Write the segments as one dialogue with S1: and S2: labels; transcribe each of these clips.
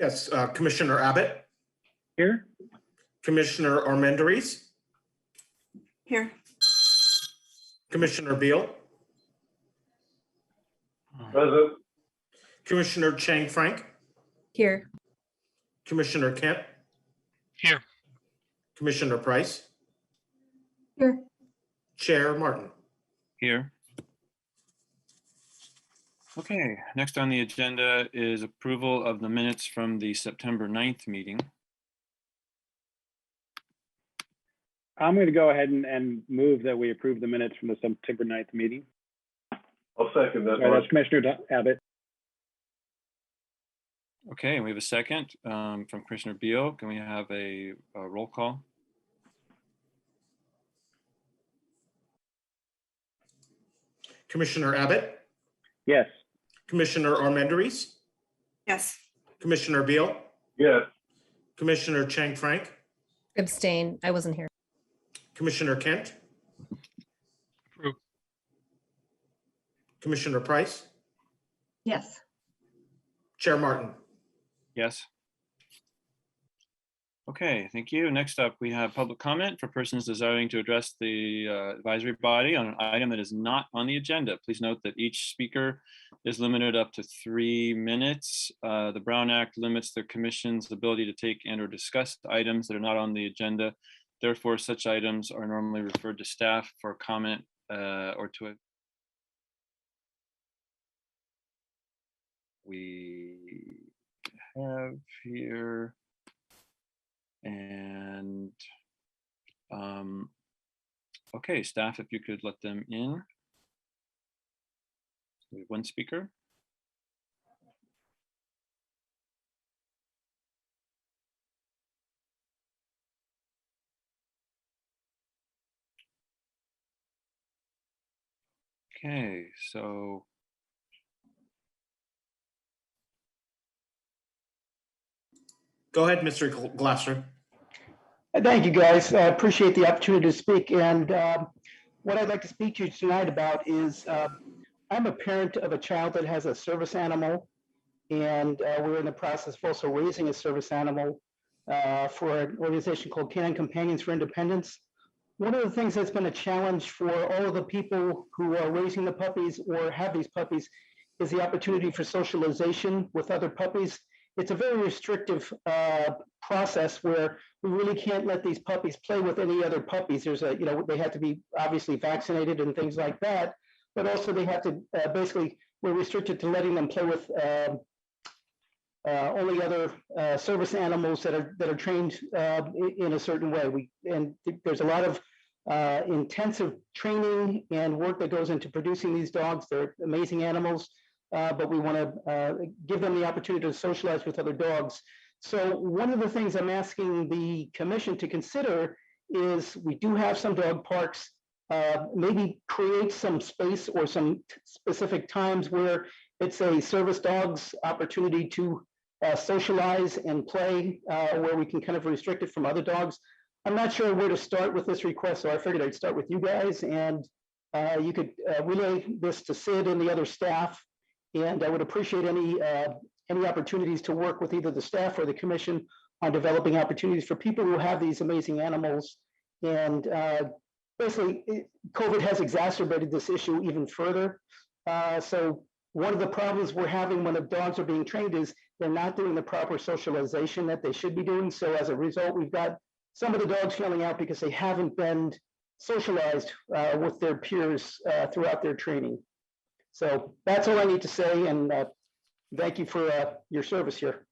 S1: Yes, Commissioner Abbott,
S2: Here.
S1: Commissioner Armendariz,
S3: Here.
S1: Commissioner Beal,
S4: Present.
S1: Commissioner Chang Frank,
S3: Here.
S1: Commissioner Kent,
S5: Here.
S1: Commissioner Price,
S3: Here.
S1: Chair Martin.
S6: Here. Okay, next on the agenda is approval of the minutes from the September 9th meeting.
S2: I'm going to go ahead and move that we approve the minutes from the September 9th meeting.
S4: I'll second that.
S2: That's Commissioner Abbott.
S6: Okay, we have a second from Commissioner Beal. Can we have a roll call?
S1: Commissioner Abbott,
S2: Yes.
S1: Commissioner Armendariz,
S3: Yes.
S1: Commissioner Beal,
S4: Yes.
S1: Commissioner Chang Frank,
S7: Abstain. I wasn't here.
S1: Commissioner Kent,
S5: Approve.
S1: Commissioner Price,
S3: Yes. Chair
S1: Chair Martin.
S6: Yes. Okay, thank you. Next up, we have public comment for persons desiring to address the advisory body on an item that is not on the agenda. Please note that each speaker is limited up to 3 minutes. The Brown Act limits the commission's ability to take and or discuss items that are not on the agenda. Therefore, such items are normally referred to staff for comment or to it. We have here. And okay, staff, if you could let them in. We have 1 speaker. Okay, so
S1: Go ahead, Mr. Glasser.
S8: Thank you, guys. I appreciate the opportunity to speak. And what I'd like to speak to you tonight about is I'm a parent of a child that has a service animal, and we're in the process of also raising a service animal for an organization called Canine Companions for Independence. One of the things that's been a challenge for all of the people who are raising the puppies or have these puppies is the opportunity for socialization with other puppies. It's a very restrictive process where we really can't let these puppies play with any other puppies. There's a, they have to be obviously vaccinated and things like that, but also they have to we're restricted to letting them play with only other service animals that are trained in a certain way. There's a lot of intensive training and work that goes into producing these dogs. They're amazing animals. But we want to give them the opportunity to socialize with other dogs. So one of the things I'm asking the commission to consider is we do have some dog parks, maybe create some space or some specific times where it's a service dog's opportunity to socialize and play, where we can kind of restrict it from other dogs. I'm not sure where to start with this request, so I figured I'd start with you guys, and you could relay this to Sid and the other staff. And I would appreciate any opportunities to work with either the staff or the commission on developing opportunities for people who have these amazing animals. And basically, COVID has exacerbated this issue even further. So one of the problems we're having when the dogs are being trained is they're not doing the proper socialization that they should be doing. So as a result, we've got some of the dogs failing out because they haven't been socialized with their peers throughout their training. So that's all I need to say, and thank you for your service here.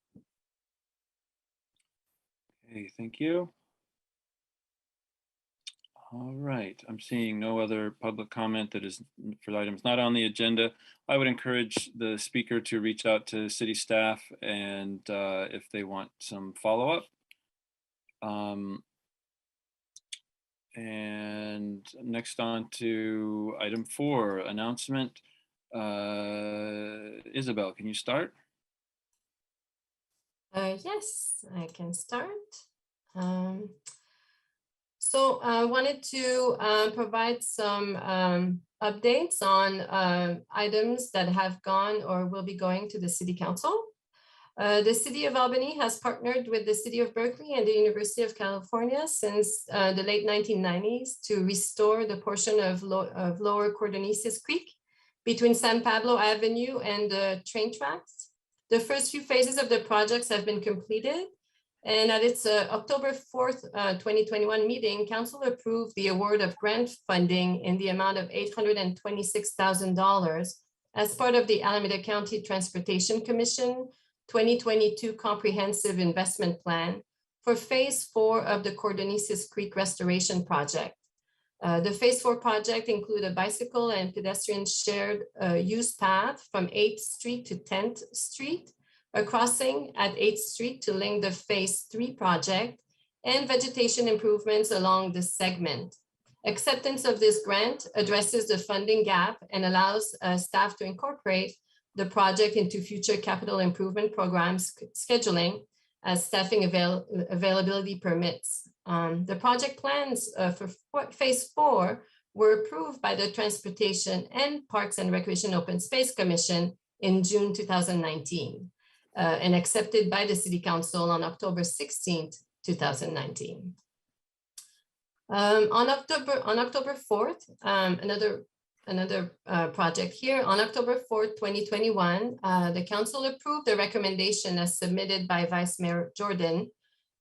S6: okay, thank you. All right, I'm seeing no other public comment that is for items not on the agenda. I would encourage the speaker to reach out to city staff and if they want some follow-up. And next on to item 4, announcement. Isabel, can you start?
S7: Yes, I can start. So I wanted to provide some updates on items that have gone or will be going to the City Council. The City of Albany has partnered with the City of Berkeley and the University of California since the late 1990s to restore the portion of Lower Cordonesis Creek between San Pablo Avenue and the train tracks. The first few phases of the projects have been completed, and at its October 4th, 2021 meeting, Council approved the award of grant funding in the amount of $826,000 as part of the Alameda County Transportation Commission 2022 Comprehensive Investment Plan for Phase 4 of the Cordonesis Creek Restoration Project. The Phase 4 project include a bicycle and pedestrian shared use path from 8th Street to 10th Street, a crossing at 8th Street to link the Phase 3 project, and vegetation improvements along the segment. Acceptance of this grant addresses the funding gap and allows staff to incorporate the project into future capital improvement programs scheduling as staffing availability permits. The project plans for Phase 4 were approved by the Transportation and Parks and Recreation Open Space Commission in June 2019 and accepted by the City Council on October 16th, 2019. On October 4th, another project here. On October 4th, 2021, the Council approved the recommendation as submitted by Vice Mayor Jordan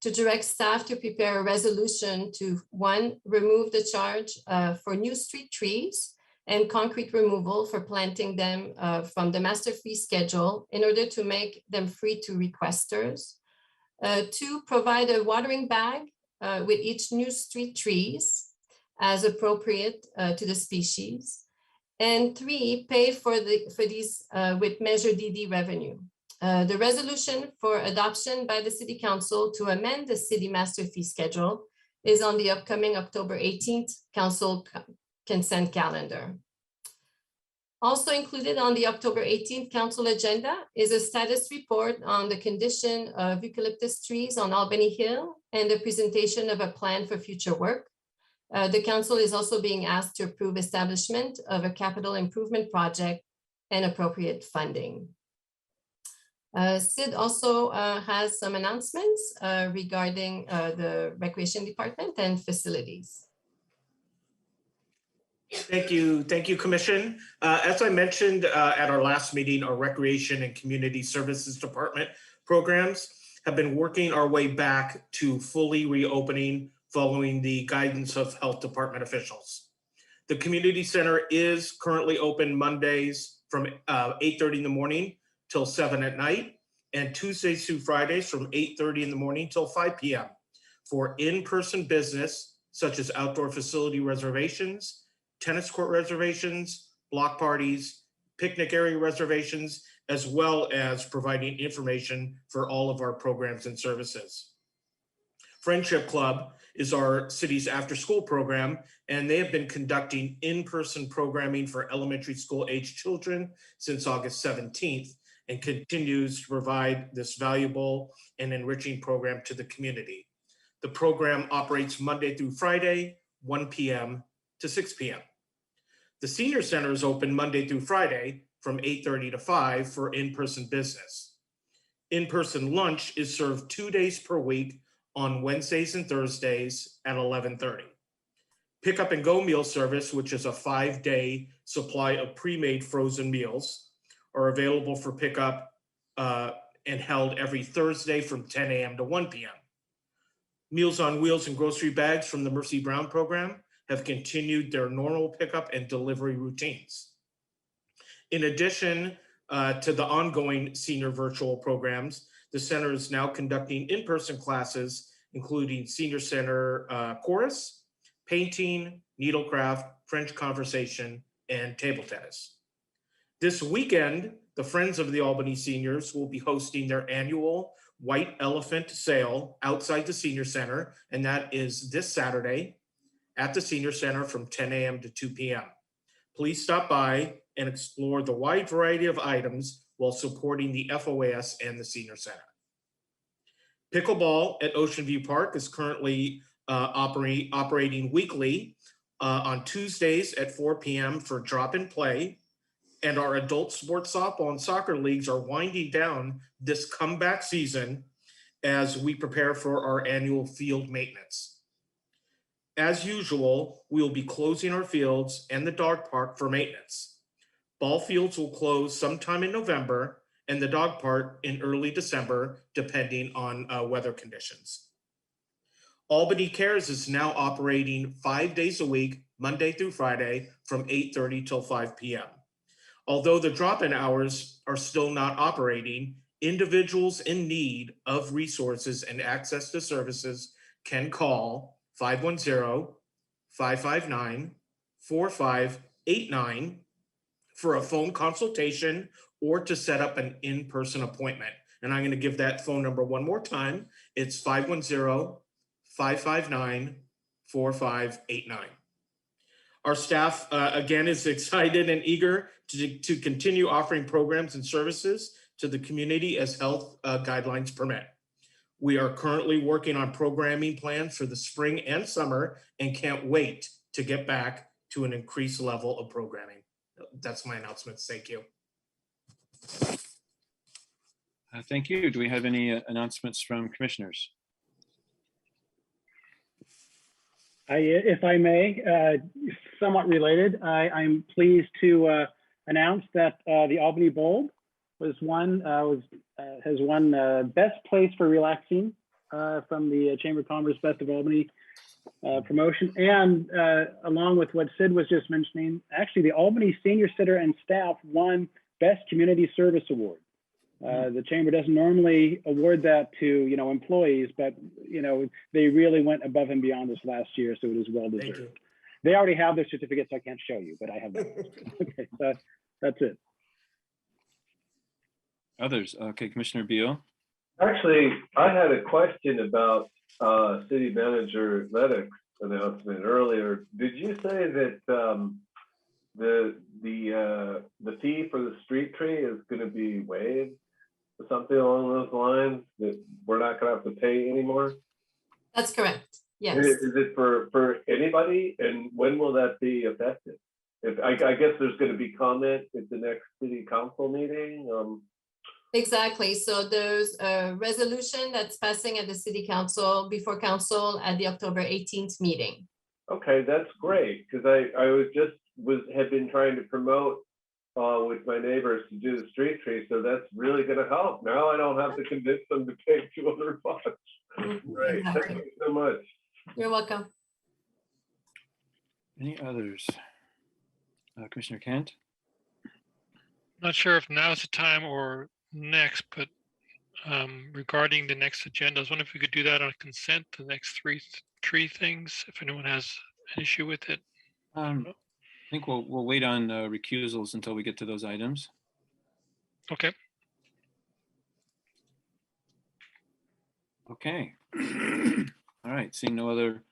S7: to direct staff to prepare a resolution to, 1, remove the charge for new street trees and concrete removal for planting them from the master fee schedule in order to make them free to requesters. 2, provide a watering bag with each new street trees as appropriate to the species. And 3, pay for these with Measure DD revenue. The resolution for adoption by the City Council to amend the City Master Fee Schedule is on the upcoming October 18th Council consent calendar. Also included on the October 18th Council agenda is a status report on the condition of eucalyptus trees on Albany Hill and the presentation of a plan for future work. The Council is also being asked to approve establishment of a capital improvement project and appropriate funding. Sid also has some announcements regarding the Recreation Department and facilities.
S1: Thank you, Commission. As I mentioned at our last meeting, our Recreation and Community Services Department programs have been working our way back to fully reopening following the guidance of health department officials. The community center is currently open Mondays from 8:30 in the morning till 7 at night, and Tuesdays through Fridays from 8:30 in the morning till 5 p.m. for in-person business, such as outdoor facility reservations, tennis court reservations, block parties, picnic area reservations, as well as providing information for all of our programs and services. Friendship Club is our city's after-school program, and they have been conducting in-person programming for elementary school age children since August 17th and continues to provide this valuable and enriching program to the community. The program operates Monday through Friday, 1 p.m. to 6 p.m. The Senior Center is open Monday through Friday from 8:30 to 5 for in-person business. In-person lunch is served 2 days per week on Wednesdays and Thursdays at 11:30. Pick up and go meal service, which is a 5-day supply of pre-made frozen meals, are available for pickup and held every Thursday from 10 a.m. to 1 p.m. Meals on Wheels and grocery bags from the Mercy Brown program have continued their normal pickup and delivery routines. In addition to the ongoing senior virtual programs, the center is now conducting in-person classes, including Senior Center chorus, painting, needlecraft, French conversation, and table tennis. This weekend, the Friends of the Albany Seniors will be hosting their annual White Elephant Sale outside the Senior Center, and that is this Saturday at the Senior Center from 10 a.m. to 2 p.m. Please stop by and explore the wide variety of items while supporting the FOAS and the Senior Center. Pickleball at Ocean View Park is currently operating weekly on Tuesdays at 4 p.m. for drop and play, and our adult sports softball and soccer leagues are winding down this comeback season as we prepare for our annual field maintenance. As usual, we will be closing our fields and the dog park for maintenance. Ball fields will close sometime in November and the dog park in early December, depending on weather conditions. Albany Cares is now operating 5 days a week, Monday through Friday, from 8:30 till 5 p.m. Although the drop-in hours are still not operating, individuals in need of resources and access to services can call 510-559-4589 for a phone consultation or to set up an in-person appointment. And I'm going to give that phone number one more time. It's 510-559-4589. Our staff, again, is excited and eager to continue offering programs and services to the community as health guidelines permit. We are currently working on programming plans for the spring and summer and can't wait to get back to an increased level of programming. That's my announcements. Thank you.
S6: Thank you. Do we have any announcements from commissioners?
S2: If I may, somewhat related, I'm pleased to announce that the Albany Bold has won Best Place for Relaxing from the Chamber of Commerce Best of Albany promotion. And along with what Sid was just mentioning, actually the Albany Senior Center and staff won Best Community Service Award. The chamber doesn't normally award that to employees, but they really went above and beyond this last year, so it is well
S1: Thank you.
S2: deserved. They already have their certificates. I can't show you, but I have that. Okay, so that's it.
S6: Others? Okay, Commissioner Beal.
S4: Actually, I had a question about City Manager Leddick's announcement earlier. Did you say that the fee for the street tree is going to be waived or something along those lines, that we're not going to have to pay anymore?
S7: That's correct. Yes.
S4: Is it for anybody, and when will that be effective? I guess there's going to be comment at the next city council meeting.
S7: Exactly. So there's a resolution that's passing at the city council before council at the October 18th meeting.
S4: Okay, that's great, because I had been trying to promote with my neighbors to do the street tree, so that's really going to help. Now I don't have to convince them to pay $200. Great,
S7: Exactly.
S4: thank you so much.
S7: You're welcome.
S6: Any others? Commissioner Kent?
S5: Not sure if now's the time or next, but regarding the next agenda, I was wondering if we could do that on consent, the next three things, if anyone has an issue with it.
S6: I think we'll wait on recusals until we get to those items.
S5: Okay.
S6: Okay. All right, seeing no other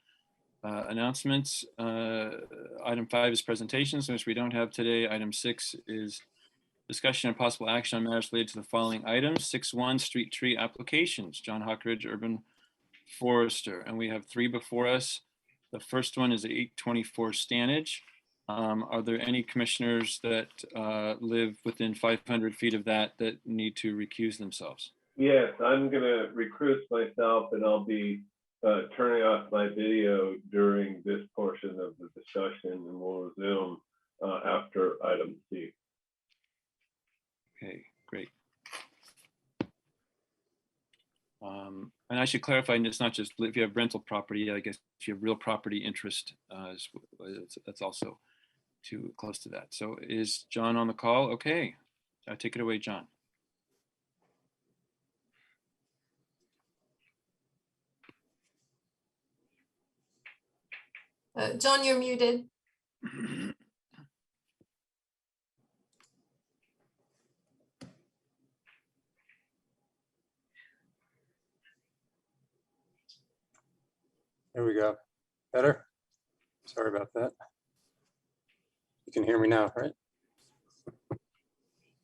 S6: announcements. Item 5 is presentations, which we don't have today. Item 6 is discussion and possible action on matters related to the following items. 6.1 street tree applications, John Hockridge, Urban Forester. And we have 3 before us. The first one is 824 Stannage. Are there any commissioners that live within 500 feet of that need to recuse themselves?
S4: Yes, I'm going to recruit myself, and I'll be turning off my video during this portion of the discussion, and we'll resume after item C.
S6: Okay, great. And I should clarify, it's not just if you have rental property, I guess if you have real property interest, that's also too close to that. So is John on the call? Okay, take it away, John.
S7: John, you're muted.
S9: There we go. Better? Sorry about that. You can hear me now, right?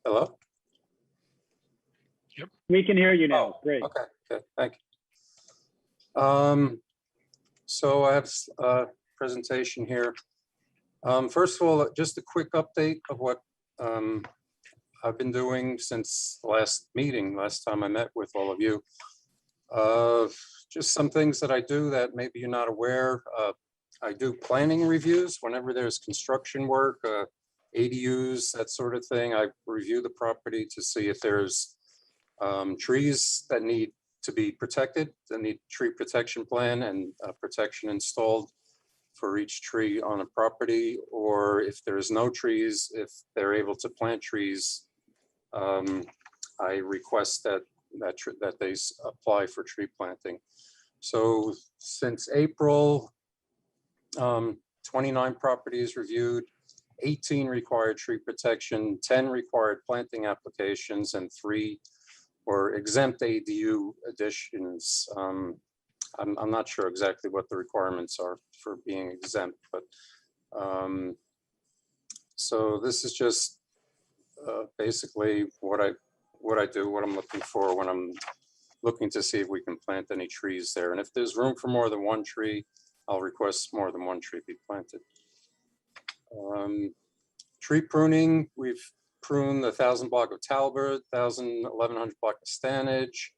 S9: Hello?
S2: We can hear you now.
S9: Oh,
S2: Great.
S9: Okay, good, thank you. So I have a presentation here. First of all, just a quick update of what I've been doing since the last meeting, last time I met with all of you. Just some things that I do that maybe you're not aware. I do planning reviews whenever there's construction work, ADUs, that sort of thing. I review the property to see if there's trees that need to be protected, that need tree protection plan and protection installed for each tree on a property, or if there's no trees, if they're able to plant trees, I request that they apply for tree planting. So since April, 29 properties reviewed, 18 required tree protection, 10 required planting applications, and 3 were exempt ADU additions. I'm not sure exactly what the requirements are for being exempt, but so this is just basically what I do, what I'm looking for when I'm looking to see if we can plant any trees there. And if there's room for more than 1 tree, I'll request more than 1 tree be planted. Tree pruning, we've pruned the 1,000 block of Talbot, 1,100 block of Stannage,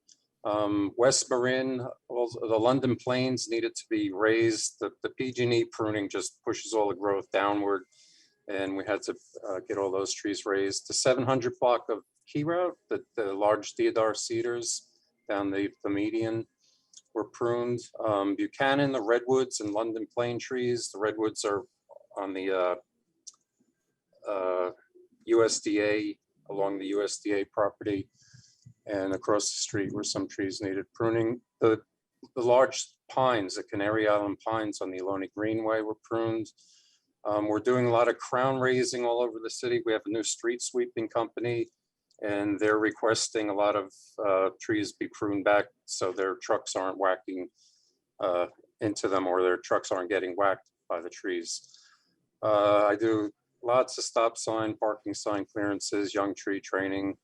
S9: West Marin, the London Plains needed to be raised. The PG&E pruning just pushes all the growth downward, and we had to get all those trees raised. The 700 block of Key Route, the large deodar cedars down the median were pruned. Buchanan, the redwoods and London plane trees. The redwoods are on the USDA, along the USDA property, and across the street where some trees needed pruning. The large pines, the Canary Island pines on the Ohlone Greenway were pruned. We're doing a lot of crown raising all over the city. We have a new street sweeping company, and they're requesting a lot of trees be pruned back so their trucks aren't whacking into them, or their trucks aren't getting whacked by the trees. I do lots of stop sign, parking sign clearances, young tree training,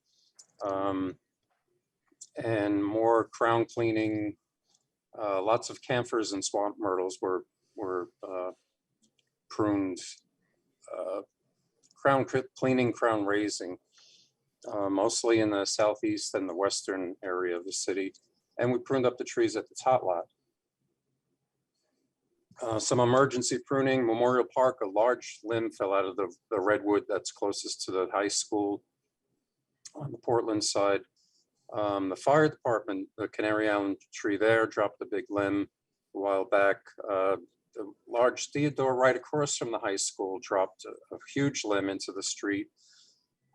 S9: and more crown cleaning. Lots of camphors and swamp myrtles were pruned. Crown cleaning, crown raising, mostly in the southeast and the western area of the city. And we pruned up the trees at the tot lot. Some emergency pruning. Memorial Park, a large limb fell out of the redwood that's closest to the high school on the Portland side. The fire department, the Canary Island tree there, dropped a big limb a while back. The large deodar right across from the high school dropped a huge limb into the street.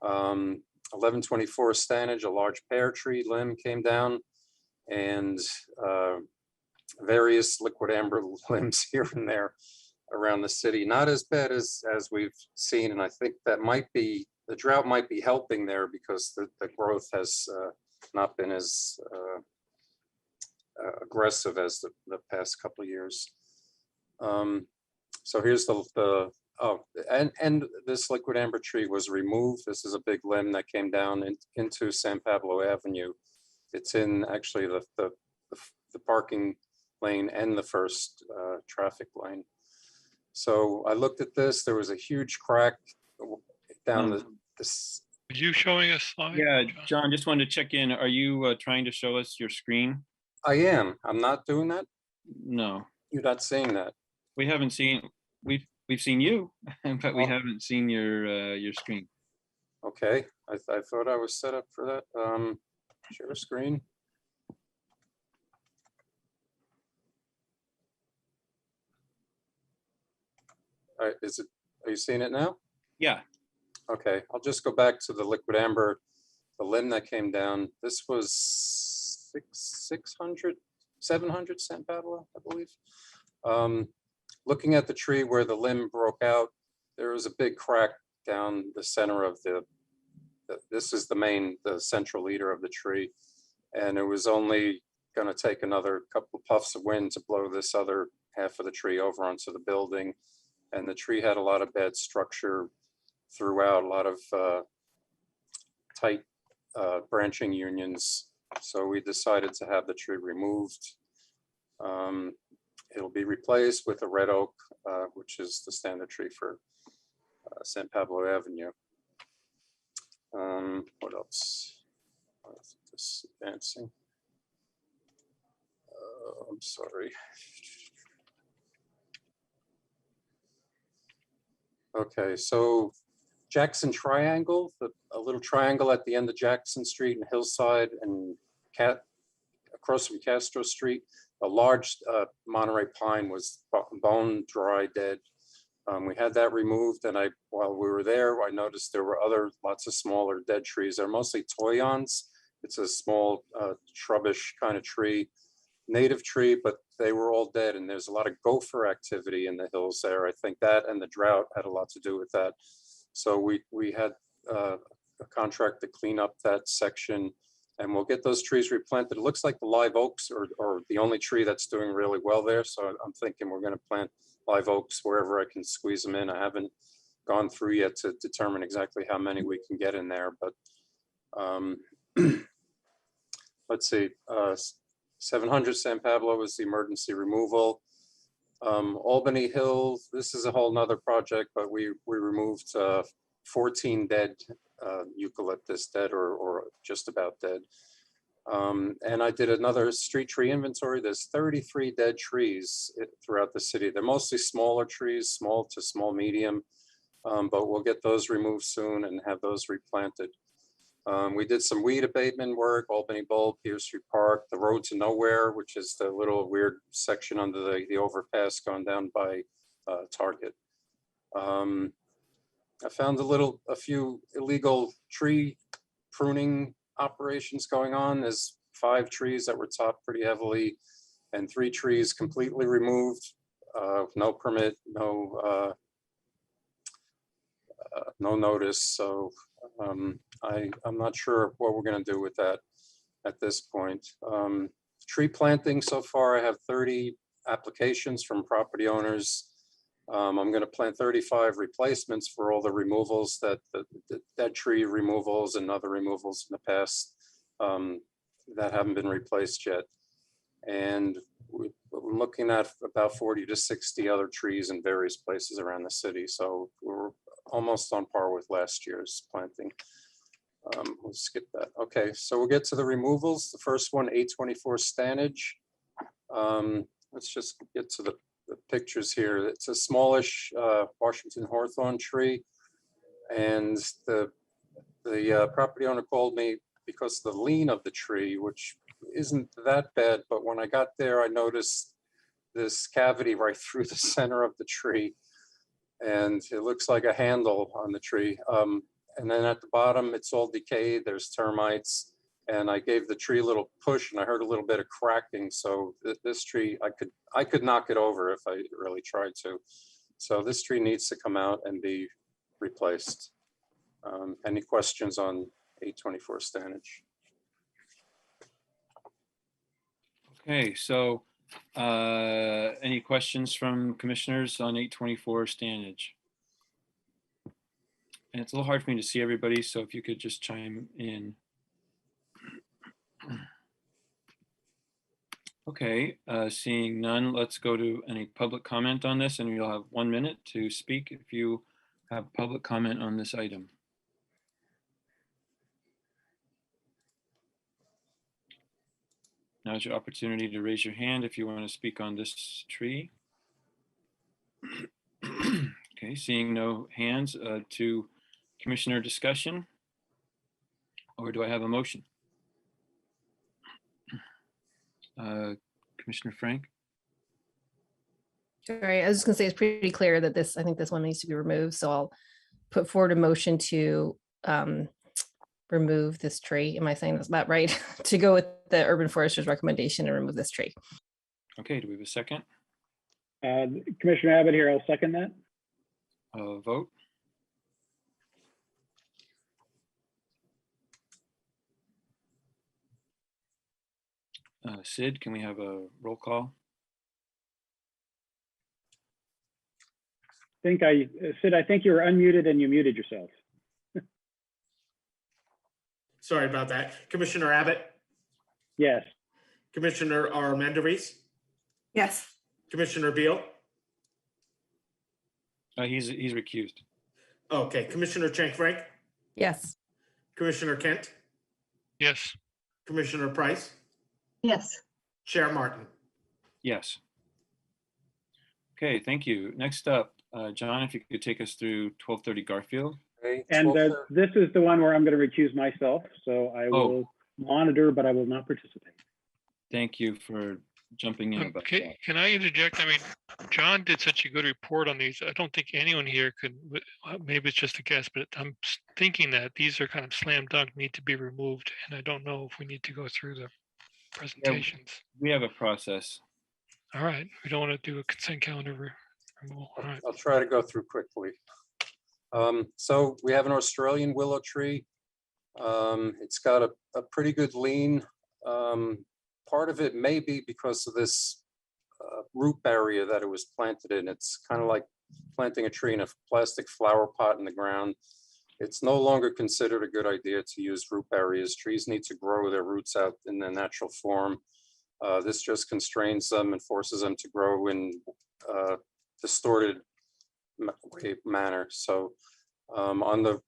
S9: 1124 Stannage, a large pear tree limb came down, and various liquid amber limbs here and there around the city. Not as bad as we've seen, and I think that might be, the drought might be helping there, because the growth has not been as aggressive as the past couple of years. So here's and this liquid amber tree was removed. This is a big limb that came down into San Pablo Avenue. It's in actually the parking lane and the first traffic lane. So I looked at this. There was a huge crack down this.
S5: Are you showing a slide?
S6: Yeah, John, just wanted to check in. Are you trying to show us your screen?
S9: I am. I'm not doing that.
S6: No,
S9: You're not seeing that.
S6: we haven't seen. We've seen you, but we haven't seen your screen.
S9: Okay, I thought I was set up for that. Share screen. All right, are you seeing it now?
S6: Yeah.
S9: Okay, I'll just go back to the liquid amber, the limb that came down. This was 700 San Pablo, I believe. Looking at the tree where the limb broke out, there was a big crack down the center of this is the central leader of the tree. And it was only gonna take another couple of puffs of wind to blow this other half of the tree over onto the building. And the tree had a lot of bad structure throughout, a lot of tight branching unions. So we decided to have the tree removed. It'll be replaced with a red oak, which is the standard tree for San Pablo Avenue. What else? This advancing. I'm sorry. Okay, so Jackson Triangle, a little triangle at the end of Jackson Street and Hillside and across from Castro Street, a large Monterey pine was bone dry dead. We had that removed, and while we were there, I noticed there were lots of smaller dead trees. They're mostly toyons. It's a small shrubbish kind of tree, native tree, but they were all dead. And there's a lot of gopher activity in the hills there. I think that and the drought had a lot to do with that. So we had a contract to clean up that section, and we'll get those trees replanted. It looks like the live oaks are the only tree that's doing really well there. So I'm thinking we're going to plant live oaks wherever I can squeeze them in. I haven't gone through yet to determine exactly how many we can get in there, but let's see, 700 San Pablo is the emergency removal. Albany Hill, this is a whole nother project, but we removed 14 dead eucalyptus, dead or just about dead. And I did another street tree inventory. There's 33 dead trees throughout the city. They're mostly smaller trees, small to small medium, but we'll get those removed soon and have those replanted. We did some weed abatement work, Albany Bowl, Pierce Street Park, the Road to Nowhere, which is the little weird section under the overpass going down by Target. I found a few illegal tree pruning operations going on. There's 5 trees that were topped pretty heavily and 3 trees completely removed, no permit, no notice. So I'm not sure what we're going to do with that at this point. Tree planting so far, I have 30 applications from property owners. I'm going to plant 35 replacements for all the removals that tree removals and other removals in the past that haven't been replaced yet. And we're looking at about 40 to 60 other trees in various places around the city. So we're almost on par with last year's planting. We'll skip that. Okay, so we'll get to the removals. The first one, 824 Stannage. Let's just get to the pictures here. It's a smallish Washington hawthorn tree, and the property owner called me because of the lean of the tree, which isn't that bad, but when I got there, I noticed this cavity right through the center of the tree, and it looks like a handle on the tree. And then at the bottom, it's all decayed. There's termites, and I gave the tree a little push, and I heard a little bit of cracking. So this tree, I could knock it over if I really tried to. So this tree needs to come out and be replaced. Any questions on 824 Stannage?
S6: Okay, so any questions from commissioners on 824 Stannage? And it's a little hard for me to see everybody, so if you could just chime in. Okay, seeing none, let's go to any public comment on this, and you'll have 1 minute to speak if you have public comment on this item. Now's your opportunity to raise your hand if you want to speak on this tree. Okay, seeing no hands, to commissioner discussion, or do I have a motion? Commissioner Frank?
S3: Sorry, I was just gonna say it's pretty clear that I think this one needs to be removed, so I'll put forward a motion to remove this tree. Am I saying that's about right? To go with the urban forester's recommendation and remove this tree.
S6: Okay, do we have a second?
S2: Commissioner Abbott here, I'll second that.
S6: Vote. Sid, can we have a roll call?
S2: Sid, I think you were unmuted and you muted yourself.
S1: Sorry about that. Commissioner Abbott,
S2: Yes.
S1: Commissioner Armendariz,
S3: Yes.
S1: Commissioner Beal.
S6: He's recused.
S1: Okay, Commissioner Chang Frank,
S3: Yes.
S1: Commissioner Kent,
S5: Yes.
S1: Commissioner Price,
S10: Yes.
S1: Chair Martin.
S6: Yes. Okay, thank you. Next up, John, if you could take us through 1230 Garfield.
S9: Okay,
S2: And
S9: 12:30.
S2: this is the one where I'm going to recuse myself, so I
S6: Oh.
S2: will monitor, but I will not participate.
S6: Thank you for jumping in about
S5: Okay,
S6: that.
S5: can I interject? I mean, John did such a good report on these. I don't think anyone here could, maybe it's just a guess, but I'm thinking that these are kind of slam dunk, need to be removed. And I don't know if we need to go through the presentations.
S6: We have a process.
S5: All right, we don't want to do a consent calendar removal. All right.
S9: I'll try to go through quickly. So we have an Australian willow tree. It's got a pretty good lean. Part of it may be because of this root barrier that it was planted in. It's kind of like planting a tree in a plastic flower pot in the ground. It's no longer considered a good idea to use root barriers. Trees need to grow their roots out in their natural form. This just constrains them and forces them to grow in distorted manner. So on the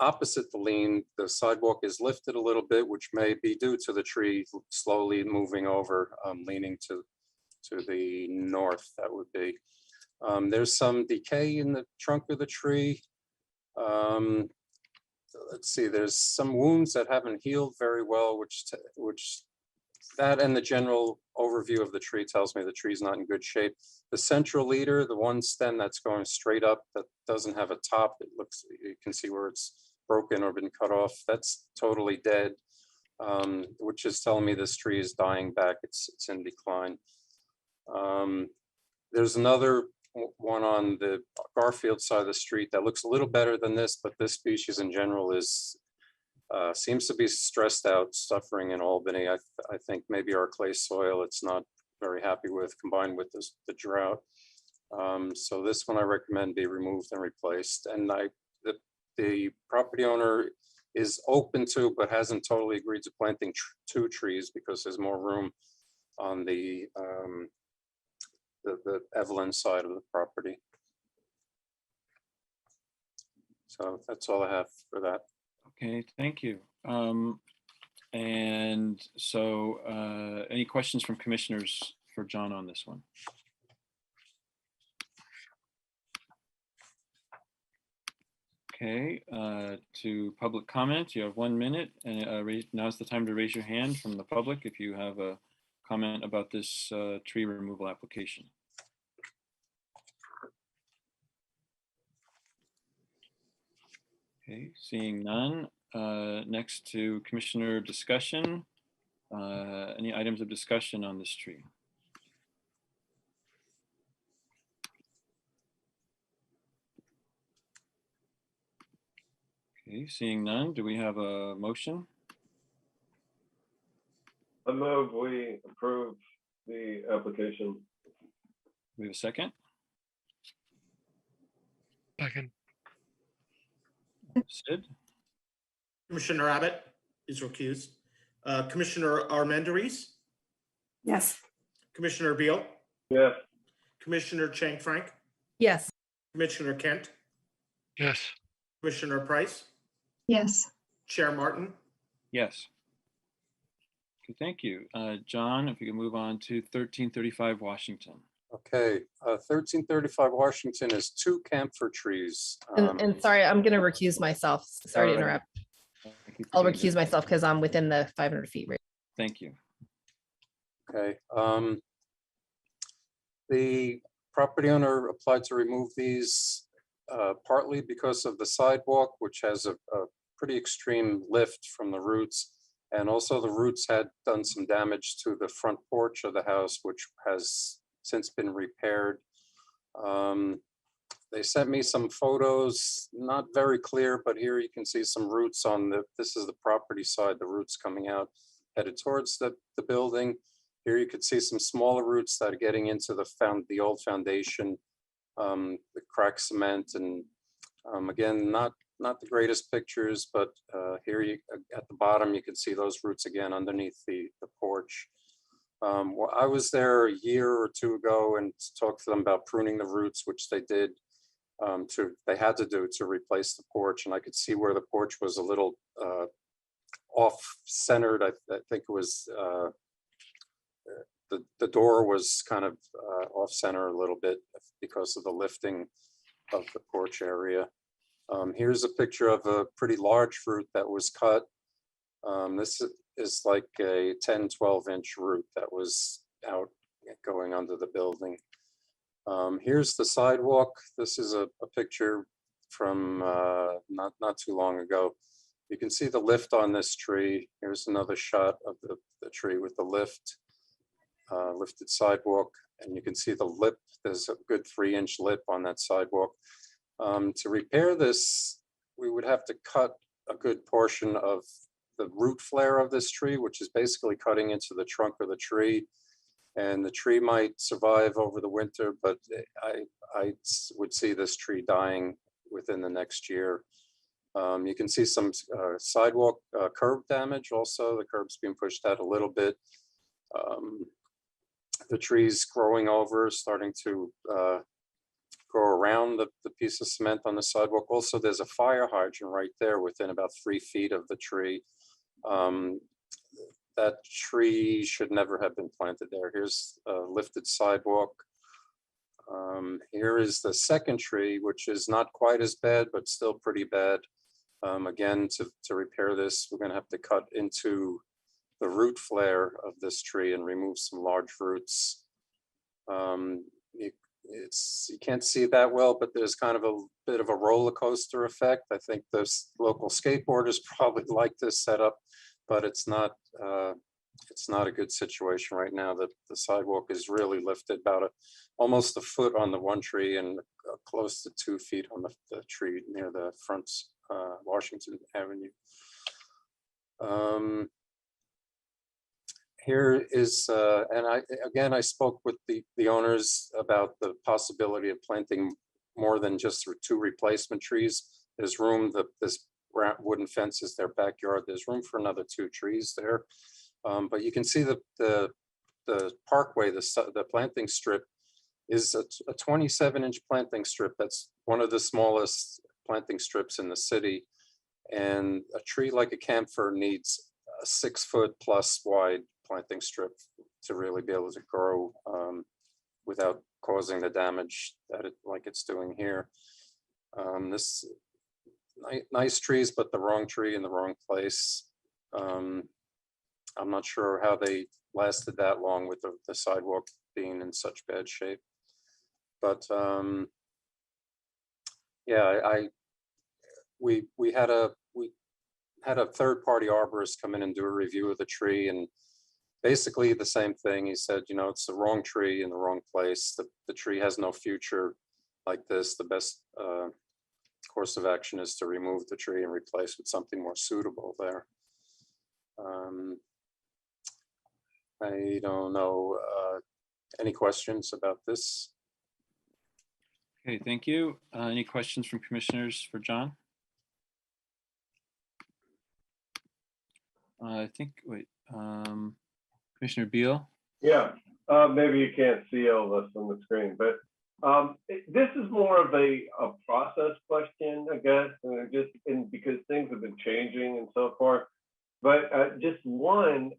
S9: opposite the lean, the sidewalk is lifted a little bit, which may be due to the tree slowly moving over, leaning to the north, that would be. There's some decay in the trunk of the tree. Let's see, there's some wounds that haven't healed very well, which that and the general overview of the tree tells me the tree's not in good shape. The central leader, the one stem that's going straight up that doesn't have a top, it looks, you can see where it's broken or been cut off, that's totally dead, which is telling me this tree is dying back, it's in decline. There's another one on the Garfield side of the street that looks a little better than this, but this species in general is seems to be stressed out, suffering in Albany. I think maybe our clay soil it's not very happy with, combined with the drought. So this one I recommend be removed and replaced. And the property owner is open to, but hasn't totally agreed to planting 2 trees because there's more room on the Evelyn side of the property. So that's all I have for that.
S6: Okay, thank you. And so any questions from commissioners for John on this one? Okay, to public comment, you have 1 minute, and now's the time to raise your hand from the public if you have a comment about this tree removal application. Okay, seeing none. Next to commissioner discussion. Any items of discussion on this tree? Okay, seeing none. Do we have a motion?
S4: I move we approve the application.
S6: We have a second?
S5: Second.
S6: Sid?
S1: Commissioner Abbott is recused. Commissioner Armendariz,
S10: Yes.
S1: Commissioner Beal,
S4: Yes.
S1: Commissioner Chang Frank,
S3: Yes.
S1: Commissioner Kent,
S5: Yes.
S1: Commissioner Price,
S10: Yes.
S1: Chair Martin.
S6: Yes. Okay, thank you. John, if we can move on to 1335 Washington.
S9: Okay, 1335 Washington is 2 camphor trees.
S3: And sorry, I'm going to recuse myself. Sorry to
S9: Alright.
S3: interrupt.
S6: Thank you for
S3: I'll
S6: doing that.
S3: recuse myself because I'm within the 500 feet range.
S6: Thank you.
S9: Okay. The property owner applied to remove these partly because of the sidewalk, which has a pretty extreme lift from the roots. And also the roots had done some damage to the front porch of the house, which has since been repaired. They sent me some photos, not very clear, but here you can see some roots on this is the property side, the roots coming out, headed towards the building. Here you could see some smaller roots that are getting into the old foundation, the cracked cement, and again, not the greatest pictures, but here at the bottom, you can see those roots again underneath the porch. Well, I was there a year or 2 ago and talked to them about pruning the roots, which they did. they had to do to replace the porch, and I could see where the porch was a little off-centered. I think it was the door was kind of off-center a little bit because of the lifting of the porch area. Here's a picture of a pretty large root that was cut. This is like a 10-12 inch root that was out going under the building. Here's the sidewalk. This is a picture from not too long ago. You can see the lift on this tree. Here's another shot of the tree with the lifted sidewalk, and you can see the lip. There's a good 3-inch lip on that sidewalk. To repair this, we would have to cut a good portion of the root flare of this tree, which is basically cutting into the trunk of the tree. And the tree might survive over the winter, but I would see this tree dying within the next year. You can see some sidewalk curb damage also. The curb's being pushed out a little bit. The tree's growing over, starting to grow around the piece of cement on the sidewalk. Also, there's a fire hydrant right there within about 3 feet of the tree. That tree should never have been planted there. Here's a lifted sidewalk. Here is the second tree, which is not quite as bad, but still pretty bad. Again, to repair this, we're going to have to cut into the root flare of this tree and remove some large roots. You can't see that well, but there's kind of a bit of a roller coaster effect. I think those local skateboarders probably like this setup, but it's not a good situation right now. The sidewalk is really lifted about almost a foot on the one tree and close to 2 feet on the tree near the front Washington Avenue. Here is, and I spoke with the owners about the possibility of planting more than just 2 replacement trees. There's room, this wooden fence is their backyard. There's room for another 2 trees there. But you can see the parkway, the planting strip is a 27-inch planting strip. That's one of the smallest planting strips in the city. And a tree like a camphor needs a 6-foot plus wide planting strip to really be able to grow without causing the damage that like it's doing here. This nice trees, but the wrong tree in the wrong place. I'm not sure how they lasted that long with the sidewalk being in such bad shape. But yeah, we had a third-party arborist come in and do a review of the tree, and basically the same thing. He said, you know, it's the wrong tree in the wrong place. The tree has no future like this. The best course of action is to remove the tree and replace with something more suitable there. I don't know. Any questions about this?
S6: Okay, thank you. Any questions from commissioners for John? I think, wait, Commissioner Beal?
S4: Yeah, maybe you can't see all this on the screen, but this is more of a process question, I guess, and because things have been changing and so forth. But just one,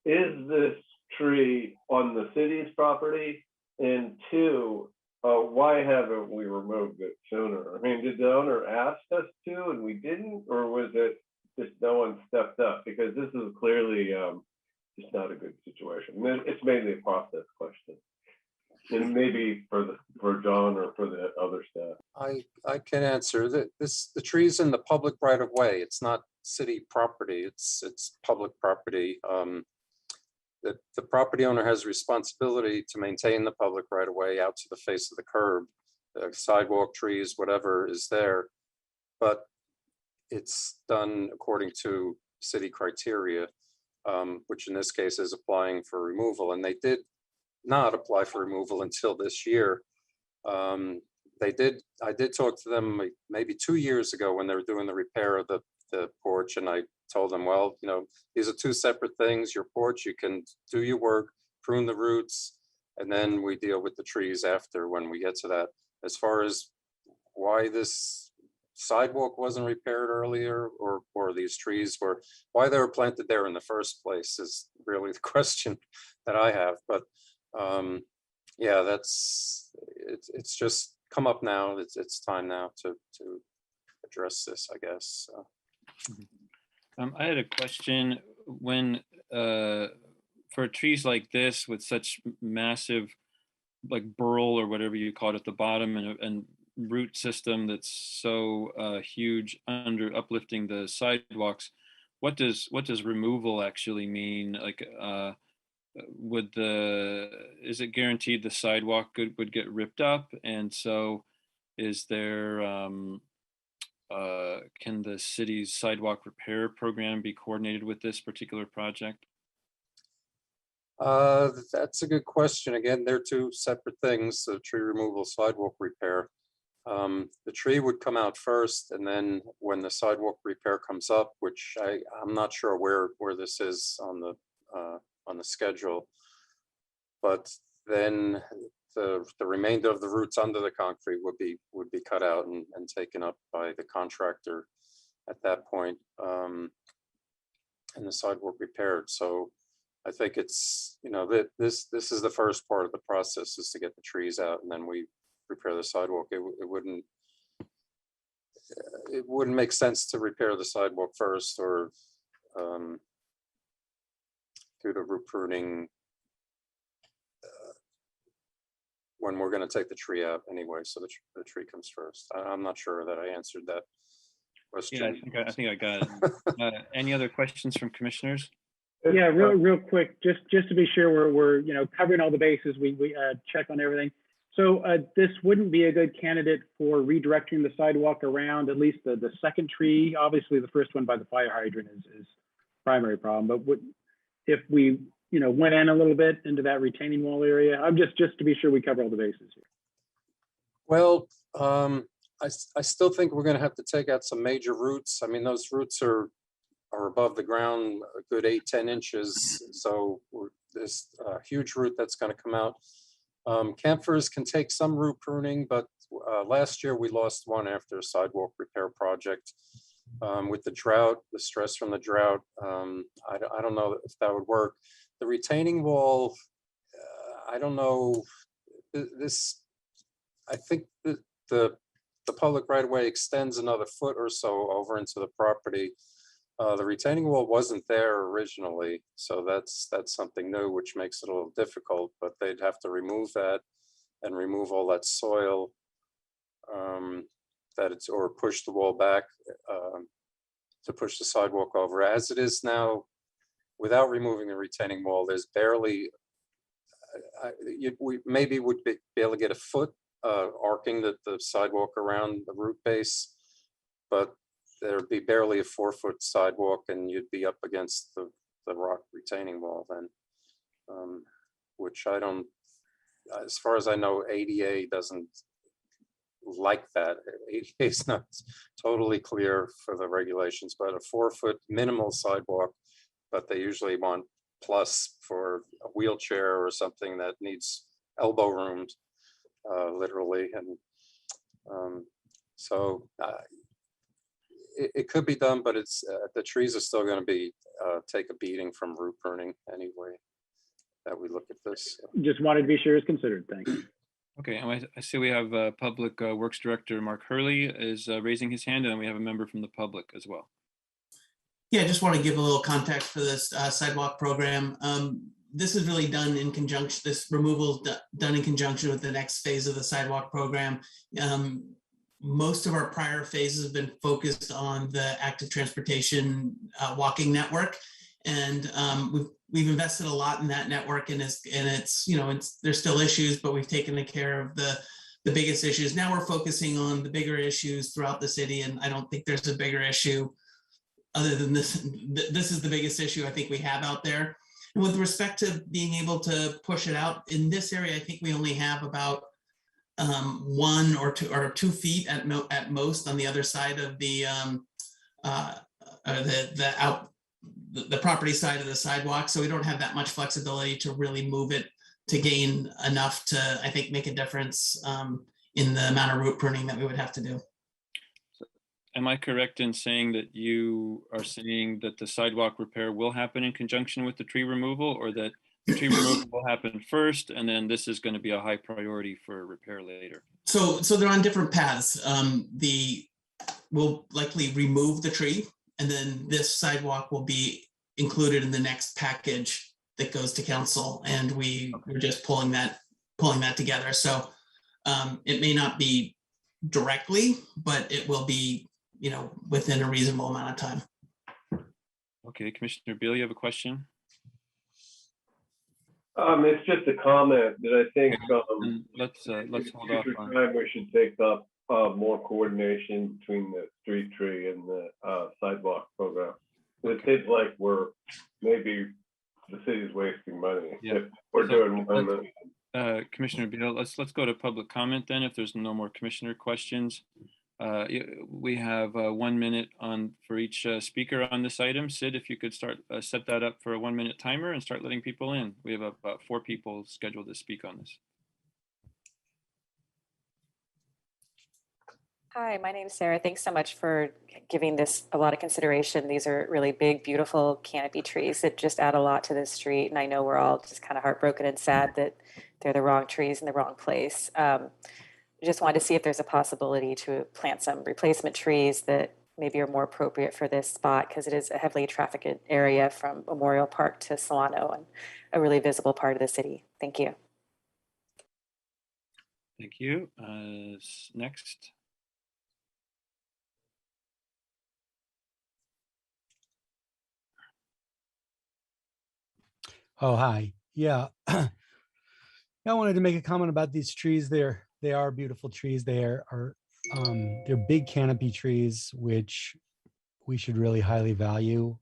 S4: is this tree on the city's property? And 2, why haven't we removed it sooner? I mean, did the owner ask us to and we didn't, or was it just no one stepped up? Because this is clearly just not a good situation. It's mainly a process question, and maybe for John or for the other staff.
S9: I can answer that. The tree's in the public right of way. It's not city property. It's public property. The property owner has a responsibility to maintain the public right of way out to the face of the curb, the sidewalk, trees, whatever is there. But it's done according to city criteria, which in this case is applying for removal. And they did not apply for removal until this year. I did talk to them maybe 2 years ago when they were doing the repair of the porch, and I told them, well, you know, these are 2 separate things. Your porch, you can do your work, prune the roots, and then we deal with the trees after when we get to that. As far as why this sidewalk wasn't repaired earlier, or these trees were, why they were planted there in the first place is really the question that I have. But yeah, it's just come up now. It's time now to address this, I guess.
S6: I had a question when for trees like this with such massive like burl or whatever you call it at the bottom and root system that's so huge under uplifting the sidewalks, what does removal actually mean? Like is it guaranteed the sidewalk would get ripped up? And so is there can the city's sidewalk repair program be coordinated with this particular project?
S9: That's a good question. Again, they're two separate things, the tree removal, sidewalk repair. The tree would come out first, and then when the sidewalk repair comes up, which I'm not sure where this is on the schedule, but then the remainder of the roots under the concrete would be cut out and taken up by the contractor at that point, and the sidewalk repaired. So I think it's, that this is the first part of the process, is to get the trees out, and then we repair the sidewalk. It wouldn't make sense to repair the sidewalk first, or do the root pruning when we're going to take the tree out anyway. So the tree comes first. I'm not sure that I answered that question.
S6: Yeah, I think I got it. Any other questions from commissioners?
S2: Yeah, real quick, just to be sure we're covering all the bases, we check on everything. So this wouldn't be a good candidate for redirecting the sidewalk around, at least the second tree. Obviously, the first one by the fire hydrant is primary problem. But if we went in a little bit into that retaining wall area, I'm just to be sure we cover all the bases here.
S9: Well, I still think we're going to have to take out some major roots. I mean, those roots are above the ground a good 8-10 inches. So this huge root that's going to come out. Camphors can take some root pruning, but last year we lost one after a sidewalk repair project. With the drought, the stress from the drought, I don't know if that would work. The retaining wall, I don't know. I think the public right of way extends another foot or so over into the property. The retaining wall wasn't there originally, so that's something new, which makes it a little difficult, but they'd have to remove that and remove all that soil, or push the wall back to push the sidewalk over. As it is now, without removing the retaining wall, there's barely, we maybe would be able to get a foot arcing the sidewalk around the root base, but there'd be barely a 4-foot sidewalk, and you'd be up against the rock retaining wall then, which I don't, as far as I know, ADA doesn't like that. ADA is not totally clear for the regulations, but a 4-foot minimal sidewalk, but they usually want plus for a wheelchair or something that needs elbow room, literally. And so it could be done, but it's the trees are still going to be take a beating from root pruning anyway, that we look at this.
S2: Just wanted to be sure it's considered. Thanks.
S6: Okay, and I see we have Public Works Director Mark Hurley is raising his hand, and we have a member from the public as well.
S11: Yeah, I just want to give a little context for this sidewalk program. This is really done in conjunction, this removal is done in conjunction with the next phase of the sidewalk program. Most of our prior phases have been focused on the active transportation walking network. And we've invested a lot in that network, and it's there's still issues, but we've taken care of the biggest issues. Now we're focusing on the bigger issues throughout the city, and I don't think there's a bigger issue other than this. This is the biggest issue I think we have out there. And with respect to being able to push it out in this area, I think we only have about 1 or 2 feet at most on the other side of the property side of the sidewalk. So we don't have that much flexibility to really move it to gain enough to, I think, make a difference in the amount of root pruning that we would have to do.
S6: Am I correct in saying that you are saying that the sidewalk repair will happen in conjunction with the tree removal, or that the tree removal will happen first and then this is going to be a high priority for repair later?
S11: So they're on different paths. We'll likely remove the tree, and then this sidewalk will be included in the next package that goes to council, and we're just pulling that together. So it may not be directly, but it will be, within a reasonable amount of time.
S6: Okay, Commissioner Beal, you have a question?
S4: It's just a comment that I think
S6: Let's hold off on.
S4: time we should take up more coordination between the street tree and the sidewalk program. It seems like maybe the city's wasting money if we're doing one.
S6: Commissioner Beal, let's go to public comment then. If there's no more commissioner questions, we have 1 minute for each speaker on this item. Sid, if you could start set that up for a 1 minute timer and start letting people in. We have about 4 people scheduled to speak on this.
S12: Hi, my name is Sarah. Thanks so much for giving this a lot of consideration. These are really big, beautiful canopy trees that just add a lot to this street. And I know we're all just kind of heartbroken and sad that they're the wrong trees in the wrong place. Just wanted to see if there's a possibility to plant some replacement trees that maybe are more appropriate for this spot, because it is a heavily trafficked area from Memorial Park to Solano and a really visible part of the city. Thank you.
S6: Thank you. Next.
S13: Oh, hi. Yeah. I wanted to make a comment about these trees. They are beautiful trees. They're big canopy trees, which we should really highly value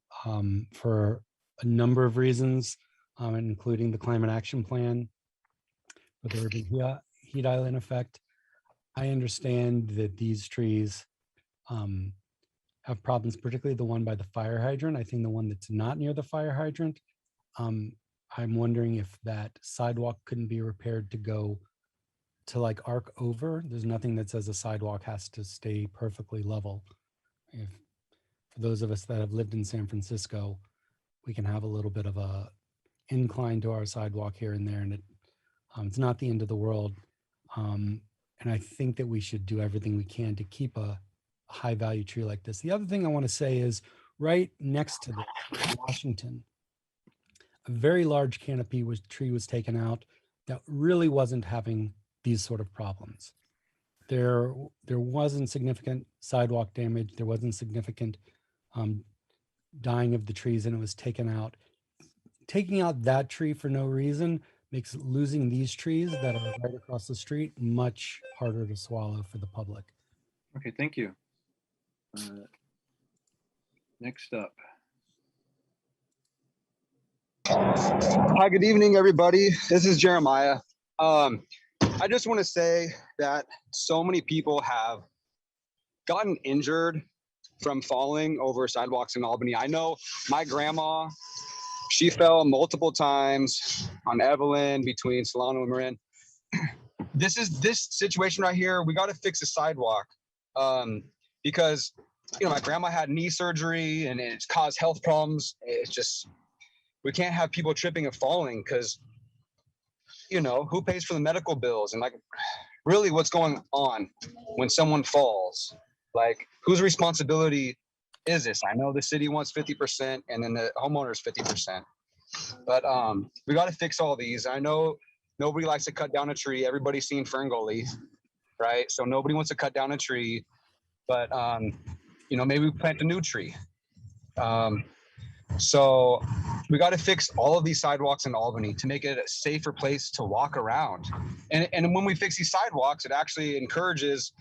S13: for a number of reasons, including the climate action plan with the urban heat island effect. I understand that these trees have problems, particularly the one by the fire hydrant. I think the one that's not near the fire hydrant, I'm wondering if that sidewalk couldn't be repaired to go to like arc over. There's nothing that says a sidewalk has to stay perfectly level. For those of us that have lived in San Francisco, we can have a little bit of a incline to our sidewalk here and there, and it's not the end of the world. And I think that we should do everything we can to keep a high value tree like this. The other thing I want to say is right next to this, in Washington, a very large canopy tree was taken out that really wasn't having these sort of problems. There wasn't significant sidewalk damage. There wasn't significant dying of the trees, and it was taken out. Taking out that tree for no reason makes losing these trees that are right across the street much harder to swallow for the public.
S6: Okay, thank you. Next up.
S14: Hi, good evening, everybody. This is Jeremiah. I just want to say that so many people have gotten injured from falling over sidewalks in Albany. I know my grandma, she fell multiple times on Evelyn between Solano and Marin. This situation right here, we got to fix the sidewalk because, my grandma had knee surgery and it's caused health problems. It's just, we can't have people tripping and falling because, who pays for the medical bills? And really what's going on when someone falls? Whose responsibility is this? I know the city wants 50% and then the homeowners 50%. But we got to fix all these. I know nobody likes to cut down a tree. Everybody's seen Ferngully, right? So nobody wants to cut down a tree. But, maybe we plant a new tree. So we got to fix all of these sidewalks in Albany to make it a safer place to walk around. And when we fix these sidewalks, it actually encourages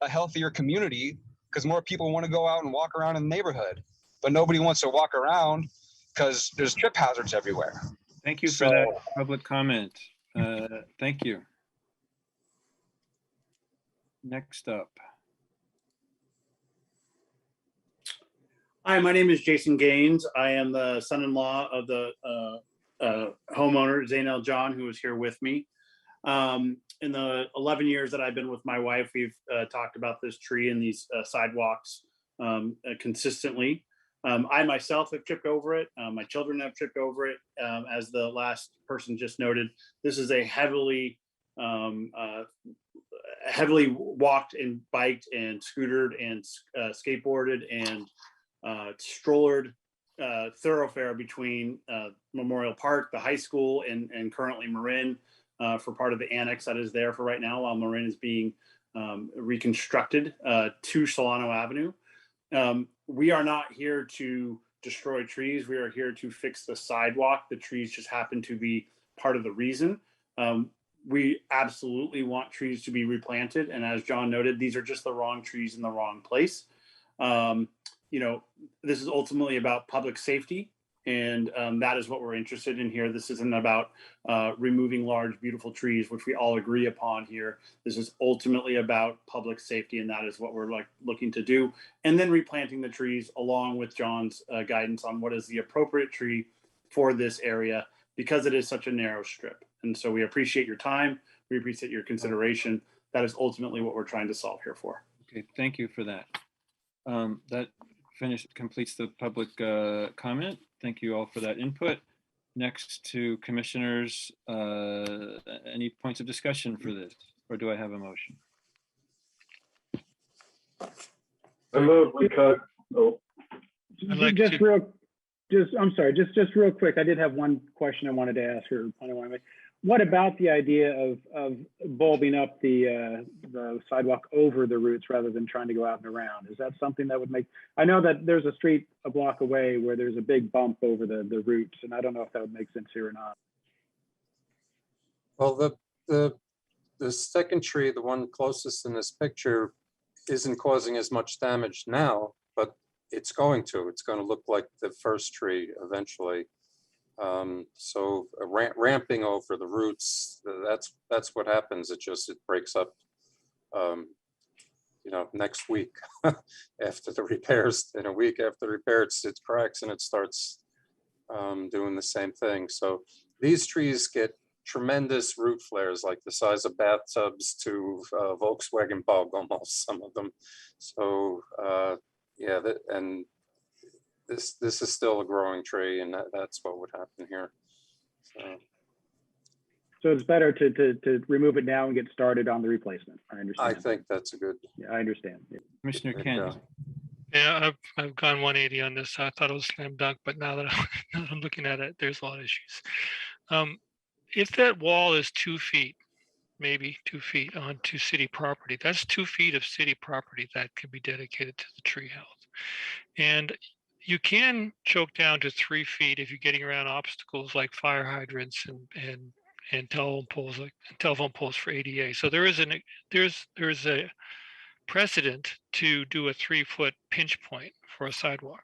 S14: a healthier community because more people want to go out and walk around in the neighborhood, but nobody wants to walk around because there's trip hazards everywhere.
S6: Thank you for that public comment. Thank you. Next up.
S15: Hi, my name is Jason Gaines. I am the son-in-law of the homeowner, Zainel John, who is here with me. In the 11 years that I've been with my wife, we've talked about this tree and these sidewalks consistently. I myself have tripped over it. My children have tripped over it. As the last person just noted, this is a heavily walked and biked and scootered and skateboarded and strollered thoroughfare between Memorial Park, the high school, and currently Marin for part of the annex that is there for right now, while Marin is being reconstructed to Solano Avenue. We are not here to destroy trees. We are here to fix the sidewalk. The trees just happen to be part of the reason. We absolutely want trees to be replanted. And as John noted, these are just the wrong trees in the wrong place. You know, this is ultimately about public safety. And that is what we're interested in here. This isn't about removing large, beautiful trees, which we all agree upon here. This is ultimately about public safety, and that is what we're looking to do. And then replanting the trees along with John's guidance on what is the appropriate tree for this area, because it is such a narrow strip. And so we appreciate your time. We appreciate your consideration. That is ultimately what we're trying to solve here for.
S6: Okay, thank you for that. That completes the public comment. Thank you all for that input. Next to commissioners, any points of discussion for this, or do I have a motion?
S4: I move we cut. Oh,
S2: I'm sorry, just real quick. I did have one question I wanted to ask her. What about the idea of bulbing up the sidewalk over the roots rather than trying to go out and around? Is that something that would make, I know that there's a street a block away where there's a big bump over the roots, and I don't know if that would make sense here or not.
S9: Well, the second tree, the one closest in this picture, isn't causing as much damage now, but it's going to look like the first tree eventually. So ramping over the roots, that's what happens. It breaks up, you know, next week after the repairs. In a week after the repairs, it cracks and it starts doing the same thing. So these trees get tremendous root flares, like the size of bathtubs to Volkswagen Bug, almost, some of them. So yeah, and this is still a growing tree, and that's what would happen here.
S2: So it's better to remove it now and get started on the replacement. I understand.
S9: I think that's a good.
S2: Yeah, I understand. Yeah.
S6: Commissioner Kent.
S5: Yeah, I've gone 180 on this. I thought it was slam dunk, but now that I'm looking at it, there's a lot of issues. If that wall is 2 feet, maybe 2 feet onto city property, that's 2 feet of city property that can be dedicated to the tree health. And you can choke down to 3 feet if you're getting around obstacles like fire hydrants and telephone poles for ADA. So there's a precedent to do a 3-foot pinch point for a sidewalk.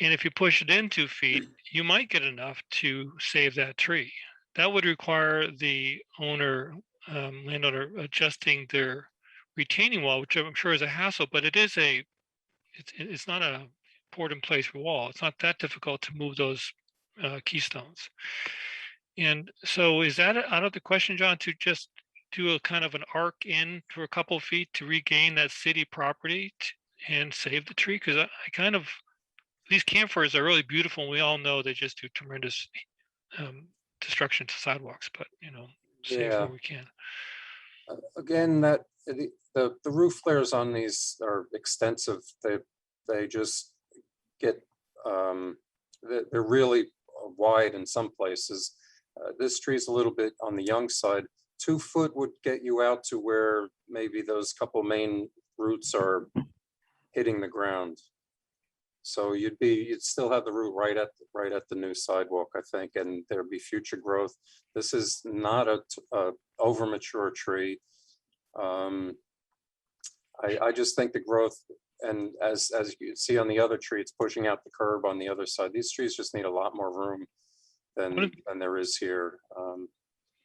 S5: And if you push it in 2 feet, you might get enough to save that tree. That would require the landowner adjusting their retaining wall, which I'm sure is a hassle, but it's not a poured in place wall. It's not that difficult to move those keystones. And so is that out of the question, John, to just do a kind of an arc in for a couple of feet to regain that city property and save the tree? Because these camphors are really beautiful, and we all know they just do tremendous destruction to sidewalks, but save where we can.
S9: Again, that the roof flares on these are extensive. They just get they're really wide in some places. This tree is a little bit on the young side. 2 foot would get you out to where maybe those couple main roots are hitting the ground. So you'd still have the root right at the new sidewalk, I think, and there'd be future growth. This is not a over mature tree. I just think the growth, and as you see on the other tree, it's pushing out the curb on the other side. These trees just need a lot more room than there is here.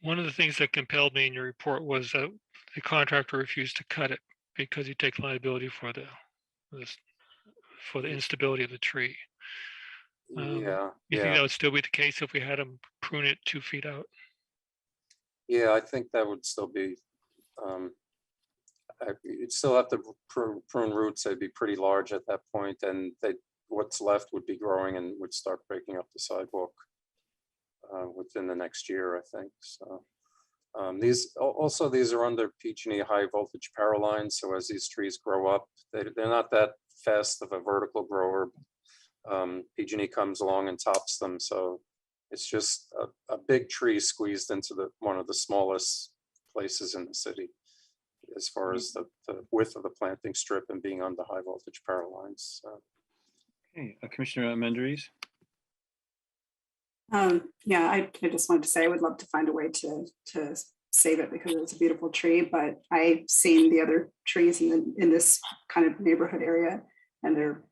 S5: One of the things that compelled me in your report was that the contractor refused to cut it because he takes liability for the instability of the tree. You think that would still be the case if we had him prune it 2 feet out?
S9: Yeah, I think that would still be, you'd still have to prune roots. They'd be pretty large at that point, and what's left would be growing and would start breaking up the sidewalk within the next year, I think. So these are under PG&E high voltage power lines. So as these trees grow up, they're not that fast of a vertical grower. PG&E comes along and tops them. So it's just a big tree squeezed into one of the smallest places in the city as far as the width of the planting strip and being on the high voltage power lines. So.
S6: Okay, Commissioner Menderes.
S10: Yeah, I just wanted to say I would love to find a way to save it because it's a beautiful tree, but I've seen the other trees in this kind of neighborhood area and they're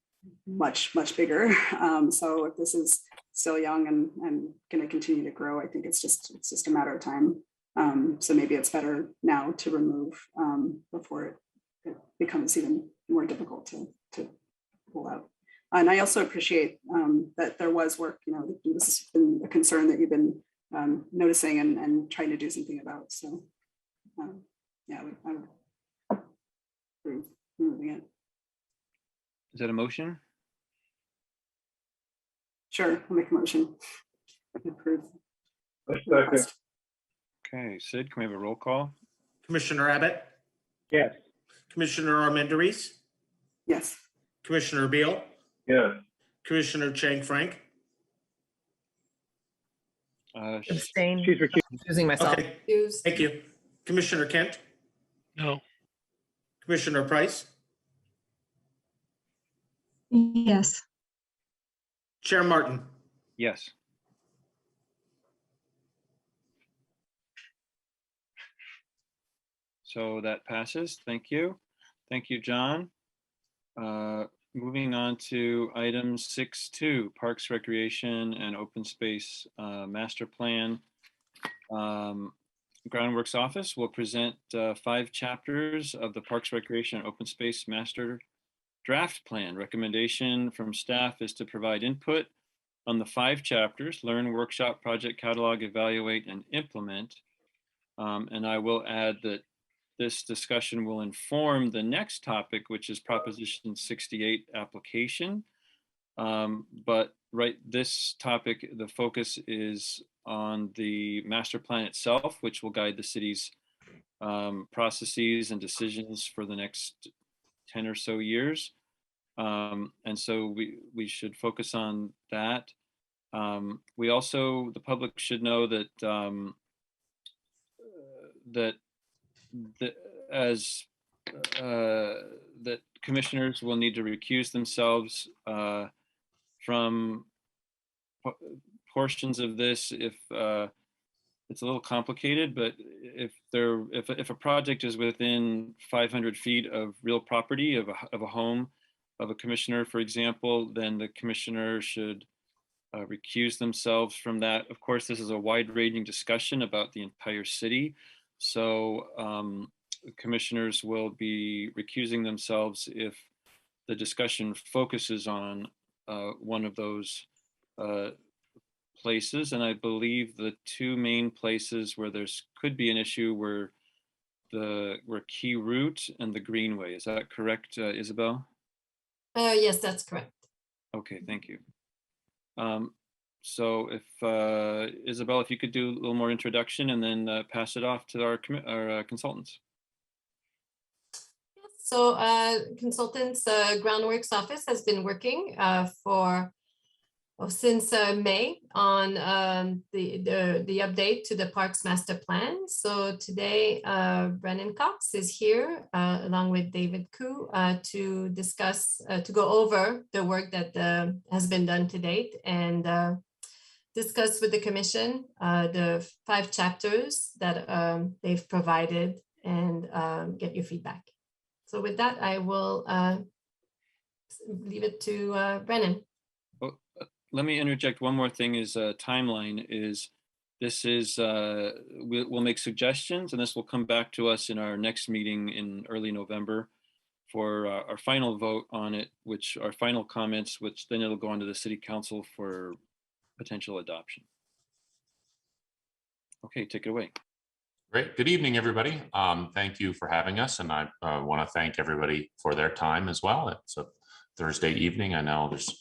S10: much bigger. So if this is still young and going to continue to grow, I think it's just a matter of time. So maybe it's better now to remove before it becomes even more difficult to pull out. And I also appreciate that there was work, this has been a concern that you've been noticing and trying to do something about. So yeah, I would approve removing it.
S6: Is that a motion?
S10: Sure, I'll make a motion. Approve.
S6: Okay, Sid, can we have a roll call?
S1: Commissioner Abbott?
S2: Yes.
S1: Commissioner Armendariz?
S10: Yes.
S1: Commissioner Beal?
S4: Yes.
S1: Commissioner Chang Frank?
S3: Abstain.
S2: She's recused.
S3: Choosing myself.
S1: Okay,
S7: Use.
S1: thank you. Commissioner Kent?
S5: No.
S1: Commissioner Price?
S10: Yes.
S1: Chair Martin?
S6: Yes. So that passes. Thank you. Thank you, John. Moving on to item 6.2, Parks, Recreation, and Open Space Master Plan. Groundworks Office will present 5 chapters of the Parks, Recreation, and Open Space Master Draft Plan. Recommendation from staff is to provide input on the 5 chapters, learn, workshop, project, catalog, evaluate, and implement. And I will add that this discussion will inform the next topic, which is Proposition 68 application. But this topic, the focus is on the master plan itself, which will guide the city's processes and decisions for the next 10 or so years. And so we should focus on that. We also, the public should know that that commissioners will need to recuse themselves from portions of this if it's a little complicated, but if a project is within 500 feet of real property of a home of a commissioner, for example, then the commissioner should recuse themselves from that. Of course, this is a wide-ranging discussion about the entire city. So commissioners will be recusing themselves if the discussion focuses on one of those places. And I believe the 2 main places where could be an issue were Key Route and the Greenway. Is that correct, Isabel?
S7: Yes, that's correct.
S6: Okay, thank you. So if Isabel, if you could do a little more introduction and then pass it off to our consultants.
S7: So consultants, Groundworks Office has been working since May on the update to the Parks Master Plan. So today, Brennan Cox is here along with David Koo to discuss, to go over the work that has been done to date and discuss with the commission the 5 chapters that they've provided and get your feedback. So with that, I will leave it to Brennan.
S6: Let me interject one more thing is timeline is this is, we'll make suggestions and this will come back to us in our next meeting in early November for our final vote on it, which our final comments, which then it'll go on to the city council for potential adoption. Okay, take it away.
S16: Great. Good evening, everybody. Thank you for having us, and I want to thank everybody for their time as well. It's a Thursday evening. I know there's a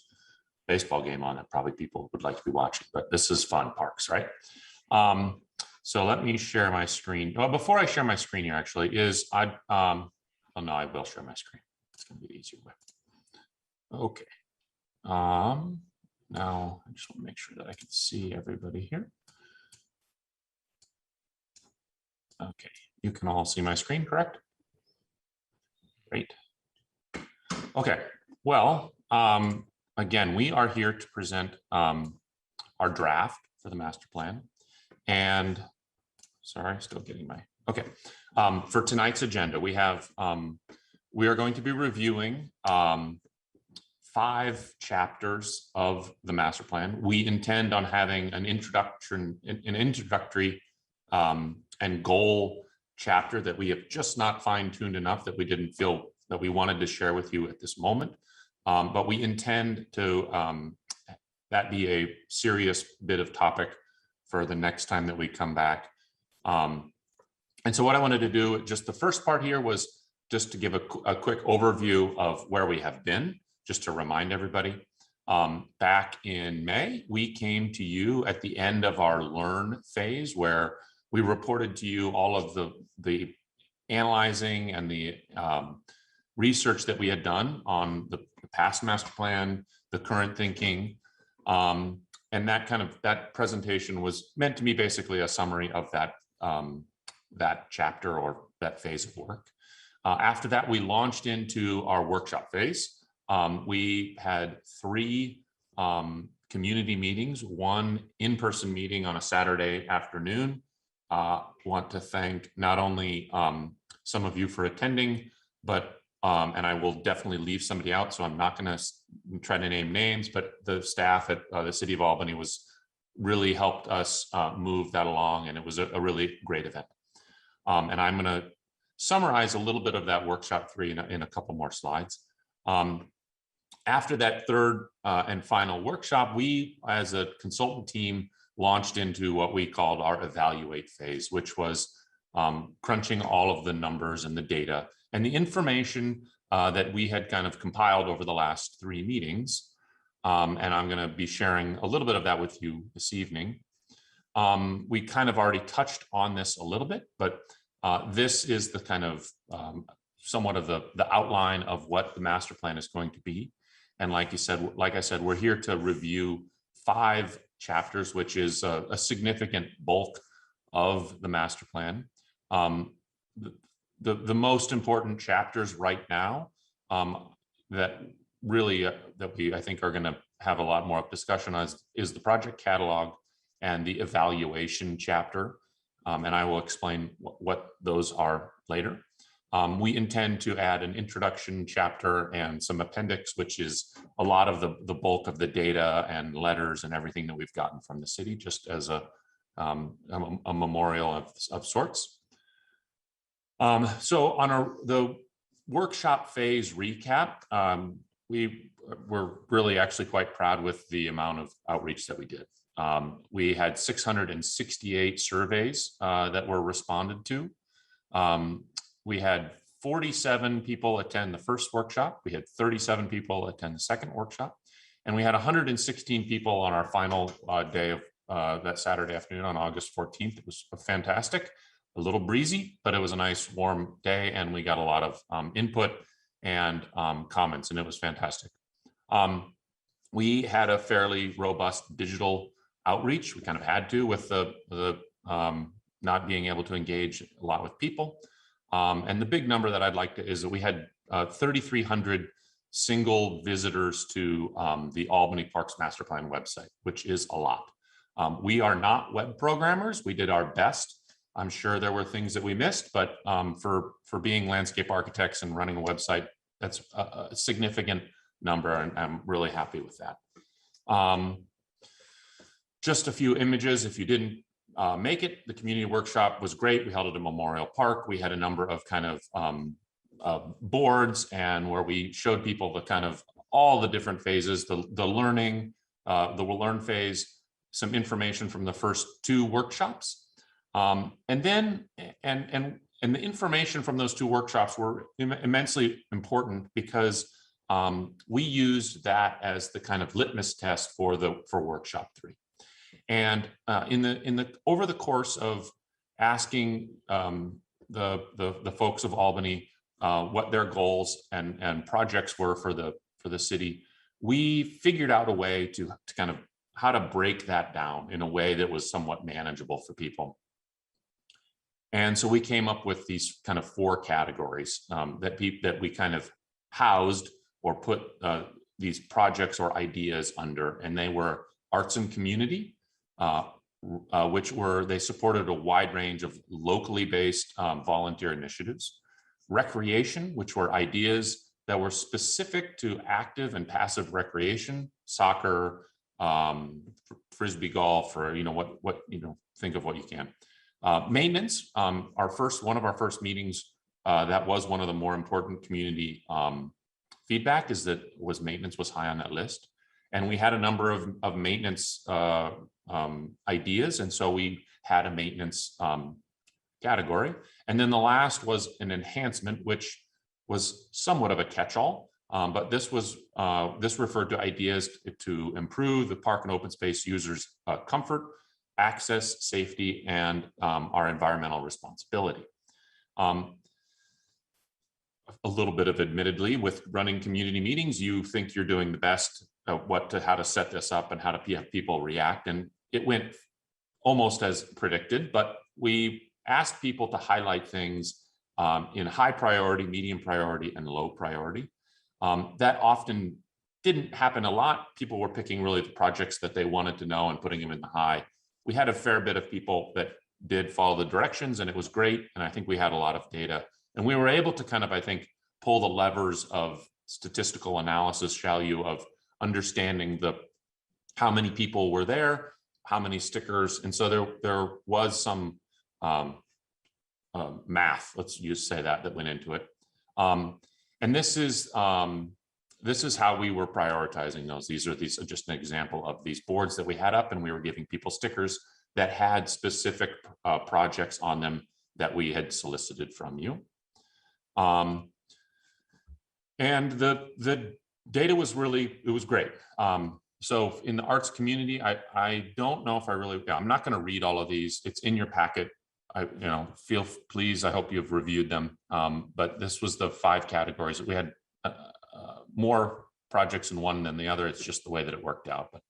S16: baseball game on that probably people would like to be watching, but this is fun, Parks, right? So let me share my screen. Well, before I share my screen here, actually, oh no, I will share my screen. It's going to be the easier way. Okay. Now I just want to make sure that I can see everybody here. Okay, you can all see my screen, correct? Great. Okay, well, again, we are here to present our draft for the master plan. And sorry, still getting my, okay. For tonight's agenda, we have, we are going to be reviewing 5 chapters of the master plan. We intend on having an introductory and goal chapter that we have just not fine-tuned enough, that we didn't feel that we wanted to share with you at this moment. But we intend to that be a serious bit of topic for the next time that we come back. And so what I wanted to do, just the first part here, was just to give a quick overview of where we have been, just to remind everybody. Back in May, we came to you at the end of our learn phase, where we reported to you all of the analyzing and the research that we had done on the past master plan, the current thinking, and that presentation was meant to be basically a summary of that chapter or that phase of work. After that, we launched into our workshop phase. We had 3 community meetings, 1 in-person meeting on a Saturday afternoon. Want to thank not only some of you for attending, but and I will definitely leave somebody out, so I'm not going to try to name names, but the staff at the City of Albany really helped us move that along, and it was a really great event. And I'm going to summarize a little bit of that workshop 3 in a couple more slides. After that 3rd and final workshop, we as a consultant team launched into what we called our evaluate phase, which was crunching all of the numbers and the data and the information that we had kind of compiled over the last 3 meetings. And I'm going to be sharing a little bit of that with you this evening. We kind of already touched on this a little bit, but this is the kind of somewhat of the outline of what the master plan is going to be. And like I said, we're here to review 5 chapters, which is a significant bulk of the master plan. The most important chapters right now that really that we I think are going to have a lot more discussion on is the project catalog and the evaluation chapter, and I will explain what those are later. We intend to add an introduction chapter and some appendix, which is a lot of the bulk of the data and letters and everything that we've gotten from the city, just as a memorial of sorts. So on the workshop phase recap, we were really actually quite proud with the amount of outreach that we did. We had 668 surveys that were responded to. We had 47 people attend the first workshop. We had 37 people attend the second workshop. And we had 116 people on our final day of that Saturday afternoon on August 14th. It was fantastic, a little breezy, but it was a nice warm day, and we got a lot of input and comments, and it was fantastic. We had a fairly robust digital outreach. We kind of had to with the not being able to engage a lot with people. And the big number that I'd like to is that we had 3,300 single visitors to the Albany Parks Master Plan website, which is a lot. We are not web programmers. We did our best. I'm sure there were things that we missed, but for being landscape architects and running a website, that's a significant number, and I'm really happy with that. Just a few images. If you didn't make it, the community workshop was great. We held it at Memorial Park. We had a number of kind of boards, and where we showed people the kind of all the different phases, the learning, the learn phase, some information from the first 2 workshops. And then, and the information from those two workshops were immensely important because we used that as the kind of litmus test for workshop 3. And over the course of asking the folks of Albany what their goals and projects were for the city, we figured out a way to kind of how to break that down in a way that was somewhat manageable for people. And so we came up with these kind of 4 categories that we kind of housed or put these projects or ideas under, and they were arts and community, they supported a wide range of locally based volunteer initiatives. Recreation, which were ideas that were specific to active and passive recreation, soccer, frisbee golf, or think of what you can. Maintenance, one of our first meetings, that was one of the more important community feedback is that maintenance was high on that list. And we had a number of maintenance ideas. And so we had a maintenance category. And then the last was an enhancement, which was somewhat of a catch-all. But this referred to ideas to improve the park and open space users' comfort, access, safety, and our environmental responsibility. A little bit of admittedly, with running community meetings, you think you're doing the best at how to set this up and how to have people react. And it went almost as predicted, but we asked people to highlight things in high priority, medium priority, and low priority. That often didn't happen a lot. People were picking really the projects that they wanted to know and putting them in the high. We had a fair bit of people that did follow the directions, and it was great. And I think we had a lot of data, and we were able to kind of, I think, pull the levers of statistical analysis, of understanding how many people were there, how many stickers. And so there was some math, let's just say that went into it. And this is how we were prioritizing those. These are just an example of these boards that we had up, and we were giving people stickers that had specific projects on them that we had solicited from you. And the data was great. So in the arts community, I don't know if I'm not going to read all of these. It's in your packet. Please, I hope you've reviewed them. But this was the 5 categories. We had more projects in one than the other. It's just the way that it worked out. But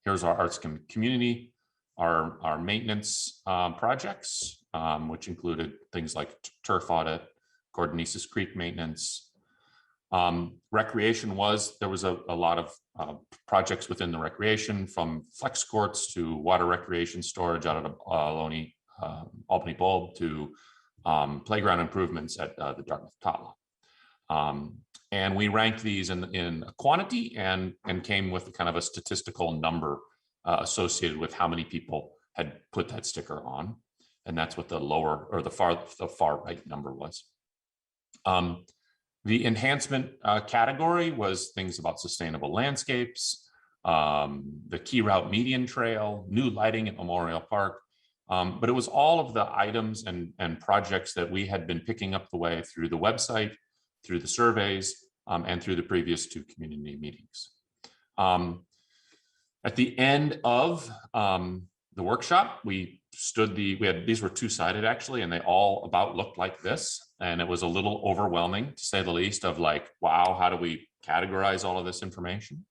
S16: here's our arts community, our maintenance projects, which included things like turf audit, Gordonisis Creek maintenance. Recreation there was a lot of projects within the recreation, from flex courts to water recreation storage out of Albany Bulb to playground improvements at the Dartmouth Tot Lot. And we ranked these in quantity and came with kind of a statistical number associated with how many people had put that sticker on. And that's what the lower or the far right number was. The enhancement category was things about sustainable landscapes, the key route median trail, new lighting at Memorial Park. But it was all of the items and projects that we had been picking up the way through the website, through the surveys, and through the previous 2 community meetings. At the end of the workshop, these were 2-sided actually, and they all about looked like this. And it was a little overwhelming, to say the least, of like, wow, how do we categorize all of this information?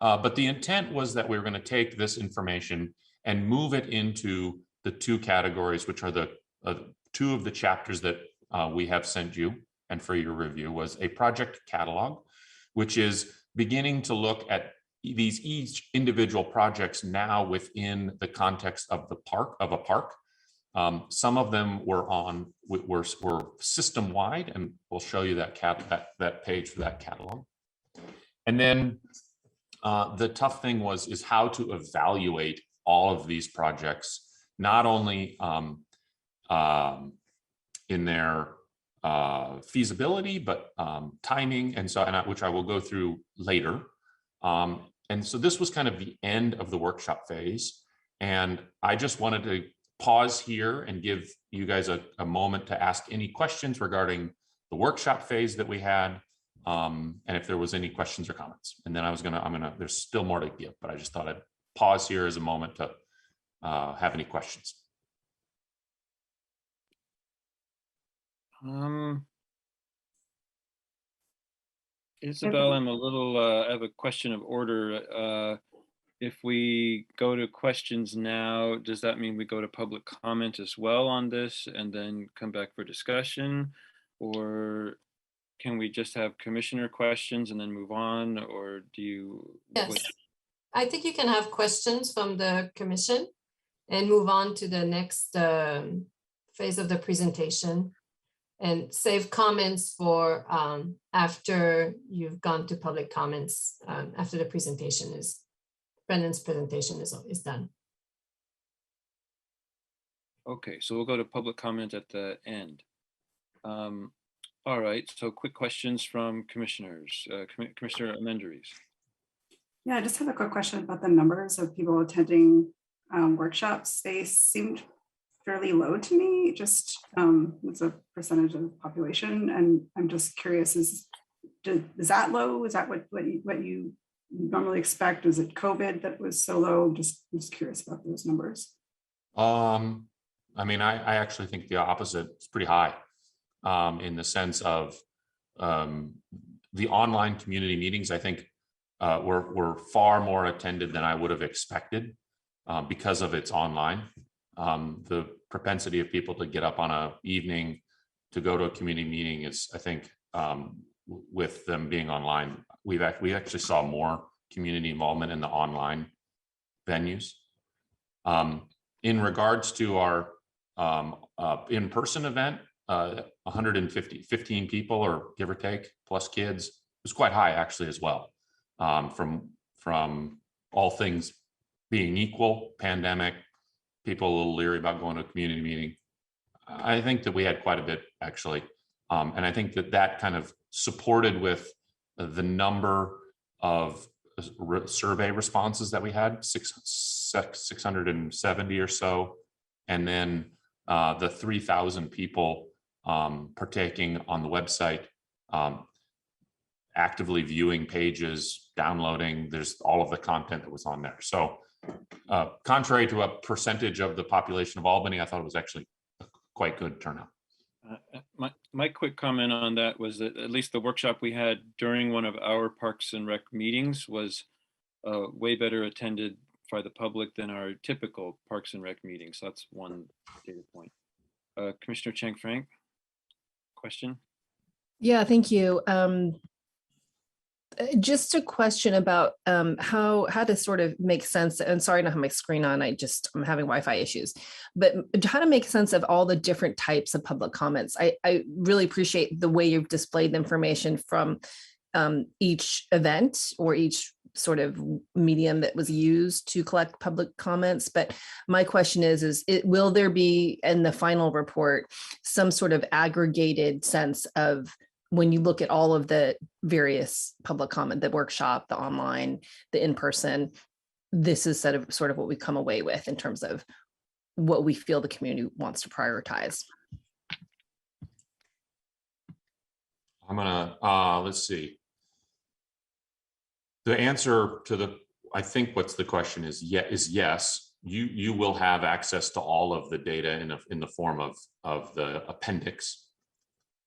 S16: But the intent was that we were going to take this information and move it into the 2 categories, which are the 2 of the chapters that we have sent you and for your review, was a project catalog, which is beginning to look at each individual projects now within the context of a park. Some of them were system wide, and we'll show you that page for that catalog. And then the tough thing is how to evaluate all of these projects, not only in their feasibility, but timing, which I will go through later. And so this was kind of the end of the workshop phase. And I just wanted to pause here and give you guys a moment to ask any questions regarding the workshop phase that we had, and if there was any questions or comments. And then there's still more to give, but I just thought I'd pause here as a moment to have any questions.
S6: Isabel, I have a question of order. If we go to questions now, does that mean we go to public comment as well on this and then come back for discussion? Or can we just have commissioner questions and then move on? Or do you?
S7: Yes, I think you can have questions from the commission and move on to the next phase of the presentation, and save comments for after you've gone to public comments, after the presentation is, Brendan's presentation is done.
S6: Okay, so we'll go to public comment at the end. All right, so quick questions from commissioners. Commissioner Amenderies.
S10: Yeah, I just have a quick question about the numbers of people attending workshops. They seemed fairly low to me, just as a percentage of the population. And I'm just curious, is that low? Is that what you normally expect? Is it COVID that was so low? Just curious about those numbers.
S16: I mean, I actually think the opposite is pretty high, in the sense of the online community meetings. I think were far more attended than I would have expected because of its online. The propensity of people to get up on a evening to go to a community meeting is, I think, with them being online, we actually saw more community involvement in the online venues. In regards to our in-person event, 15 people, or give or take, plus kids, was quite high actually as well. From all things being equal, pandemic, people a little leery about going to a community meeting. I think that we had quite a bit actually. And I think that kind of supported with the number of survey responses that we had, 670 or so. And then the 3,000 people partaking on the website, actively viewing pages, downloading, there's all of the content that was on there. So contrary to a percentage of the population of Albany, I thought it was actually a quite good turnout.
S6: My quick comment on that was that at least the workshop we had during one of our Parks and Rec meetings was way better attended by the public than our typical Parks and Rec meetings. So that's one data point. Commissioner Chang Frank, question?
S3: Yeah, thank you. Just a question about how to sort of make sense, and sorry, I don't have my screen on, I'm having Wi-Fi issues, but how to make sense of all the different types of public comments. I really appreciate the way you've displayed the information from each event or each sort of medium that was used to collect public comments. But my question is will there be in the final report some sort of aggregated sense of, when you look at all of the various public comment, the workshop, the online, the in-person, this is sort of what we come away with in terms of what we feel the community wants to prioritize?
S16: I'm gonna, let's see. The answer to I think what's the question is yes. You will have access to all of the data in the form of the appendix,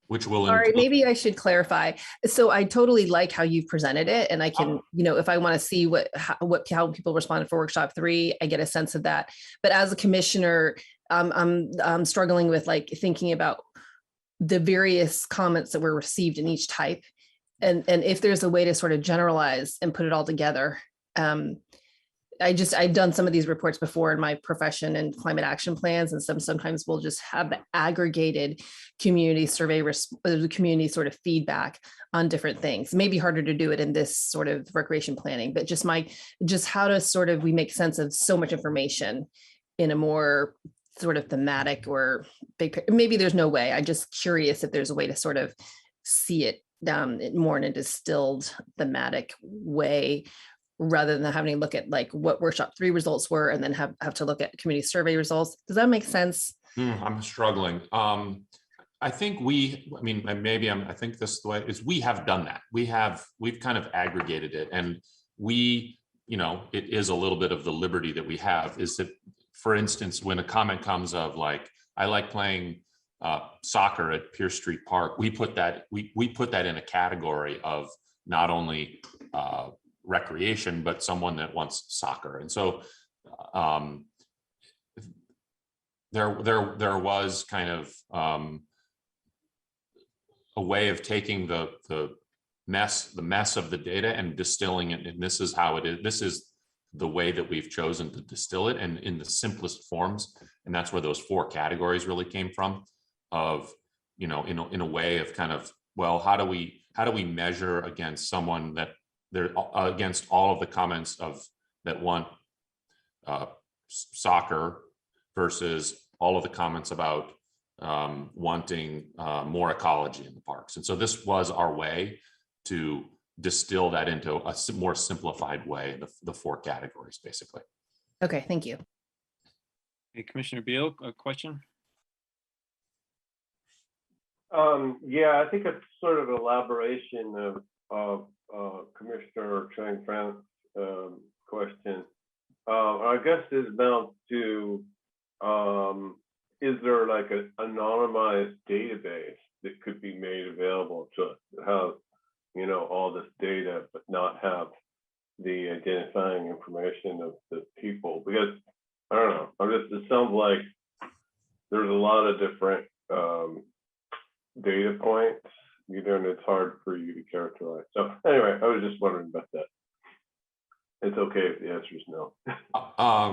S16: which will
S3: Sorry, maybe I should clarify. So I totally like how you've presented it, and I can, if I want to see how people responded for workshop 3, I get a sense of that. But as a commissioner, I'm struggling with thinking about the various comments that were received in each type, and if there's a way to sort of generalize and put it all together. I've done some of these reports before in my profession and climate action plans, and sometimes we'll just have the aggregated community survey, community sort of feedback on different things. Maybe harder to do it in this sort of recreation planning, but just how to sort of, we make sense of so much information in a more sort of thematic or big, maybe there's no way. I'm just curious if there's a way to sort of see it more in a distilled thematic way, rather than having to look at like what workshop 3 results were and then have to look at community survey results. Does that make sense?
S16: I'm struggling. I think I think this the way is we have done that. We've kind of aggregated it, and it is a little bit of the liberty that we have is that, for instance, when a comment comes of like, I like playing soccer at Pierce Street Park, we put that in a category of not only recreation, but someone that wants soccer. And so there was kind of a way of taking the mess of the data and distilling it. And this is how it is. This is the way that we've chosen to distill it, and in the simplest forms. And that's where those 4 categories really came from, of, in a way of kind of, well, how do we measure against someone that they're against all of the comments that want soccer versus all of the comments about wanting more ecology in the parks. And so this was our way to distill that into a more simplified way, the 4 categories, basically.
S3: Okay, thank you.
S6: Hey, Commissioner Beal, a question?
S4: Yeah, I think it's sort of an elaboration of Commissioner Chang Fran's question. I guess it's down to, is there like an anonymized database that could be made available to have, all this data, but not have the identifying information of the people? Because I don't know, it sounds like there's a lot of different data points, and it's hard for you to characterize. So anyway, I was just wondering about that. It's okay if the answer is no.
S16: I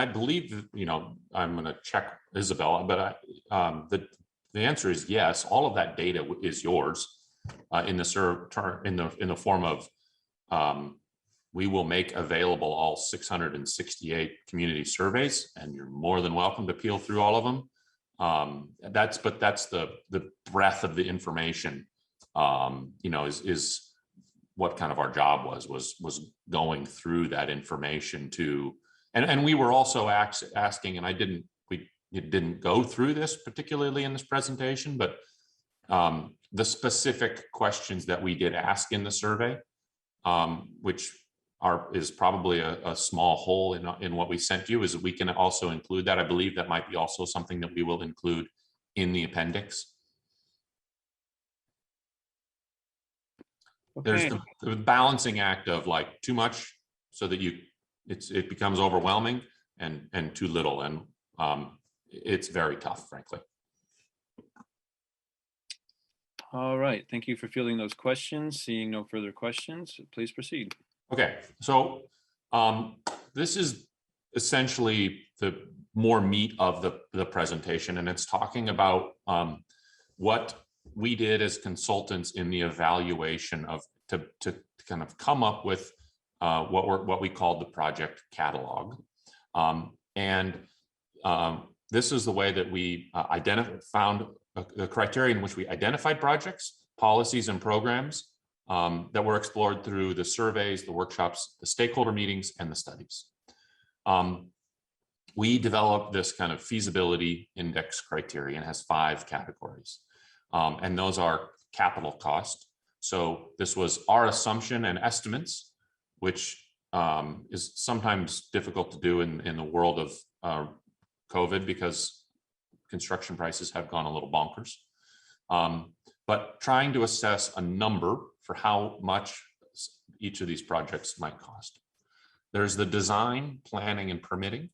S16: believe that, I'm going to check Isabella, but the answer is yes. All of that data is yours in the form of, we will make available all 668 community surveys, and you're more than welcome to peel through all of them. That's the breadth of the information, is what kind of our job was going through that information and we were also asking, and we didn't go through this particularly in this presentation, but the specific questions that we did ask in the survey, which is probably a small hole in what we sent you, is that we can also include that. I believe that might be also something that we will include in the appendix.
S6: Okay.
S16: There's the balancing act of like too much so that it becomes overwhelming, and too little, and it's very tough, frankly.
S6: All right, thank you for fielding those questions. Seeing no further questions, please proceed.
S16: Okay, so this is essentially the more meat of the presentation, and it's talking about what we did as consultants in the evaluation to kind of come up with what we called the project catalog. This is the way that we found the criteria in which we identified projects, policies, and programs that were explored through the surveys, the workshops, the stakeholder meetings, and the studies. We developed this kind of feasibility index criteria, and has 5 categories. And those are capital cost. So this was our assumption and estimates, which is sometimes difficult to do in the world of COVID, because construction prices have gone a little bonkers. But trying to assess a number for how much each of these projects might cost. There's the design, planning, and permitting.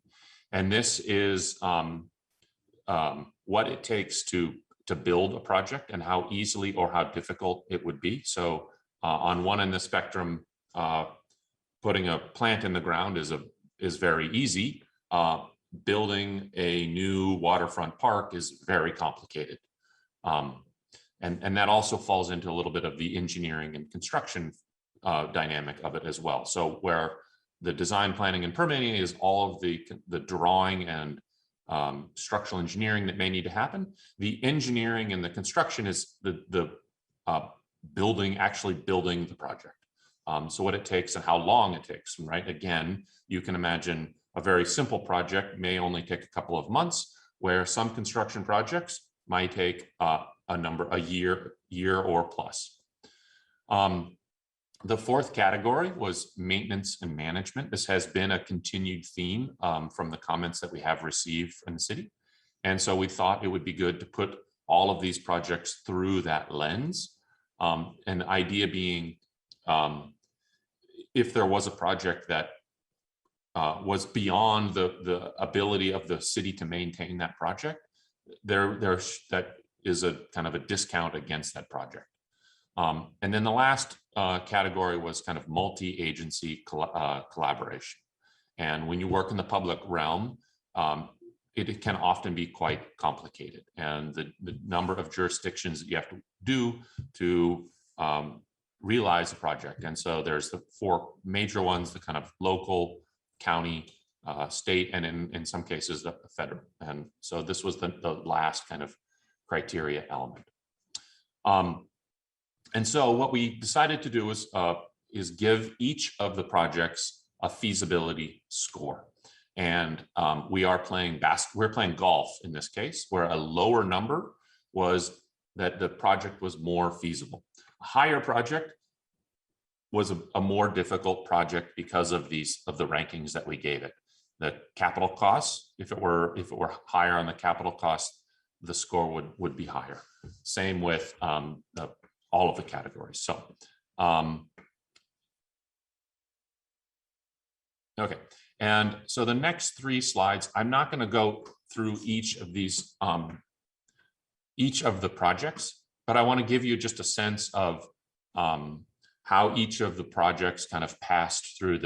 S16: And this is what it takes to build a project and how easily or how difficult it would be. So on one end of the spectrum, putting a plant in the ground is very easy. Building a new waterfront park is very complicated. And that also falls into a little bit of the engineering and construction dynamic of it as well. So where the design, planning, and permitting is all of the drawing and structural engineering that may need to happen. The engineering and the construction is the building, actually building the project. So what it takes and how long it takes, right? Again, you can imagine a very simple project may only take a couple of months, where some construction projects might take a year or plus. The fourth category was maintenance and management. This has been a continued theme from the comments that we have received from the city. And so we thought it would be good to put all of these projects through that lens. And the idea being, if there was a project that was beyond the ability of the city to maintain that project, that is a kind of a discount against that project. And then the last category was kind of multi-agency collaboration. And when you work in the public realm, it can often be quite complicated. And the number of jurisdictions that you have to do to realize a project. And so there's the four major ones, the kind of local, county, state, and in some cases, the federal. And so this was the last kind of criteria element. And so what we decided to do is give each of the projects a feasibility score. And we're playing golf in this case, where a lower number was that the project was more feasible. A higher project was a more difficult project because of the rankings that we gave it. The capital costs, if it were higher on the capital cost, the score would be higher. Same with all of the categories. So, okay. And so the next three slides, I'm not going to go through each of these, each of the projects, but I want to give you just a sense of how each of the projects kind of passed through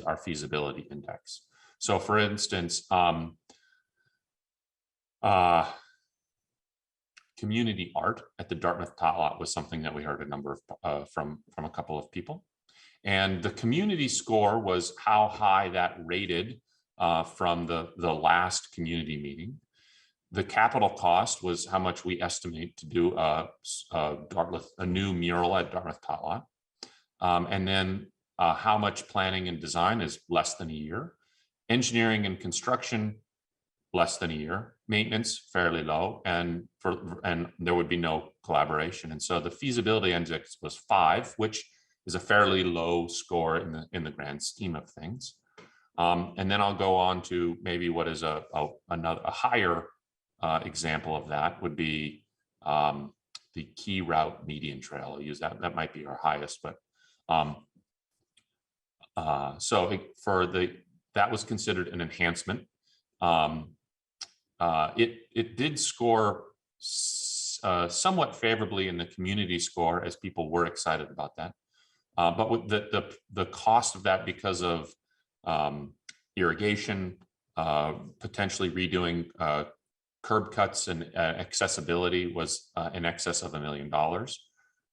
S16: our feasibility index. So for instance, community art at the Dartmouth Tot Lot was something that we heard a number of from a couple of people. And the community score was how high that rated from the last community meeting. The capital cost was how much we estimate to do a new mural at Dartmouth Tot Lot. And then how much planning and design is less than a year. Engineering and construction, less than a year. Maintenance, fairly low, and there would be no collaboration. And so the feasibility index was 5, which is a fairly low score in the grand scheme of things. And then I'll go on to maybe what is a higher example of that would be the key route median trail. I'll use that. That might be our highest, but that was considered an enhancement. It did score somewhat favorably in the community score, as people were excited about that. But with the cost of that, because of irrigation, potentially redoing curb cuts and accessibility, was in excess of $1 million.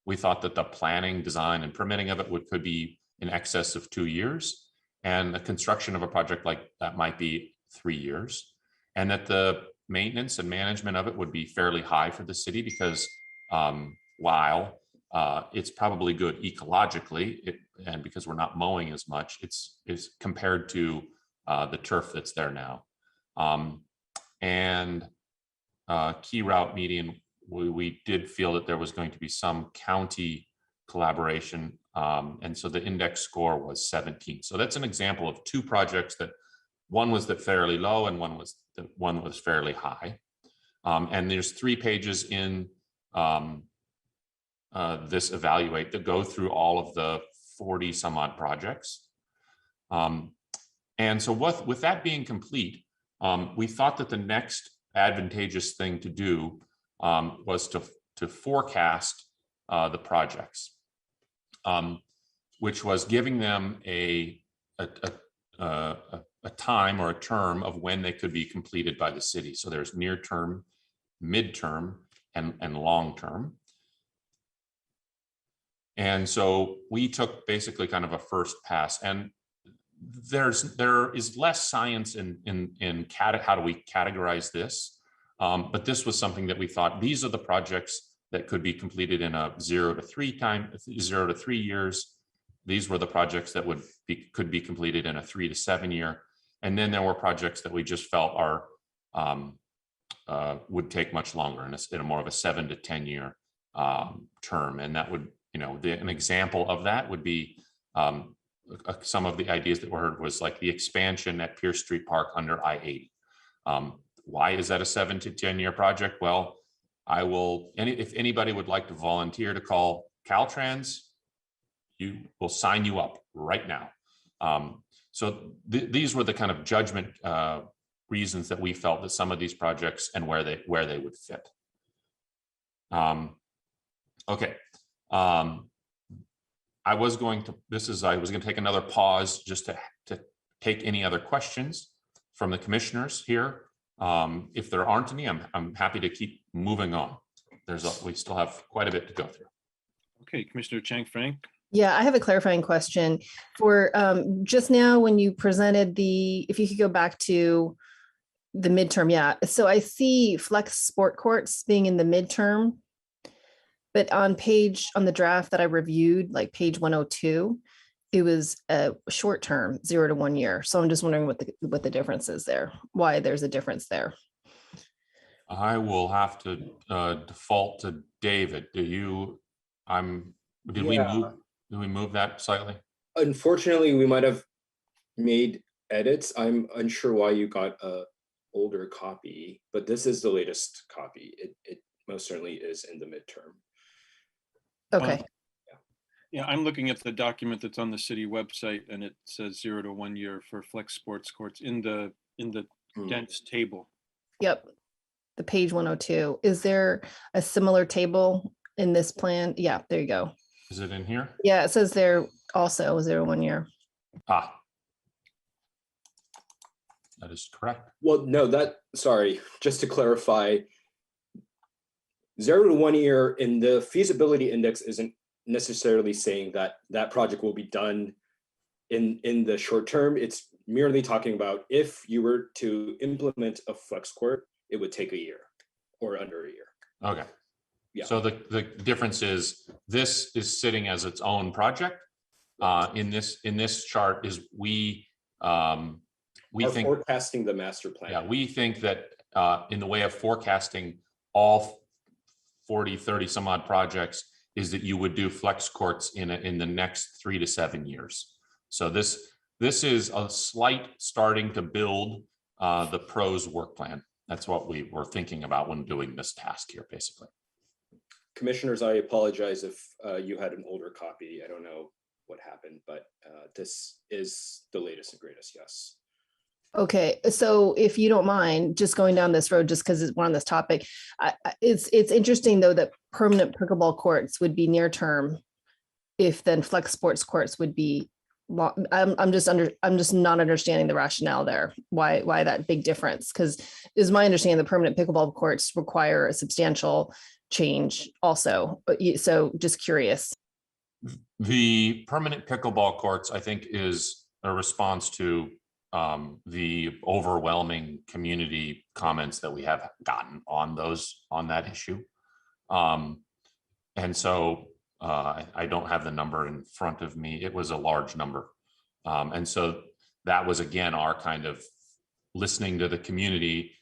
S16: We thought that the planning, design, and permitting of it could be in excess of 2 years, and the construction of a project like that might be 3 years, and that the maintenance and management of it would be fairly high for the city, because while it's probably good ecologically, and because we're not mowing as much, it's compared to the turf that's there now. And key route median, we did feel that there was going to be some county collaboration, and so the index score was 17. So that's an example of 2 projects that one was fairly low and one was fairly high. And there's 3 pages in this evaluate that go through all of the 40 some odd projects. And so with that being complete, we thought that the next advantageous thing to do was to forecast the projects, which was giving them a time or a term of when they could be completed by the city. So there's near term, midterm, and long term. And so we took basically kind of a first pass, and there is less science in how do we categorize this, but this was something that we thought these are the projects that could be completed in a 0 to 3 years, these were the projects that could be completed in a 3 to 7 year. And then there were projects that we just felt are would take much longer in a more of a 7 to 10 year term. And that would, an example of that would be some of the ideas that were heard was like the expansion at Pierce Street Park under I-80. Why is that a 7 to 10 year project? Well, if anybody would like to volunteer to call Caltrans, we'll sign you up right now. So these were the kind of judgment reasons that we felt that some of these projects and where they would fit. Okay. I was going to take another pause just to take any other questions from the commissioners here. If there aren't any, I'm happy to keep moving on. We still have quite a bit to go through.
S6: Okay, Commissioner Chang Frank.
S3: Yeah, I have a clarifying question for just now when you presented if you could go back to the midterm. Yeah, so I see flex sport courts being in the midterm, but on the draft that I reviewed, like page 102, it was a short term, 0 to 1 year. So I'm just wondering what the difference is there, why there's a difference there.
S16: I will have to default to David. Did we move that slightly?
S17: Unfortunately, we might have made edits. I'm unsure why you got a older copy, but this is the latest copy. It most certainly is in the midterm.
S3: Okay.
S6: Yeah, I'm looking at the document that's on the city website, and it says 0 to 1 year for flex sports courts in the dense table.
S3: Yep. The page 102. Is there a similar table in this plan? Yeah, there you go.
S16: Is it in here?
S3: Yeah, it says there also 0 to 1 year.
S16: That is correct.
S17: Well, no, sorry, just to clarify, 0 to 1 year in the feasibility index isn't necessarily saying that that project will be done in the short term. It's merely talking about if you were to implement a flex court, it would take a year or under a year.
S16: Okay.
S17: Yeah.
S16: So the difference is this is sitting as its own project. In this chart is we think
S17: forecasting the master plan.
S16: Yeah, we think that in the way of forecasting all 40, 30 some odd projects is that you would do flex courts in the next 3 to 7 years. So this is a slight starting to build the pros work plan. That's what we were thinking about when doing this task here, basically.
S17: Commissioners, I apologize if you had an older copy. I don't know what happened, but this is the latest and greatest, yes.
S3: Okay, so if you don't mind just going down this road, just because we're on this topic, it's interesting though that permanent pickleball courts would be near term, if then flex sports courts would be. I'm just not understanding the rationale there. Why that big difference? Because is my understanding the permanent pickleball courts require a substantial change also. So just curious.
S16: The permanent pickleball courts, I think, is a response to the overwhelming community comments that we have gotten on that issue. And so I don't have the number in front of me. It was a large number. And so that was, again, our kind of listening to the community.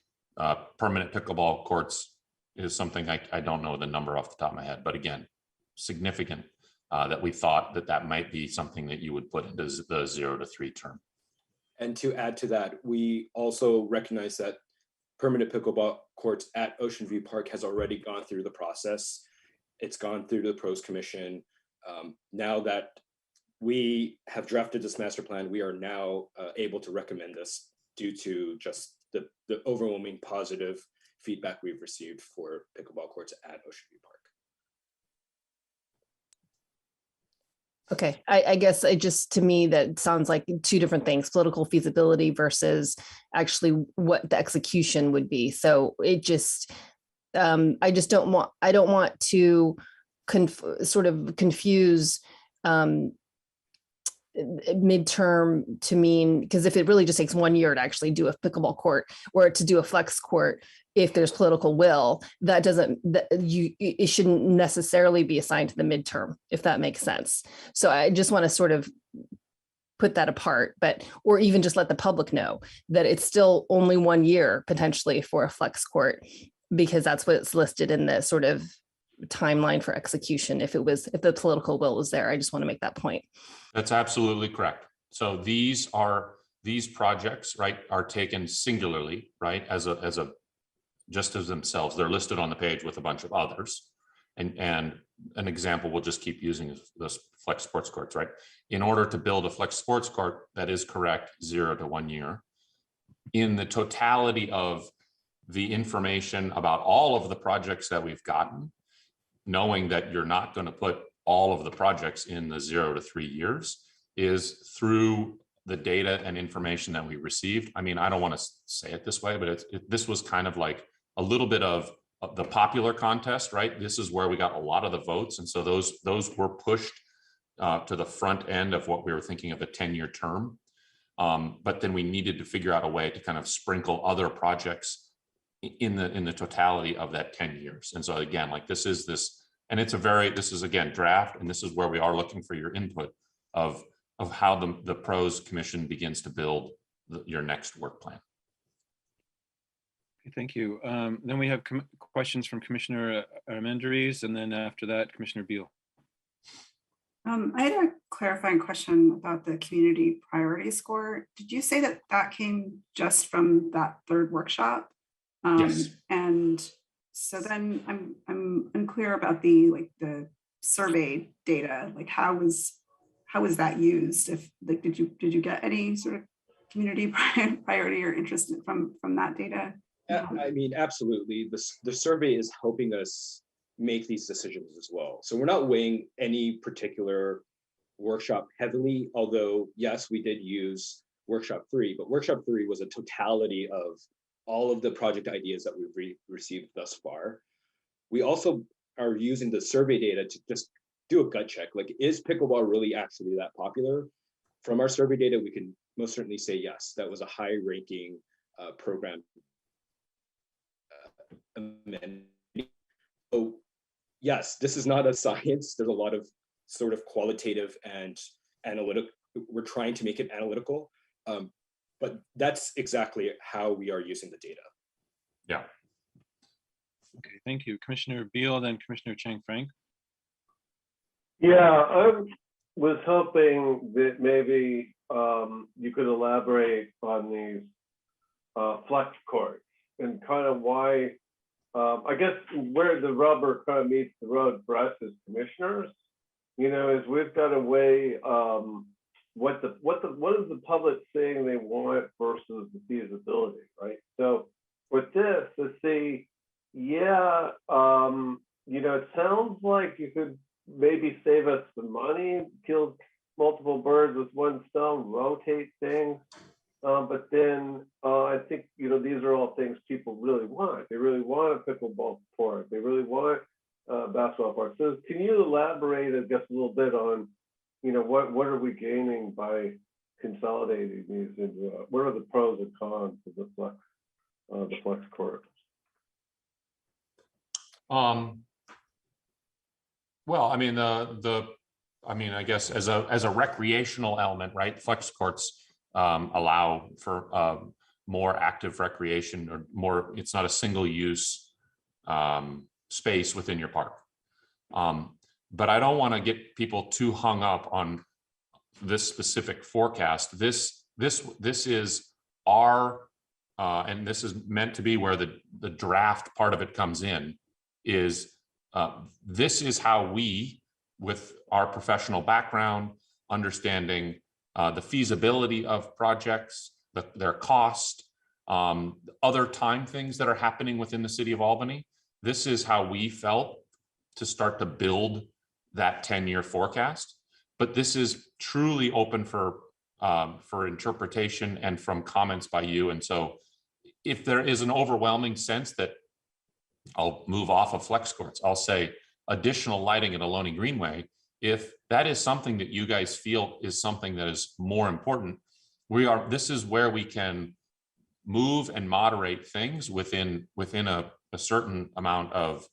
S16: Permanent pickleball courts is something I don't know the number off the top of my head, but again, significant that we thought that might be something that you would put into the 0 to 3 term.
S17: And to add to that, we also recognize that permanent pickleball courts at Ocean View Park has already gone through the process. It's gone through the Pros Commission. Now that we have drafted this master plan, we are now able to recommend this due to just the overwhelming positive feedback we've received for pickleball courts at Ocean View Park.
S3: Okay, I guess to me, that sounds like two different things, political feasibility versus actually what the execution would be. So it just, I don't want to sort of confuse midterm to mean, because if it really just takes 1 year to actually do a pickleball court or to do a flex court, if there's political will, that doesn't, it shouldn't necessarily be assigned to the midterm, if that makes sense. So I just want to sort of put that apart, or even just let the public know that it's still only 1 year potentially for a flex court, because that's what's listed in the sort of timeline for execution. If the political will was there, I just want to make that point.
S16: That's absolutely correct. So these projects, right, are taken singularly, right, just as themselves. They're listed on the page with a bunch of others. And an example we'll just keep using is this flex sports courts, right? In order to build a flex sports court, that is correct, 0 to 1 year. In the totality of the information about all of the projects that we've gotten, knowing that you're not going to put all of the projects in the 0 to 3 years, is through the data and information that we received. I mean, I don't want to say it this way, but this was kind of like a little bit of the popular contest, right? This is where we got a lot of the votes. And so those were pushed to the front end of what we were thinking of a 10-year term. But then we needed to figure out a way to kind of sprinkle other projects in the totality of that 10 years. And so again, like this is again draft, and this is where we are looking for your input of how the pros commission begins to build your next work plan.
S6: Okay, thank you. Then we have questions from Commissioner Armendariz, and then after that, Commissioner Beal.
S10: I had a clarifying question about the community priority score. Did you say that came just from that third workshop?
S16: Yes.
S10: And so then I'm unclear about the survey data. Like how was that used? If like did you get any sort of community priority or interest from that data?
S17: I mean, absolutely. The survey is helping us make these decisions as well. So we're not weighing any particular workshop heavily, although yes, we did use workshop 3, but workshop 3 was a totality of all of the project ideas that we've received thus far. We also are using the survey data to just do a gut check. Like, is pickleball really actually that popular? From our survey data, we can most certainly say yes, that was a high ranking program. So yes, this is not a science. There's a lot of sort of qualitative and analytic. We're trying to make it analytical, but that's exactly how we are using the data.
S16: Yeah.
S6: Okay, thank you. Commissioner Beal, then Commissioner Chang-Frank.
S4: Yeah, I was hoping that maybe you could elaborate on these flex courts and kind of why, I guess where the rubber kind of meets the road for us as commissioners, is we've got to weigh what is the public saying they want versus the feasibility, right? So with this, let's see, yeah, it sounds like you could maybe save us some money, kill multiple birds with one stone, rotate things. But then I think, these are all things people really want. They really want a pickleball court. They really want a basketball court. So can you elaborate, I guess, a little bit on, what are we gaining by consolidating these into, what are the pros and cons of the flex court?
S16: Well, I mean, I guess as a recreational element, right? Flex courts allow for more active recreation, or more, it's not a single use space within your park. But I don't want to get people too hung up on this specific forecast. This is our, and this is meant to be where the draft part of it comes in, is this is how we, with our professional background, understanding the feasibility of projects, their cost, other time things that are happening within the city of Albany. This is how we felt to start to build that 10-year forecast. But this is truly open for interpretation and from comments by you. And so if there is an overwhelming sense that I'll move off of flex courts, I'll say additional lighting at Ohlone Greenway if that is something that you guys feel is something that is more important, this is where we can move and moderate things within a certain amount of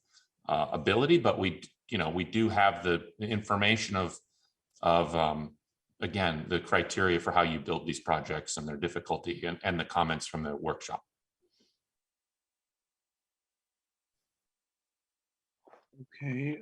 S16: ability, but we do have the information of again, the criteria for how you build these projects and their difficulty and the comments from the workshop.
S6: Okay,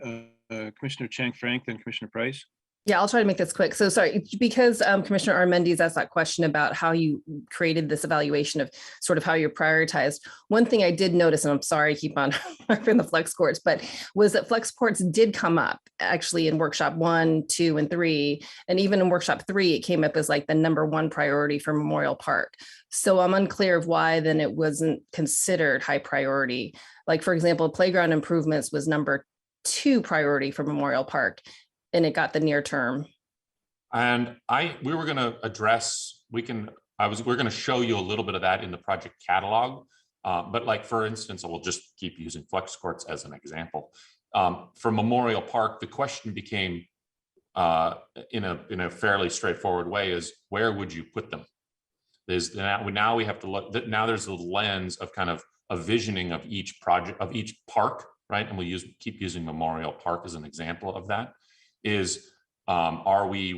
S6: Commissioner Chang Frank, then Commissioner Price.
S3: Yeah, I'll try to make this quick. So sorry, because Commissioner Armendez asked that question about how you created this evaluation of sort of how you're prioritized. One thing I did notice, and I'm sorry, I keep on harping the flex courts, but was that flex courts did come up actually in workshop 1, 2, and 3. And even in workshop 3, it came up as like the #1 priority for Memorial Park. So I'm unclear of why then it wasn't considered high priority. Like, for example, playground improvements was #2 priority for Memorial Park, and it got the near term.
S16: And we were going to address, we're going to show you a little bit of that in the project catalog. But like, for instance, we'll just keep using flex courts as an example. For Memorial Park, the question became in a fairly straightforward way is, where would you put them? Now we have to look, now there's the lens of kind of a visioning of each project, of each park, right? And we keep using Memorial Park as an example of that. Are we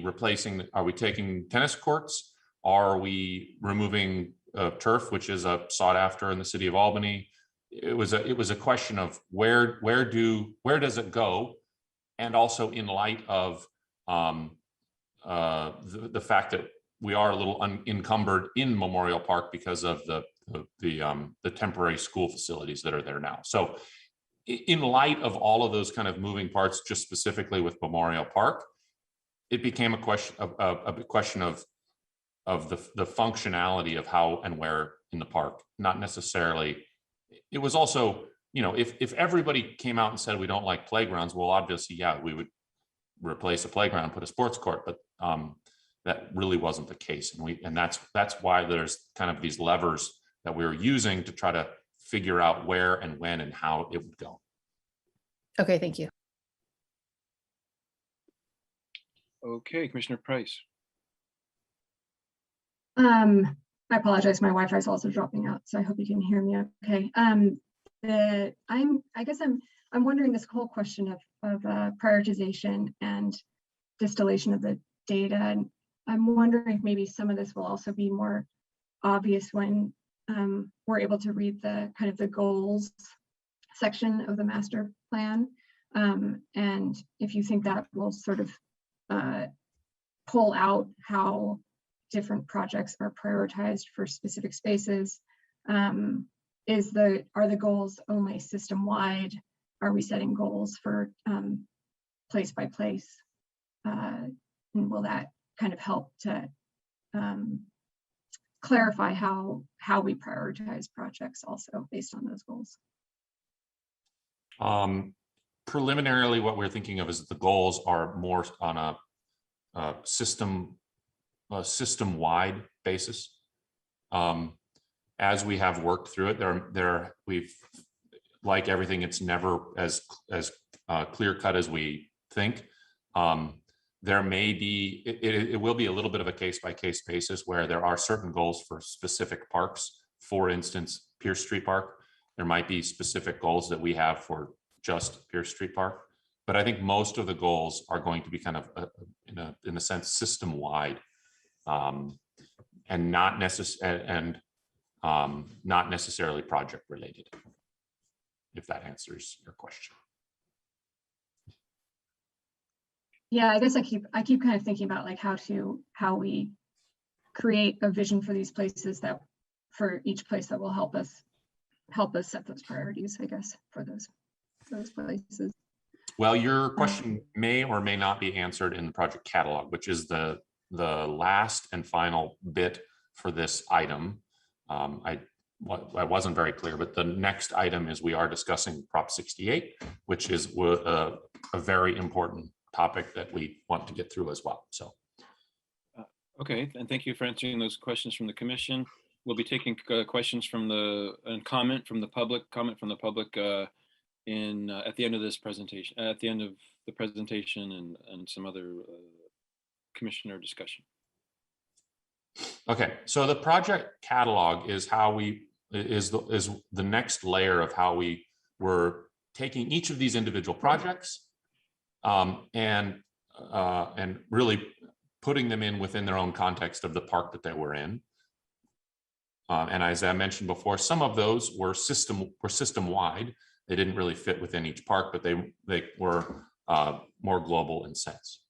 S16: taking tennis courts? Are we removing turf, which is sought after in the city of Albany? It was a question of where does it go? And also in light of the fact that we are a little encumbered in Memorial Park because of the temporary school facilities that are there now. So in light of all of those kind of moving parts, just specifically with Memorial Park, it became a question of the functionality of how and where in the park, not necessarily. It was also, if everybody came out and said we don't like playgrounds, well, obviously, yeah, we would replace a playground and put a sports court, but that really wasn't the case, and that's why there's kind of these levers that we were using to try to figure out where and when and how it would go.
S3: Okay, thank you.
S6: Okay, Commissioner Price.
S18: I apologize. My Wi-Fi is also dropping out, so I hope you can hear me okay. I'm wondering this whole question of prioritization and distillation of the data, and I'm wondering if maybe some of this will also be more obvious when we're able to read the kind of the goals section of the master plan. And if you think that will sort of pull out how different projects are prioritized for specific spaces. Are the goals only system-wide? Are we setting goals for place by place? And will that kind of help to clarify how we prioritize projects also based on those goals?
S16: Preliminarily, what we're thinking of is the goals are more on a system-wide basis. As we have worked through it, we've, like everything, it's never as clear-cut as we think. There may be, it will be a little bit of a case-by-case basis where there are certain goals for specific parks. For instance, Pierce Street Park, there might be specific goals that we have for just Pierce Street Park. But I think most of the goals are going to be kind of, in a sense, system-wide, and not necessarily project-related, if that answers your question.
S18: Yeah, I guess I keep kind of thinking about like how we create a vision for these places, that for each place that will help us set those priorities, I guess, for those places.
S16: Well, your question may or may not be answered in the project catalog, which is the last and final bit for this item. I wasn't very clear, but the next item is we are discussing Prop 68, which is a very important topic that we want to get through as well. So,
S6: okay, and thank you for answering those questions from the commission. We'll be taking questions from and comment from the public in at the end of this presentation, at the end of the presentation and some other commissioner discussion.
S16: Okay, so the project catalog is how we is the next layer of how we were taking each of these individual projects and really putting them in within their own context of the park that they were in. And as I mentioned before, some of those were system-wide. They didn't really fit within each park, but they were more global in sense.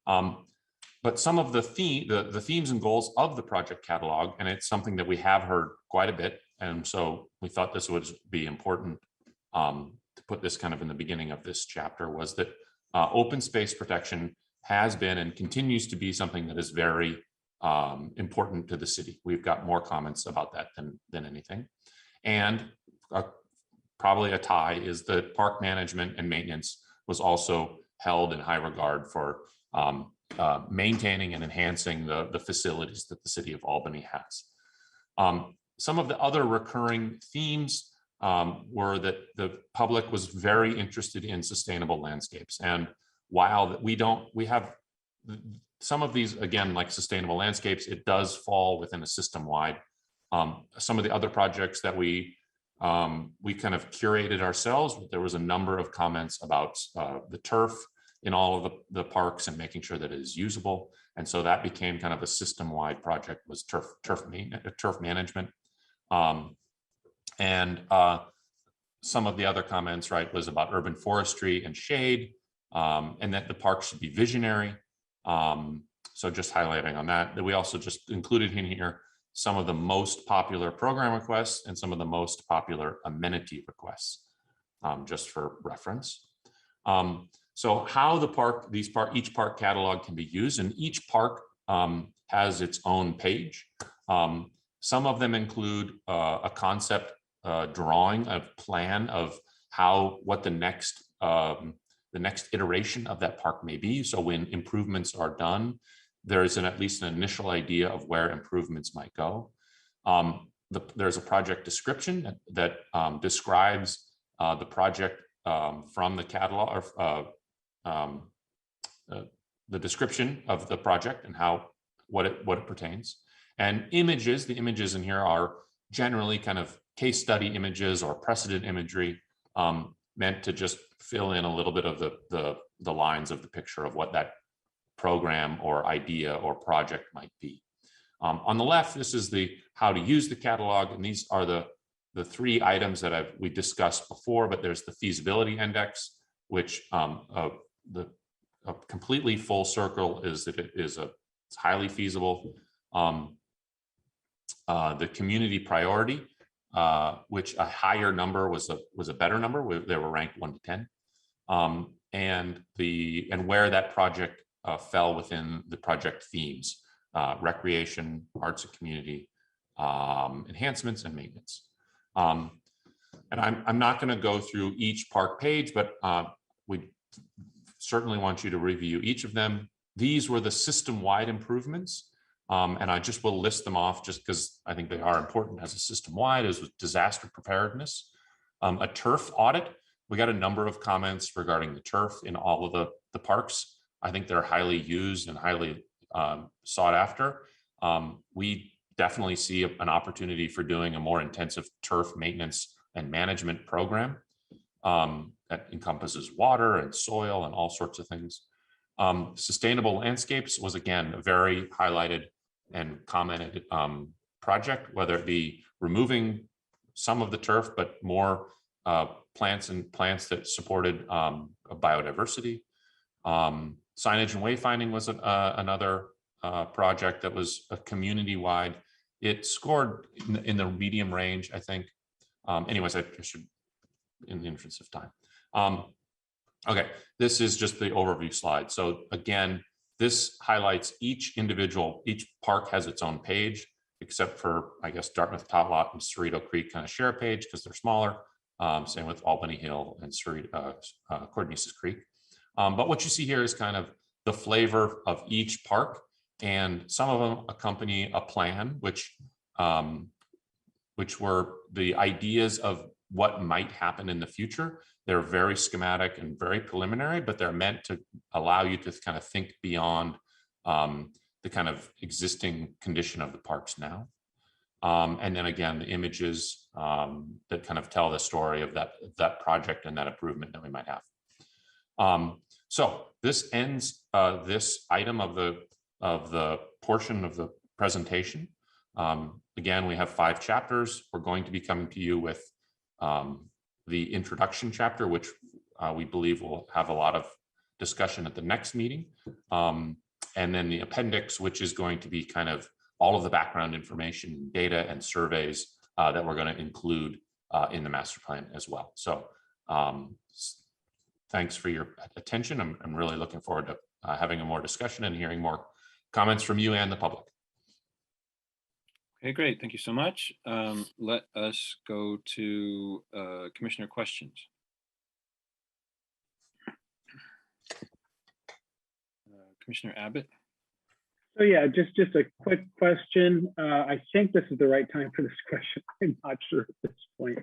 S16: But some of the themes and goals of the project catalog, and it's something that we have heard quite a bit, and so we thought this would be important to put this kind of in the beginning of this chapter, was that open space protection has been and continues to be something that is very important to the city. We've got more comments about that than anything. And probably a tie is that park management and maintenance was also held in high regard for maintaining and enhancing the facilities that the city of Albany has. Some of the other recurring themes were that the public was very interested in sustainable landscapes. And while we have some of these, again, like sustainable landscapes, it does fall within a system-wide. Some of the other projects that we kind of curated ourselves, there was a number of comments about the turf in all of the parks and making sure that it is usable. And so that became kind of a system-wide project, was turf management. Some of the other comments, right, was about urban forestry and shade, and that the park should be visionary. So just highlighting on that we also just included in here some of the most popular program requests and some of the most popular amenity requests, just for reference. So how each park catalog can be used, and each park has its own page. Some of them include a concept drawing, a plan of what the next iteration of that park may be. So when improvements are done, there is at least an initial idea of where improvements might go. There's a project description that describes the project from the catalog, the description of the project and what it pertains. And images, the images in here are generally kind of case study images or precedent imagery, meant to just fill in a little bit of the lines of the picture of what that program or idea or project might be. On the left, this is the how to use the catalog, and these are the three items that we discussed before, but there's the feasibility index, which the completely full circle is that it's highly feasible. The community priority, which a higher number was a better number. They were ranked 1 to 10, and where that project fell within the project themes: recreation, arts and community, enhancements, and maintenance. And I'm not going to go through each park page, but we certainly want you to review each of them. These were the system-wide improvements. And I just will list them off just because I think they are important as a system-wide, as with disaster preparedness. A turf audit, we got a number of comments regarding the turf in all of the parks. I think they're highly used and highly sought after. We definitely see an opportunity for doing a more intensive turf maintenance and management program that encompasses water and soil and all sorts of things. Sustainable landscapes was, again, a very highlighted and commented project, whether it be removing some of the turf, but more plants that supported biodiversity. Signage and wayfinding was another project that was a community-wide. It scored in the medium range, I think. Anyways, I should, in the interest of time. Okay, this is just the overview slide. So again, this highlights each park has its own page, except for, I guess, Dartmouth Tot Lot and Cerrito Creek kind of share a page because they're smaller. Same with Albany Hill and Cordnesis Creek. But what you see here is kind of the flavor of each park, and some of them accompany a plan, which were the ideas of what might happen in the future. They're very schematic and very preliminary, but they're meant to allow you to kind of think beyond the kind of existing condition of the parks now. And then again, the images that kind of tell the story of that project and that improvement that we might have. So this ends this item of the portion of the presentation. Again, we have 5 chapters. We're going to be coming to you with the introduction chapter, which we believe will have a lot of discussion at the next meeting. And then the appendix, which is going to be kind of all of the background information, data and surveys that we're going to include in the master plan as well. So thanks for your attention. I'm really looking forward to having a more discussion and hearing more comments from you and the public.
S6: Okay, great. Thank you so much. Let us go to commissioner questions. Commissioner Abbott.
S2: So yeah, just a quick question. I think this is the right time for this question. I'm not sure at this point.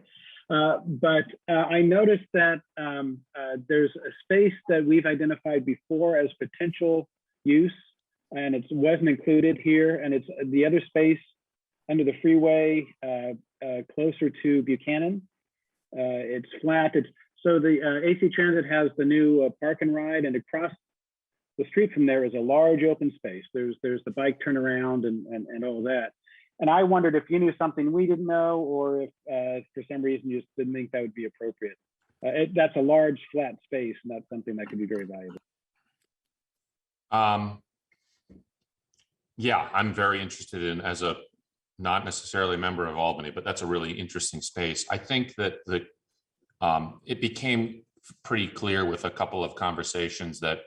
S2: But I noticed that there's a space that we've identified before as potential use, and it wasn't included here. And it's the other space under the freeway closer to Buchanan. It's flat. So the AC Transit has the new park and ride, and across the street from there is a large open space. There's the bike turnaround and all that. And I wondered if you knew something we didn't know, or if for some reason you just didn't think that would be appropriate. That's a large flat space, and that's something that could be very valuable.
S16: Yeah, I'm very interested in, as a not necessarily a member of Albany, but that's a really interesting space. I think that it became pretty clear with a couple of conversations that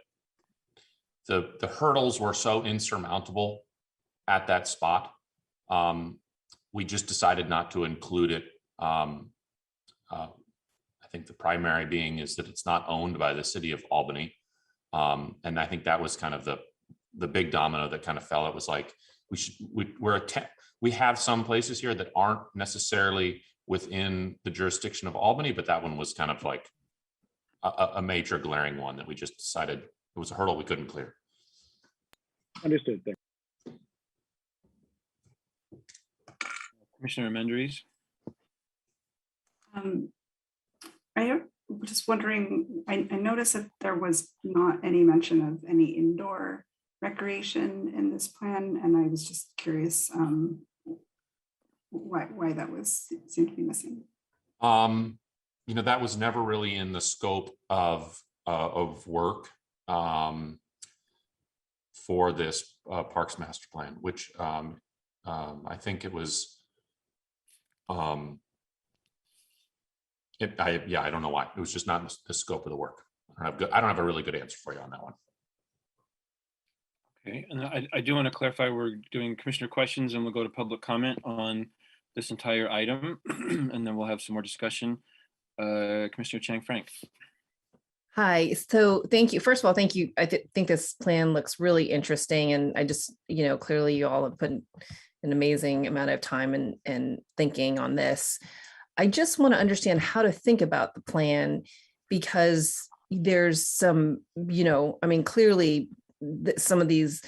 S16: the hurdles were so insurmountable at that spot. We just decided not to include it. I think the primary being is that it's not owned by the city of Albany. And I think that was kind of the big domino that kind of fell. It was like, we have some places here that aren't necessarily within the jurisdiction of Albany, but that one was kind of like a major glaring one that we just decided it was a hurdle we couldn't clear.
S2: Understood. Thanks.
S6: Commissioner Mendries.
S10: I am just wondering, I noticed that there was not any mention of any indoor recreation in this plan, and I was just curious why that seemed to be missing.
S16: You know, that was never really in the scope of work for this Parks Master Plan, which I think it was. I don't know why. It was just not in the scope of the work. I don't have a really good answer for you on that one.
S6: Okay, and I do want to clarify, we're doing commissioner questions and we'll go to public comment on this entire item, and then we'll have some more discussion. Commissioner Chang Frank.
S3: Hi, so thank you. First of all, thank you. I think this plan looks really interesting, and I just, clearly you all have put an amazing amount of time and thinking on this. I just want to understand how to think about the plan, because there's some, clearly some of these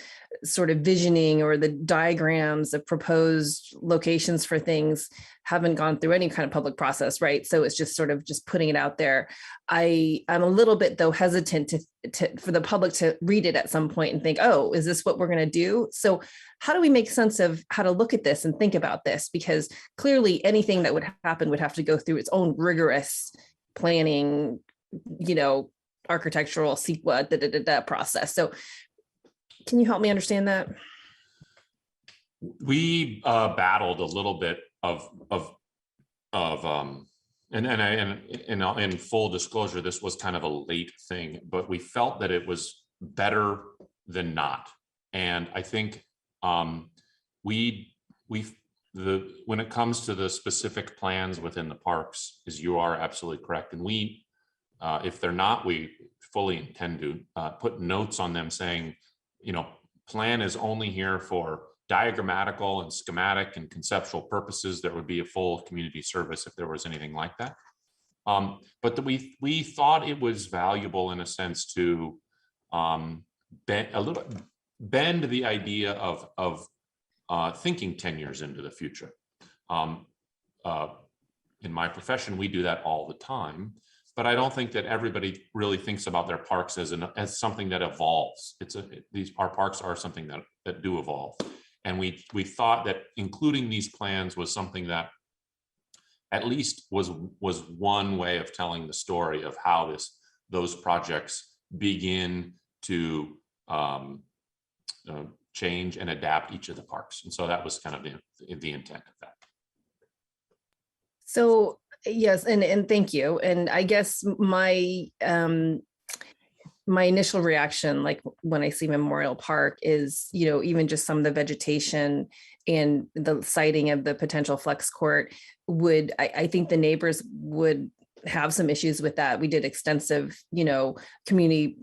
S3: sort of visioning or the diagrams of proposed locations for things haven't gone through any kind of public process, right? So it's just sort of just putting it out there. I'm a little bit though hesitant for the public to read it at some point and think, oh, is this what we're going to do? So how do we make sense of how to look at this and think about this? Because clearly anything that would happen would have to go through its own rigorous planning, architectural CEQA process. So can you help me understand that?
S16: We battled a little bit and in full disclosure, this was kind of a late thing, but we felt that it was better than not. And I think when it comes to the specific plans within the parks, as you are absolutely correct, and if they're not, we fully intend to put notes on them saying, plan is only here for diagrammatical and schematic and conceptual purposes, there would be a full community service if there was anything like that. But we thought it was valuable in a sense to bend the idea of thinking 10 years into the future. In my profession, we do that all the time, but I don't think that everybody really thinks about their parks as something that evolves. Our parks are something that do evolve. And we thought that including these plans was something that at least was one way of telling the story of how those projects begin to change and adapt each of the parks. And so that was kind of the intent of that.
S3: So yes, and thank you. And I guess my initial reaction, like when I see Memorial Park, is, even just some of the vegetation and the siting of the potential flex court I think the neighbors would have some issues with that. We did extensive, community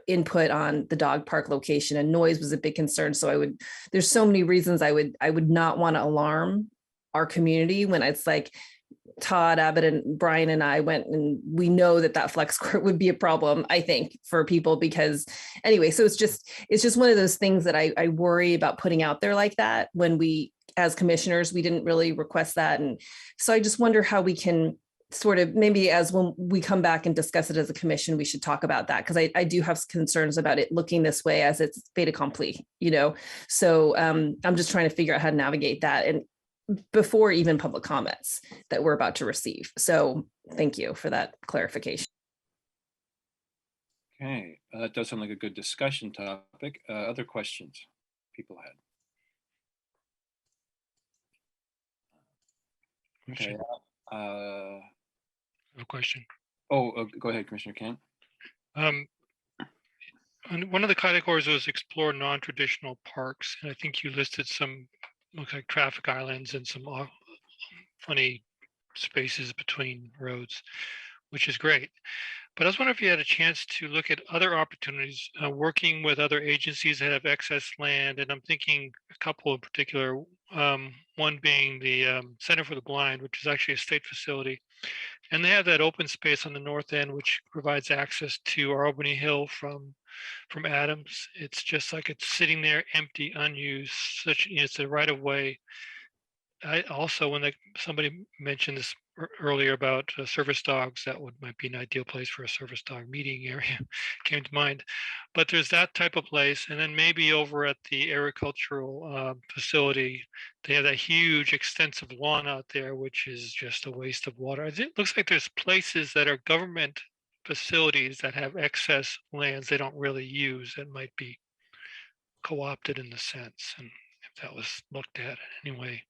S3: input on the dog park location, and noise was a big concern. So there's so many reasons I would not want to alarm our community when it's like Todd, Abbott, and Brian and I went, and we know that flex court would be a problem, I think, for people, because anyway, so it's just one of those things that I worry about putting out there like that when we, as commissioners, we didn't really request that. And so I just wonder how we can sort of, maybe as when we come back and discuss it as a commission, we should talk about that, because I do have concerns about it looking this way as it's fait accompli, so I'm just trying to figure out how to navigate that, and before even public comments that we're about to receive. So thank you for that clarification.
S6: Okay, that does sound like a good discussion topic. Other questions people had? Okay.
S5: I have a question.
S6: Go ahead, Commissioner Kent.
S5: One of the categories was explore non-traditional parks, and I think you listed some, looks like traffic islands and some funny spaces between roads, which is great. But I was wondering if you had a chance to look at other opportunities, working with other agencies that have excess land, and I'm thinking a couple in particular. One being the Center for the Blind, which is actually a state facility, and they have that open space on the north end, which provides access to our Albany Hill from Adams. It's just like it's sitting there empty, unused. It's a right of way. I also, when somebody mentioned this earlier about service dogs, that might be an ideal place for a service dog meeting area, came to mind. But there's that type of place, and then maybe over at the agricultural facility, they have that huge, extensive lawn out there, which is just a waste of water. It looks like there's places that are government facilities that have excess lands they don't really use that might be co-opted in the sense, and if that was looked at anyway.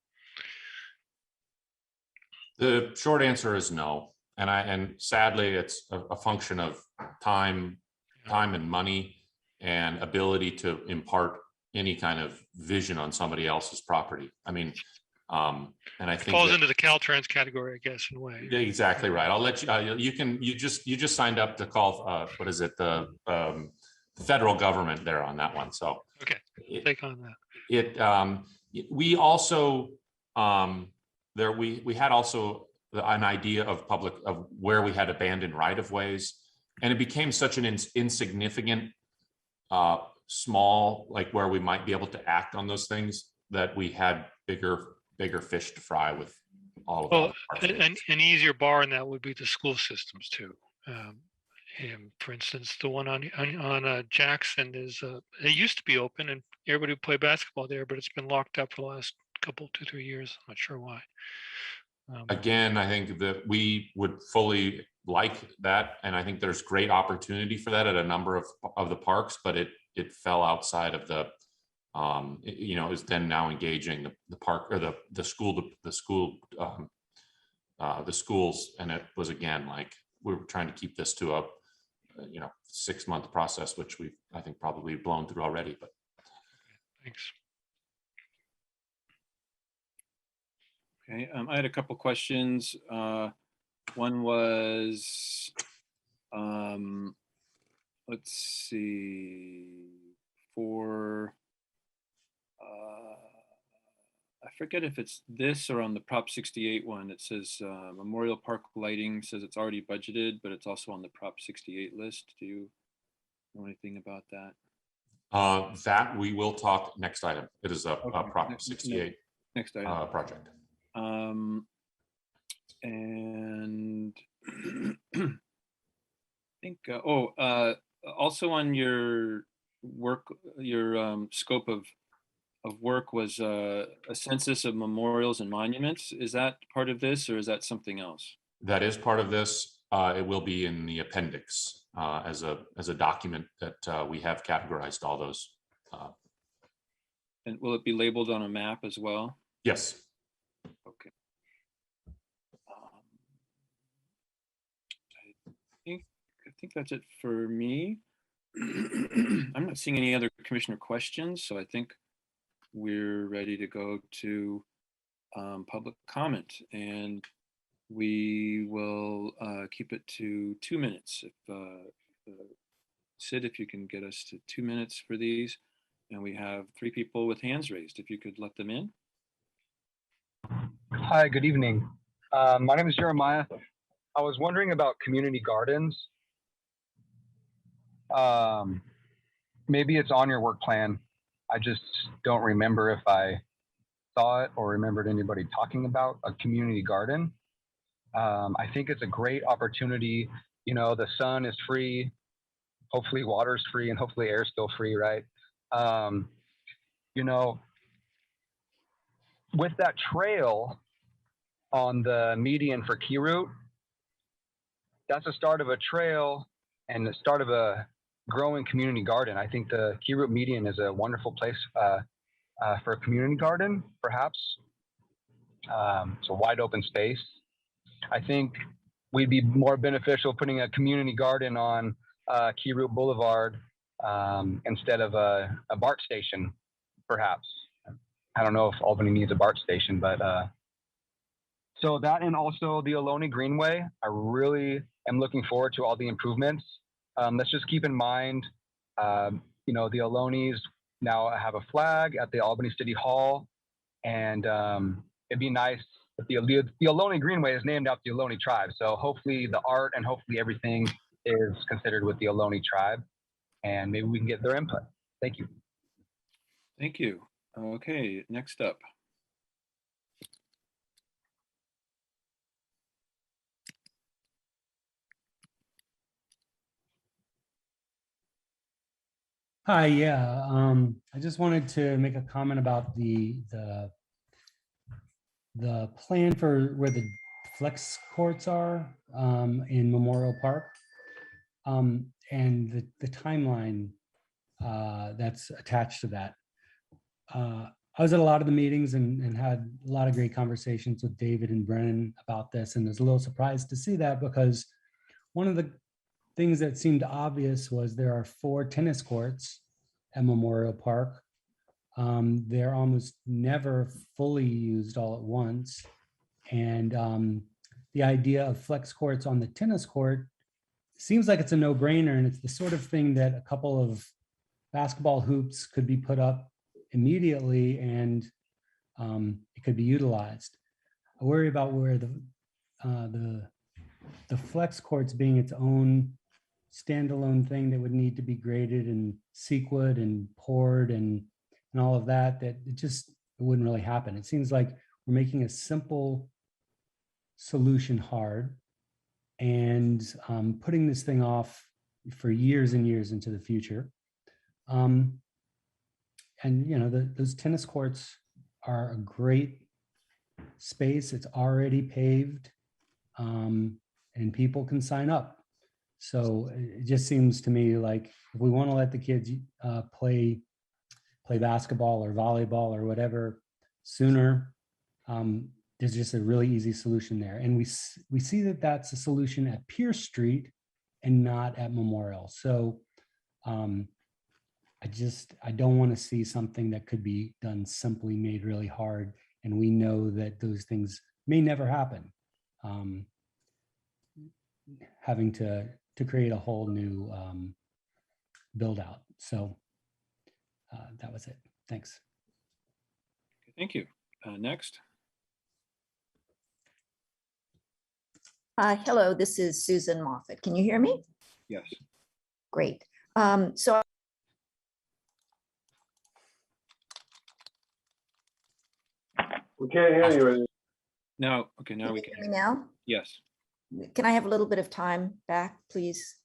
S16: The short answer is no, and sadly, it's a function of time and money and ability to impart any kind of vision on somebody else's property. I mean, and I think
S5: it falls into the Caltrans category, I guess, in a way.
S16: Yeah, exactly right. I'll let you. You just signed up to call. What is it? The federal government there on that one. So
S5: okay, take on that.
S16: We also. We had also an idea of where we had abandoned right-of-ways, and it became such an insignificant, small, like where we might be able to act on those things, that we had bigger fish to fry with all of
S5: an easier bar in that would be the school systems too. And for instance, the one on Jackson is it used to be open and everybody would play basketball there, but it's been locked up for the last 2-3 years. I'm not sure why.
S16: Again, I think that we would fully like that, and I think there's great opportunity for that at a number of the parks, but it fell outside of the is then now engaging the park or the schools, and it was again like we were trying to keep this to a 6-month process, which I think probably blown through already. But
S5: thanks.
S6: Okay, I had a couple questions. One was, let's see, for forget if it's this or on the Prop 68 one. It says Memorial Park lighting says it's already budgeted, but it's also on the Prop 68 list. Do you know anything about that?
S16: That we will talk next item. It is a Prop 68
S6: next item.
S16: Project.
S6: And I think, also on your work, your scope of work was a census of memorials and monuments. Is that part of this, or is that something else?
S16: That is part of this. It will be in the appendix as a document that we have categorized all those.
S6: And will it be labeled on a map as well?
S16: Yes.
S6: Okay. I think that's it for me. I'm not seeing any other commissioner questions, so I think we're ready to go to public comment, and we will keep it to 2 minutes. If Sid, if you can get us to 2 minutes for these, and we have 3 people with hands raised. If you could let them in.
S19: Hi, good evening. My name is Jeremiah. I was wondering about community gardens. Maybe it's on your work plan. I just don't remember if I saw it or remembered anybody talking about a community garden. I think it's a great opportunity. You know, the sun is free, hopefully water's free, and hopefully air's still free, right? You know, with that trail on the median for Key Route, that's the start of a trail and the start of a growing community garden. I think the Key Route median is a wonderful place for a community garden, perhaps. It's a wide open space. I think we'd be more beneficial putting a community garden on Key Route Boulevard instead of a BART station, perhaps. I don't know if Albany needs a BART station, but so that, and also the Ohlone Greenway. I really am looking forward to all the improvements. Let's just keep in mind, you know, the Ohlones now have a flag at the Albany City Hall, and it'd be nice if the Ohlone Greenway is named after the Ohlone tribe. So hopefully the art and hopefully everything is considered with the Ohlone tribe, and maybe we can get their input. Thank you.
S6: Thank you. Okay, next up.
S13: Hi, yeah. I just wanted to make a comment about the plan for where the flex courts are in Memorial Park, and the timeline that's attached to that. I was at a lot of the meetings and had a lot of great conversations with David and Brennan about this, and was a little surprised to see that, because one of the things that seemed obvious was there are 4 tennis courts at Memorial Park. They're almost never fully used all at once. And the idea of flex courts on the tennis court seems like it's a no-brainer, and it's the sort of thing that a couple of basketball hoops could be put up immediately, and it could be utilized. I worry about where the flex courts being its own standalone thing that would need to be graded and sequed and poured and all of that, that it wouldn't really happen. It seems like we're making a simple solution hard and putting this thing off for years and years into the future. And you know, those tennis courts are a great space. It's already paved, and people can sign up. So it just seems to me like if we want to let the kids play basketball or volleyball or whatever sooner, there's just a really easy solution there. And we see that that's a solution at Pierce Street and not at Memorial. So I don't want to see something that could be done simply made really hard. And we know that those things may never happen. Having to create a whole new build out. So that was it. Thanks.
S6: Thank you. Next.
S20: Hello, this is Susan Moffatt. Can you hear me?
S6: Yes.
S20: Great. So
S4: We can't hear you. Right
S6: No. Okay, now we
S20: can
S6: can.
S20: you hear me now?
S6: Yes.
S20: Can I have a little bit of time back, please?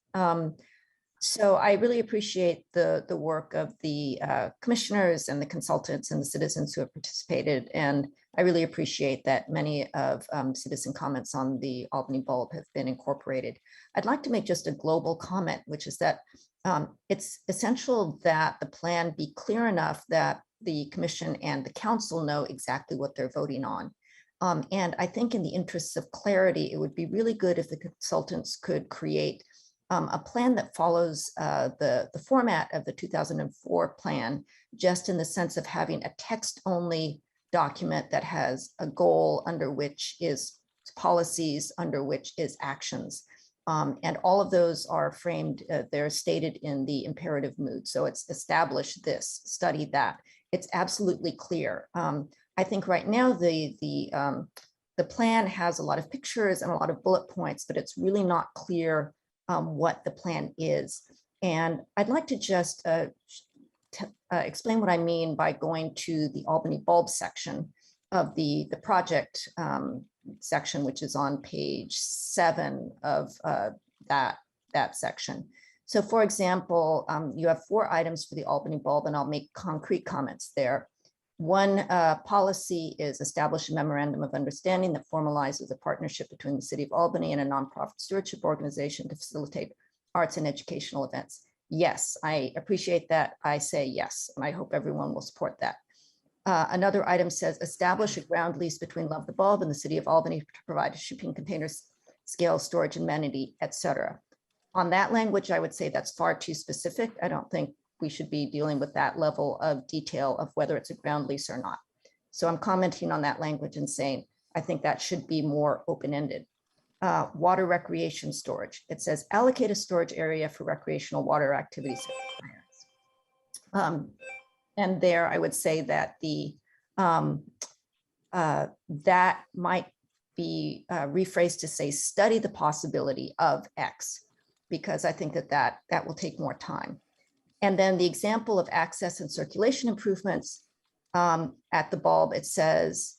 S20: So I really appreciate the work of the commissioners and the consultants and the citizens who have participated. And I really appreciate that many of citizen comments on the Albany bulb have been incorporated. I'd like to make just a global comment, which is that it's essential that the plan be clear enough that the commission and the council know exactly what they're voting on. And I think in the interests of clarity, it would be really good if the consultants could create a plan that follows the format of the 2004 plan, just in the sense of having a text-only document that has a goal under which is policies, under which is actions. And all of those are framed, they're stated in the imperative mood. So it's establish this, study that. It's absolutely clear. I think right now the plan has a lot of pictures and a lot of bullet points, but it's really not clear what the plan is. And I'd like to just explain what I mean by going to the Albany bulb section of the project section, which is on page 7 of that section. So for example, you have 4 items for the Albany bulb, and I'll make concrete comments there. One policy is establish a memorandum of understanding that formalizes a partnership between the city of Albany and a nonprofit stewardship organization to facilitate arts and educational events. Yes, I appreciate that. I say yes, and I hope everyone will support that. Another item says establish a ground lease between Love the Bulb and the city of Albany to provide shipping containers, scale, storage, amenity, etc. On that language, I would say that's far too specific. I don't think we should be dealing with that level of detail of whether it's a ground lease or not. So I'm commenting on that language and saying, I think that should be more open-ended. Water recreation storage. It says allocate a storage area for recreational water activities. And there I would say that that might be rephrased to say study the possibility of X, because I think that will take more time. And then the example of access and circulation improvements at the bulb, it says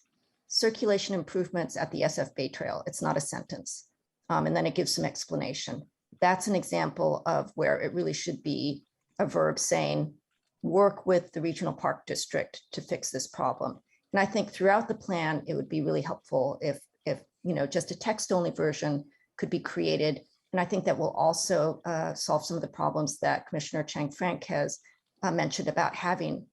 S20: circulation improvements at the SF Bay Trail. It's not a sentence. And then it gives some explanation. That's an example of where it really should be a verb saying, work with the regional park district to fix this problem. And I think throughout the plan, it would be really helpful if just a text-only version could be created. And I think that will also solve some of the problems that Commissioner Chang-Frank has mentioned about having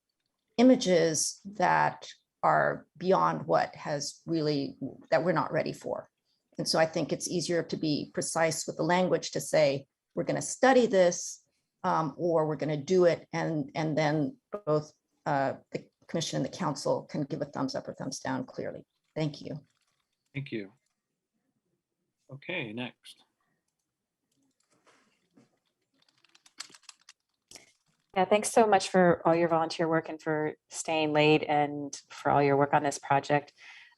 S20: images that are beyond what that we're not ready for. And so I think it's easier to be precise with the language to say, we're going to study this or we're going to do it. And then both the commission and the council can give a thumbs up or thumbs down clearly. Thank you.
S6: Thank you. Okay, next.
S12: Yeah, thanks so much for all your volunteer work and for staying late and for all your work on this project.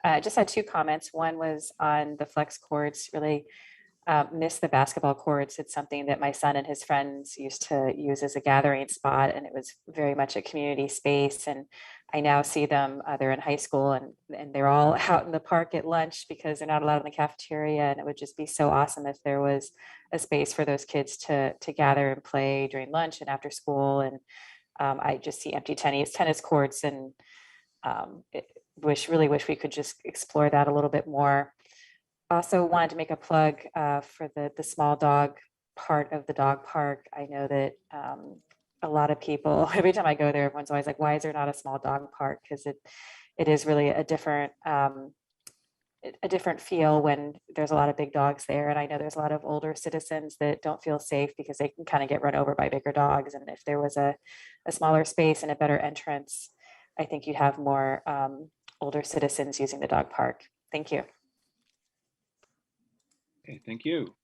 S12: I just had 2 comments. One was on the flex courts. Really miss the basketball courts. It's something that my son and his friends used to use as a gathering spot, and it was very much a community space. And I now see them, they're in high school and they're all out in the park at lunch because they're not allowed in the cafeteria. And it would just be so awesome if there was a space for those kids to gather and play during lunch and after school. And I just see empty tennis courts, and really wish we could just explore that a little bit more. Also wanted to make a plug for the small dog part of the dog park. I know that a lot of people, every time I go there, everyone's always like, why is there not a small dog park? Because it is really a different feel when there's a lot of big dogs there. And I know there's a lot of older citizens that don't feel safe because they can kind of get run over by bigger dogs. And if there was a smaller space and a better entrance, I think you'd have more older citizens using the dog park. Thank you.
S6: Okay, thank you.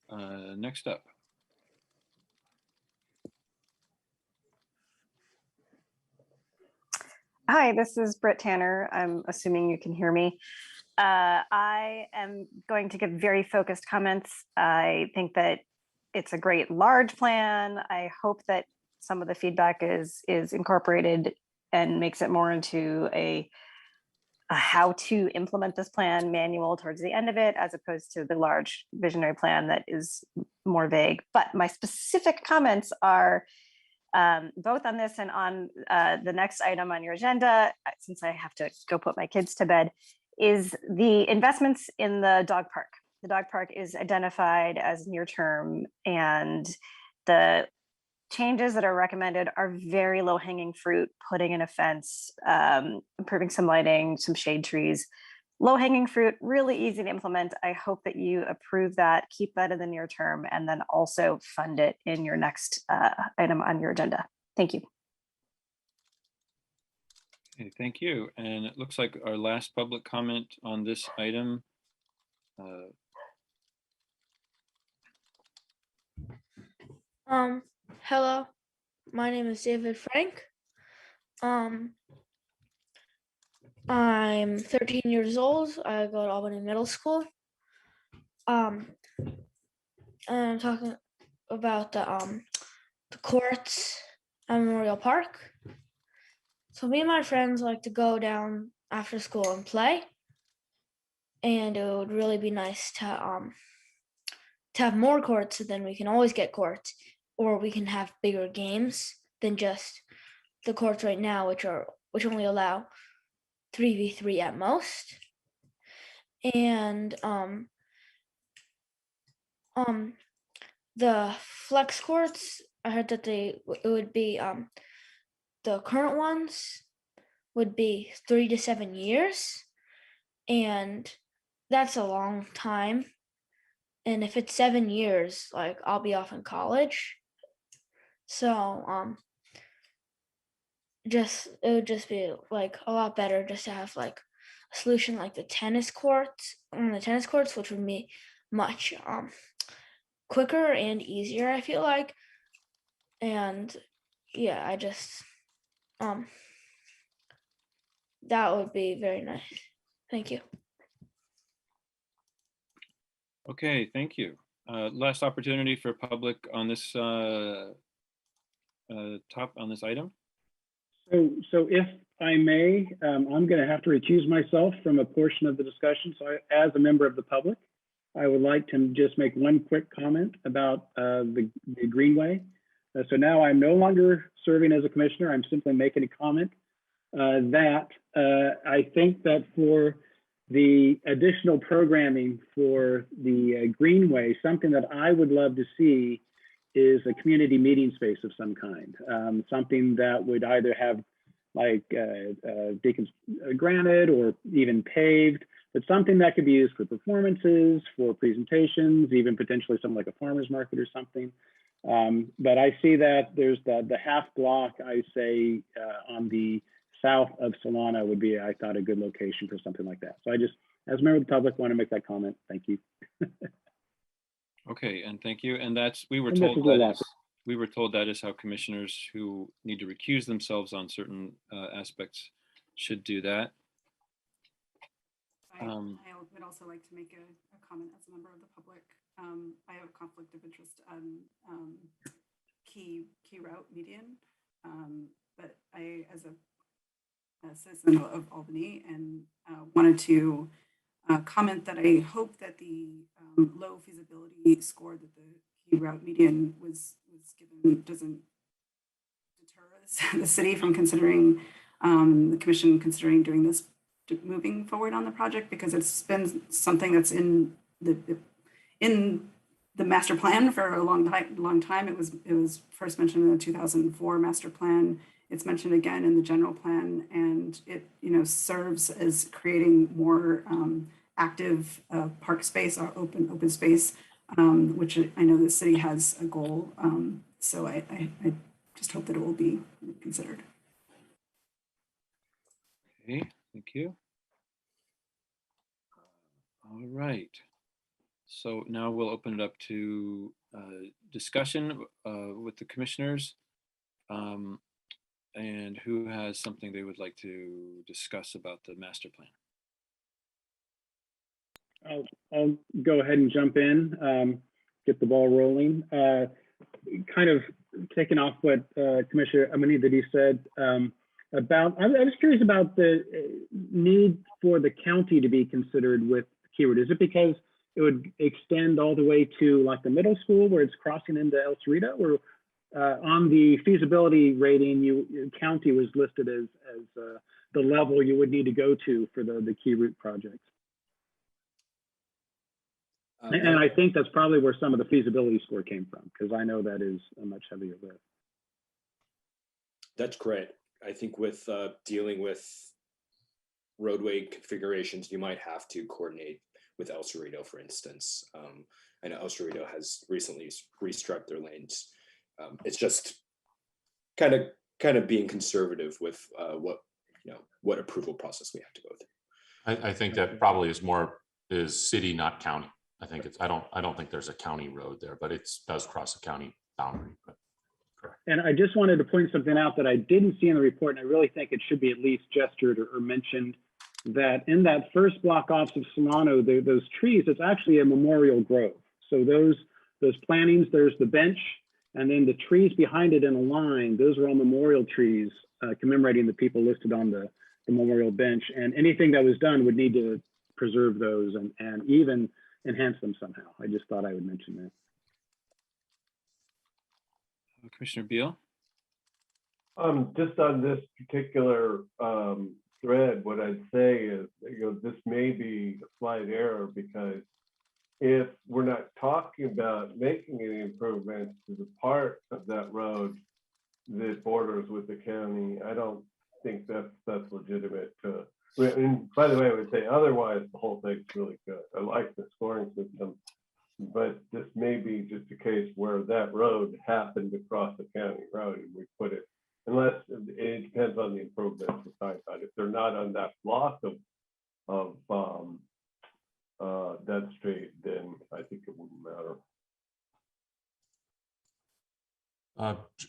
S6: Next up.
S21: Hi, this is Britt Tanner. I'm assuming you can hear me. I am going to give very focused comments. I think that it's a great large plan. I hope that some of the feedback is incorporated and makes it more into a how to implement this plan manual towards the end of it, as opposed to the large visionary plan that is more vague. But my specific comments are both on this and on the next item on your agenda, since I have to go put my kids to bed, is the investments in the dog park. The dog park is identified as near term, and the changes that are recommended are very low hanging fruit, putting in a fence, improving some lighting, some shade trees. Low hanging fruit, really easy to implement. I hope that you approve that, keep that in the near term, and then also fund it in your next item on your agenda. Thank you.
S6: Okay, thank you. And it looks like our last public comment on this item.
S22: Hello, my name is David Frank. I'm 13 years old. I go to Albany Middle School. And I'm talking about the courts at Memorial Park. So me and my friends like to go down after school and play. And it would really be nice to have more courts, so then we can always get courts, or we can have bigger games than just the courts right now, which only allow 3v3 at most. And the flex courts, I heard that it would be the current ones would be 3 to 7 years, and that's a long time. And if it's 7 years, like I'll be off in college, so it would just be like a lot better just to have like a solution like the tennis courts, which would be much quicker and easier, I feel like. And yeah, I just that would be very nice. Thank you.
S6: Okay, thank you. Last opportunity for public on this on this item.
S2: So if I may, I'm going to have to recuse myself from a portion of the discussion. So as a member of the public, I would like to just make one quick comment about the Greenway. So now I'm no longer serving as a commissioner. I'm simply making a comment that I think that for the additional programming for the Greenway, something that I would love to see is a community meeting space of some kind, something that would either have like granite or even paved, but something that could be used for performances, for presentations, even potentially something like a farmer's market or something. But I see that there's the half block, I say, on the south of Solana would be, I thought, a good location for something like that. So I just, as a member of the public, want to make that comment. Thank you.
S6: Okay, and thank you. And that's, we were
S2: And
S6: told that is how commissioners who need to recuse themselves on certain aspects should do that.
S10: I would also like to make a comment as a member of the public. I have a conflict of interest on key route median, but I, as a citizen of Albany, and wanted to comment that I hope that the low feasibility score that the key route median was given doesn't deter the city from considering, the commission considering doing this, moving forward on the project, because it's been something that's in the master plan for a long time. It was first mentioned in the 2004 master plan. It's mentioned again in the general plan, and it serves as creating more active park space or open space, which I know the city has a goal. So I just hope that it will be considered.
S6: Okay, thank you. All right. So now we'll open it up to discussion with the commissioners. And who has something they would like to discuss about the master plan?
S2: I'll go ahead and jump in, get the ball rolling. Kind of taking off what Commissioner Amanita said about, I was curious about the need for the county to be considered with keyword. Is it because it would extend all the way to like the middle school where it's crossing into El Cerrito, or on the feasibility rating, your county was listed as the level you would need to go to for the key route projects? And I think that's probably where some of the feasibility score came from, because I know that is a much heavier lift.
S17: That's correct. I think with dealing with roadway configurations, you might have to coordinate with El Cerrito, for instance. I know El Cerrito has recently restriped their lanes. It's just kind of being conservative with what approval process we have to go through.
S16: I think that probably is city, not county. I think I don't think there's a county road there, but it does cross a county boundary. But correct.
S2: And I just wanted to point something out that I didn't see in the report, and I really think it should be at least gestured or mentioned, that in that first block off of Solano, those trees, it's actually a memorial grove. So those plantings, there's the bench, and then the trees behind it in a line, those are all memorial trees commemorating the people listed on the memorial bench. And anything that was done would need to preserve those and even enhance them somehow. I just thought I would mention that.
S6: Commissioner Beal?
S4: Just on this particular thread, what I'd say is, this may be a slight error, because if we're not talking about making any improvements to the part of that road that borders with the county, I don't think that's legitimate. And by the way, I would say otherwise the whole thing's really good. I like the scoring system, but this may be just a case where that road happened to cross the county road, and we put it, unless it depends on the improvements we're talking about. If they're not on that block of that street, then I think it wouldn't matter.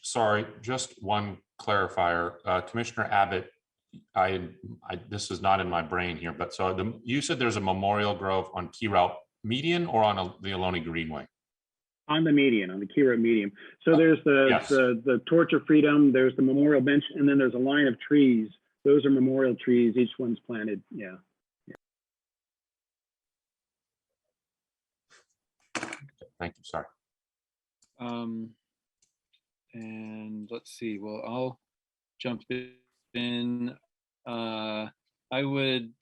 S16: Sorry, just one clarifier. Commissioner Abbott, this is not in my brain here, but so you said there's a memorial grove on Key Route median or on the Ohlone Greenway?
S2: On the median, on the key road median. So there's the Torch of Freedom, there's the memorial bench, and then there's a line of trees. Those are memorial trees. Each one's planted. Yeah.
S16: Thank you. Sorry.
S6: And let's see. Well, I'll jump in. I would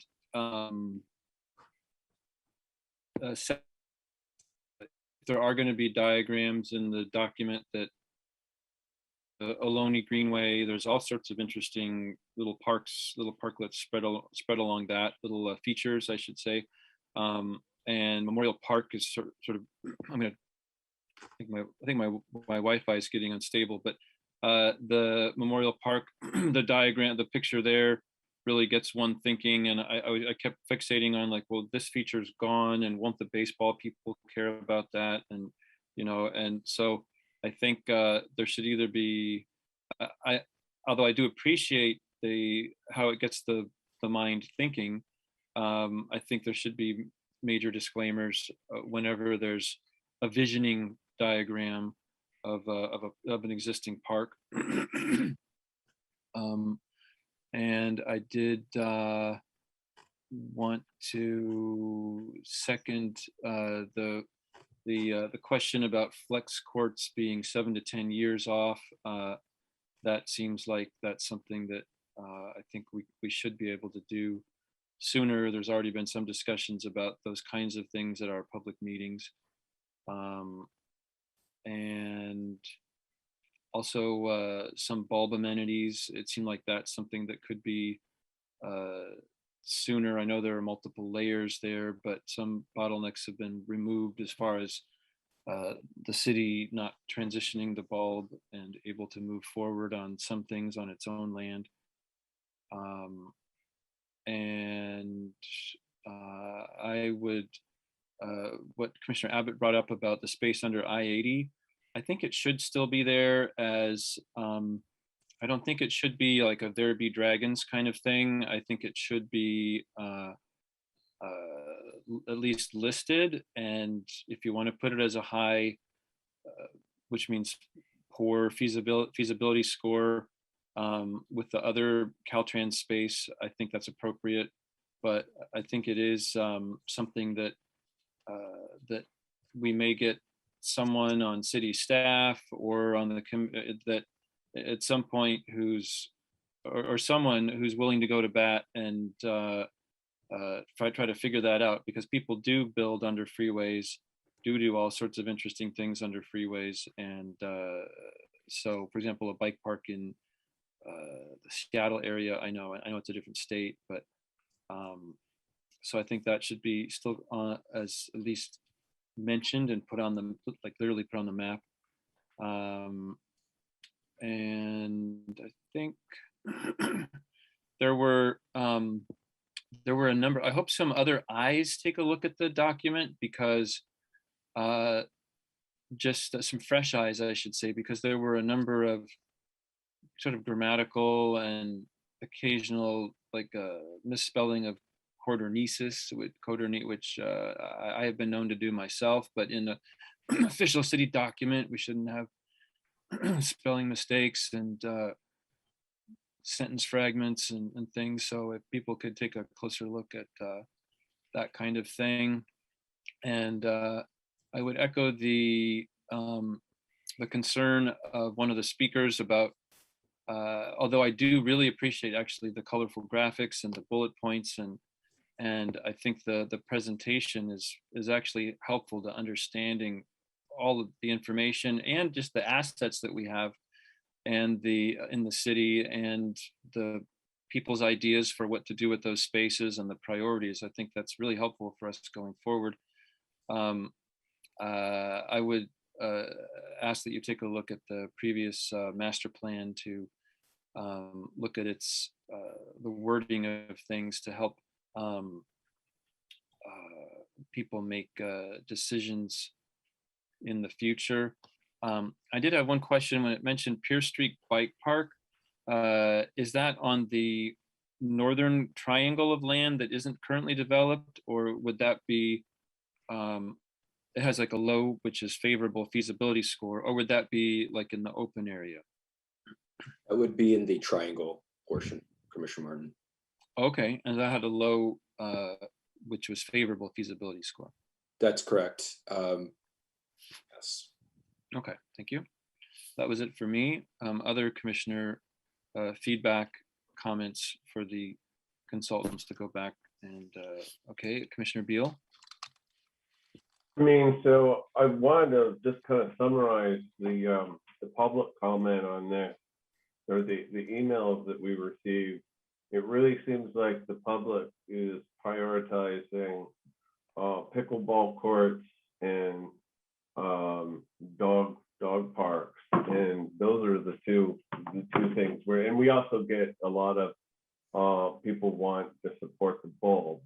S6: say there are going to be diagrams in the document that Ohlone Greenway, there's all sorts of interesting little parks, little parklets spread along that, little features, I should say. And Memorial Park is sort of I think my Wi-Fi is getting unstable, but the Memorial Park, the diagram, the picture there really gets one thinking. And I kept fixating on like, well, this feature's gone, and won't the baseball people care about that? And, and so I think there should either be, although I do appreciate how it gets the mind thinking, I think there should be major disclaimers whenever there's a visioning diagram of an existing park. And I did want to second the question about flex courts being 7 to 10 years off. That seems like that's something that I think we should be able to do sooner. There's already been some discussions about those kinds of things at our public meetings. And also some bulb amenities. It seemed like that's something that could be sooner. I know there are multiple layers there, but some bottlenecks have been removed as far as the city not transitioning the bulb and able to move forward on some things on its own land. And I would, what Commissioner Abbott brought up about the space under I-80, I think it should still be there as I don't think it should be like a there be dragons kind of thing. I think it should be at least listed. And if you want to put it as a high, which means poor feasibility score with the other Caltrans space, I think that's appropriate. But I think it is something that that we may get someone on city staff or on the that at some point who's or someone who's willing to go to bat and try to figure that out, because people do build under freeways, do all sorts of interesting things under freeways. And so, for example, a bike park in the Seattle area, I know it's a different state, but so I think that should be still as at least mentioned and put on the, like literally put on the map. And I think there were a number, I hope some other eyes take a look at the document, because just some fresh eyes, I should say, because there were a number of sort of grammatical and occasional like misspelling of codornices, which I have been known to do myself, but in an official city document, we shouldn't have spelling mistakes and sentence fragments and things. So if people could take a closer look at that kind of thing. And I would echo the concern of one of the speakers about, although I do really appreciate actually the colorful graphics and the bullet points, and I think the presentation is actually helpful to understanding all of the information and just the assets that we have and in the city and the people's ideas for what to do with those spaces and the priorities. I think that's really helpful for us going forward. I would ask that you take a look at the previous master plan to look at its the wording of things to help people make decisions in the future. I did have one question when it mentioned Pierce Street Bike Park. Is that on the northern triangle of land that isn't currently developed, or would that be, it has like a low, which is favorable feasibility score, or would that be like in the open area?
S17: That would be in the triangle portion, Commissioner Martin.
S6: Okay, and that had a low, which was favorable feasibility score.
S17: That's correct. Yes.
S6: Okay, thank you. That was it for me. Other commissioner feedback, comments for the consultants to go back and, okay, Commissioner Beal.
S4: I mean, so I wanted to just kind of summarize the public comment on this, or the emails that we received. It really seems like the public is prioritizing pickleball courts and dog parks, and those are the two things where, and we also get a lot of people want to support the bulb.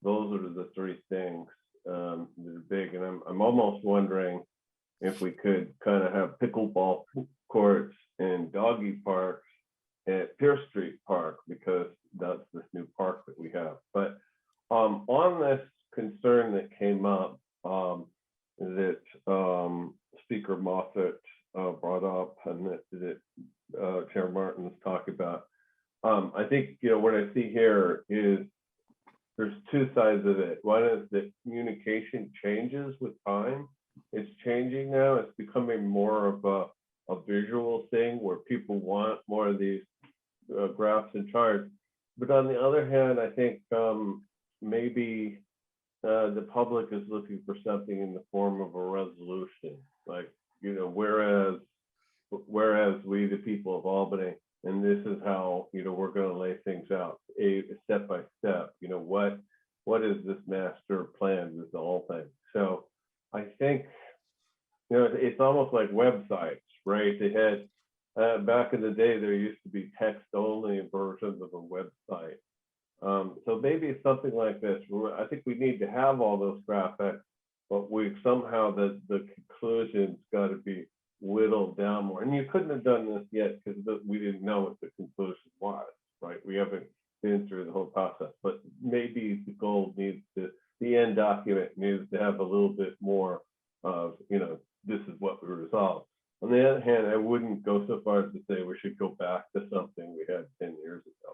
S4: Those are the three things that are big, and I'm almost wondering if we could kind of have pickleball courts and doggy parks at Pierce Street Park, because that's this new park that we have. But on this concern that came up, that Speaker Moffatt brought up, and that Chair Martin was talking about, I think, you know, what I see here is there's two sides of it. One is that communication changes with time. It's changing now. It's becoming more of a visual thing where people want more of these graphs and charts. But on the other hand, I think maybe the public is looking for something in the form of a resolution, like, you know, whereas we, the people of Albany, and this is how, you know, we're going to lay things out, step by step. You know, what is this master plan? This whole thing. So I think, you know, it's almost like websites, right? They had back in the day, there used to be text-only versions of a website. So maybe it's something like this. I think we need to have all those graphics, but we somehow the conclusion's got to be whittle down more. And you couldn't have done this yet because we didn't know what the conclusion was, right? We haven't been through the whole process, but maybe the goal needs to, the end document needs to have a little bit more of, this is what we resolved. On the other hand, I wouldn't go so far as to say we should go back to something we had 10 years ago.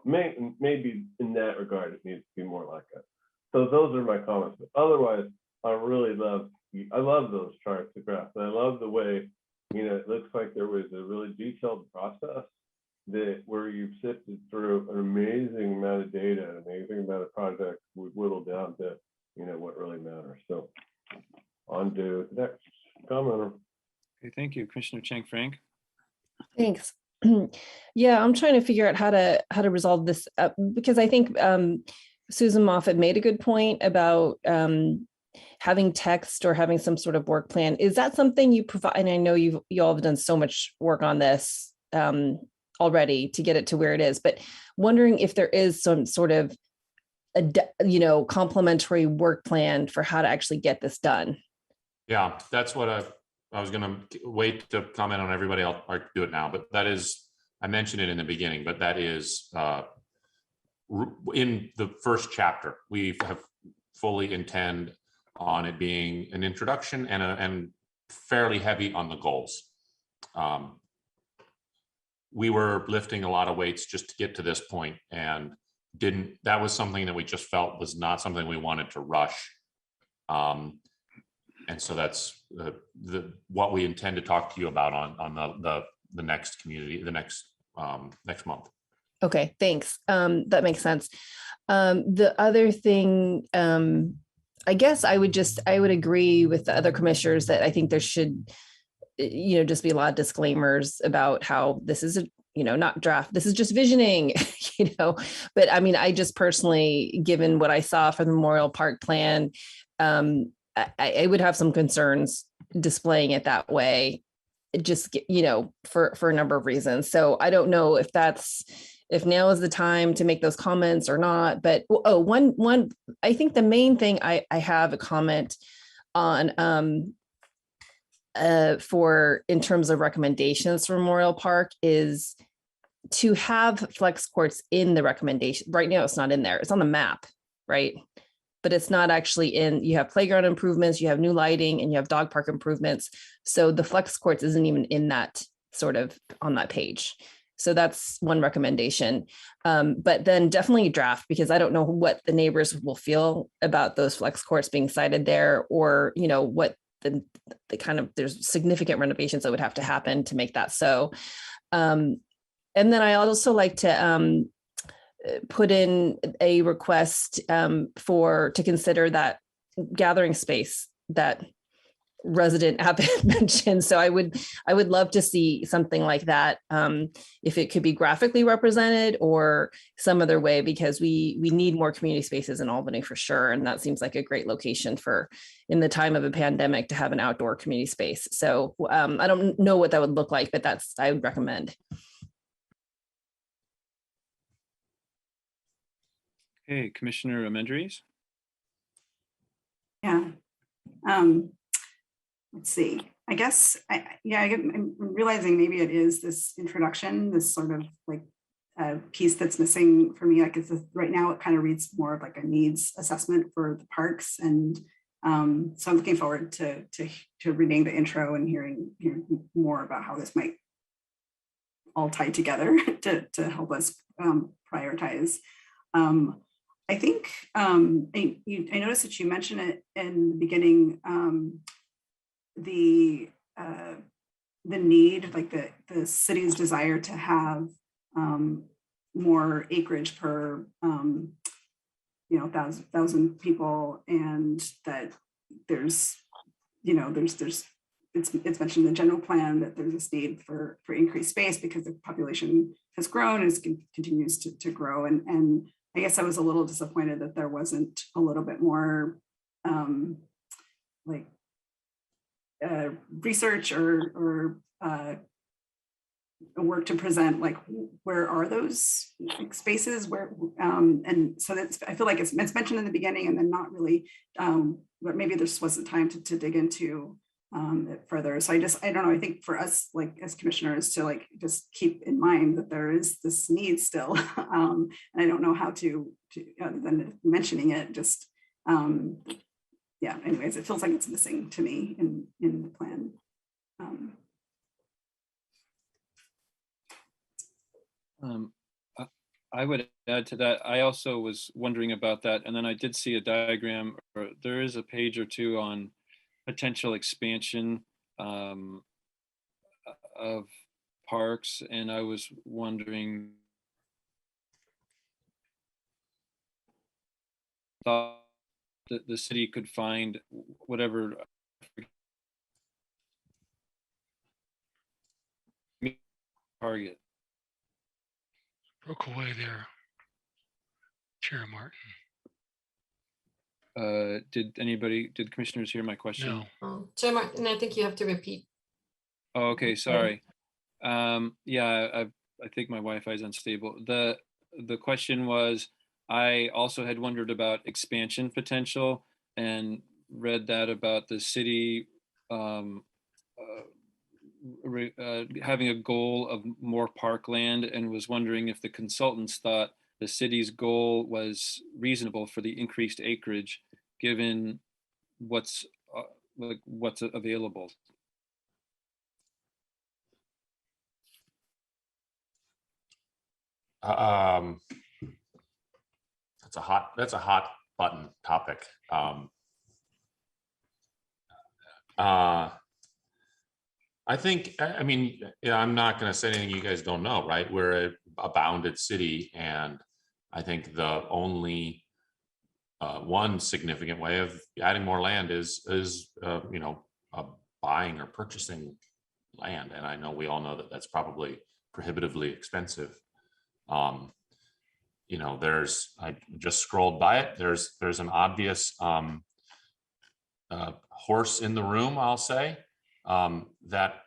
S4: Maybe in that regard, it needs to be more like that. So those are my comments. But otherwise, I love those charts, the graphs. And I love the way, it looks like there was a really detailed process where you've sifted through an amazing amount of data, an amazing amount of projects, we whittled down to, what really matters. So on to the next commenter.
S6: Okay, thank you, Commissioner Chang Frank.
S3: Thanks. Yeah, I'm trying to figure out how to resolve this because I think Susan Moffatt made a good point about having text or having some sort of work plan. Is that something you provide? And I know you all have done so much work on this already to get it to where it is, but wondering if there is some sort of complementary work plan for how to actually get this done.
S16: Yeah, that's what I was going to wait to comment on everybody. I'll do it now, but that is, I mentioned it in the beginning, but that is in the first chapter. We have fully intend on it being an introduction and fairly heavy on the goals. We were lifting a lot of weights just to get to this point, and that was something that we just felt was not something we wanted to rush. And so that's what we intend to talk to you about on the next community, the next month.
S3: Okay, thanks. That makes sense. The other thing, I guess I would agree with the other commissioners that I think there should, just be a lot of disclaimers about how this is not draft, this is just visioning, but I mean, I just personally, given what I saw for the Memorial Park plan, I would have some concerns displaying it that way, just, for a number of reasons. So I don't know if now is the time to make those comments or not, but one, I think the main thing I have a comment on for in terms of recommendations for Memorial Park is to have flex courts in the recommendation. Right now, it's not in there. It's on the map, right? But it's not actually in. You have playground improvements, you have new lighting, and you have dog park improvements. So the flex courts isn't even in that sort of on that page. So that's one recommendation. But then definitely draft, because I don't know what the neighbors will feel about those flex courts being cited there, or what the kind of, there's significant renovations that would have to happen to make that so. And then I also like to put in a request to consider that gathering space that resident Abatement mentioned. So I would love to see something like that, if it could be graphically represented or some other way, because we need more community spaces in Albany for sure. And that seems like a great location for, in the time of a pandemic, to have an outdoor community space. So I don't know what that would look like, but I would recommend.
S6: Okay, Commissioner Amendries.
S10: Yeah. Let's see. I guess, I'm realizing maybe it is this introduction, this sort of like piece that's missing for me. Like right now, it kind of reads more of like a needs assessment for the parks, and so I'm looking forward to reading the intro and hearing more about how this might all tie together to help us prioritize. I think I noticed that you mentioned it in the beginning. The need, like the city's desire to have more acreage per 1,000 people, and that there's it's mentioned in the general plan that there's this need for increased space because the population has grown and continues to grow, and I guess I was a little disappointed that there wasn't a little bit more research or work to present, like where are those spaces, where and so that's, I feel like it's mentioned in the beginning and then not really, but maybe there just wasn't time to dig into it further. So I don't know, I think for us, like as commissioners, to like just keep in mind that there is this need still. And I don't know how to other than mentioning it, just yeah, anyways, it feels like it's missing to me in the plan.
S6: I would add to that. I also was wondering about that, and then I did see a diagram, or there is a page or two on potential expansion of parks, and I was wondering, thought that the city could find whatever target.
S5: Broke away there, Chair Martin.
S6: Did commissioners hear my question?
S5: No.
S7: Chair Martin, I think you have to repeat.
S6: Oh, okay, sorry. Yeah, I think my Wi-Fi is unstable. The question was, I also had wondered about expansion potential and read that about the city having a goal of more parkland, and was wondering if the consultants thought the city's goal was reasonable for the increased acreage given what's available.
S16: That's a hot button topic. I think, I mean, yeah, I'm not going to say anything you guys don't know, right? We're a bounded city, and I think the only one significant way of adding more land is you know, buying or purchasing land, and I know we all know that that's probably prohibitively expensive. You know, I just scrolled by it. There's an obvious horse in the room, I'll say. That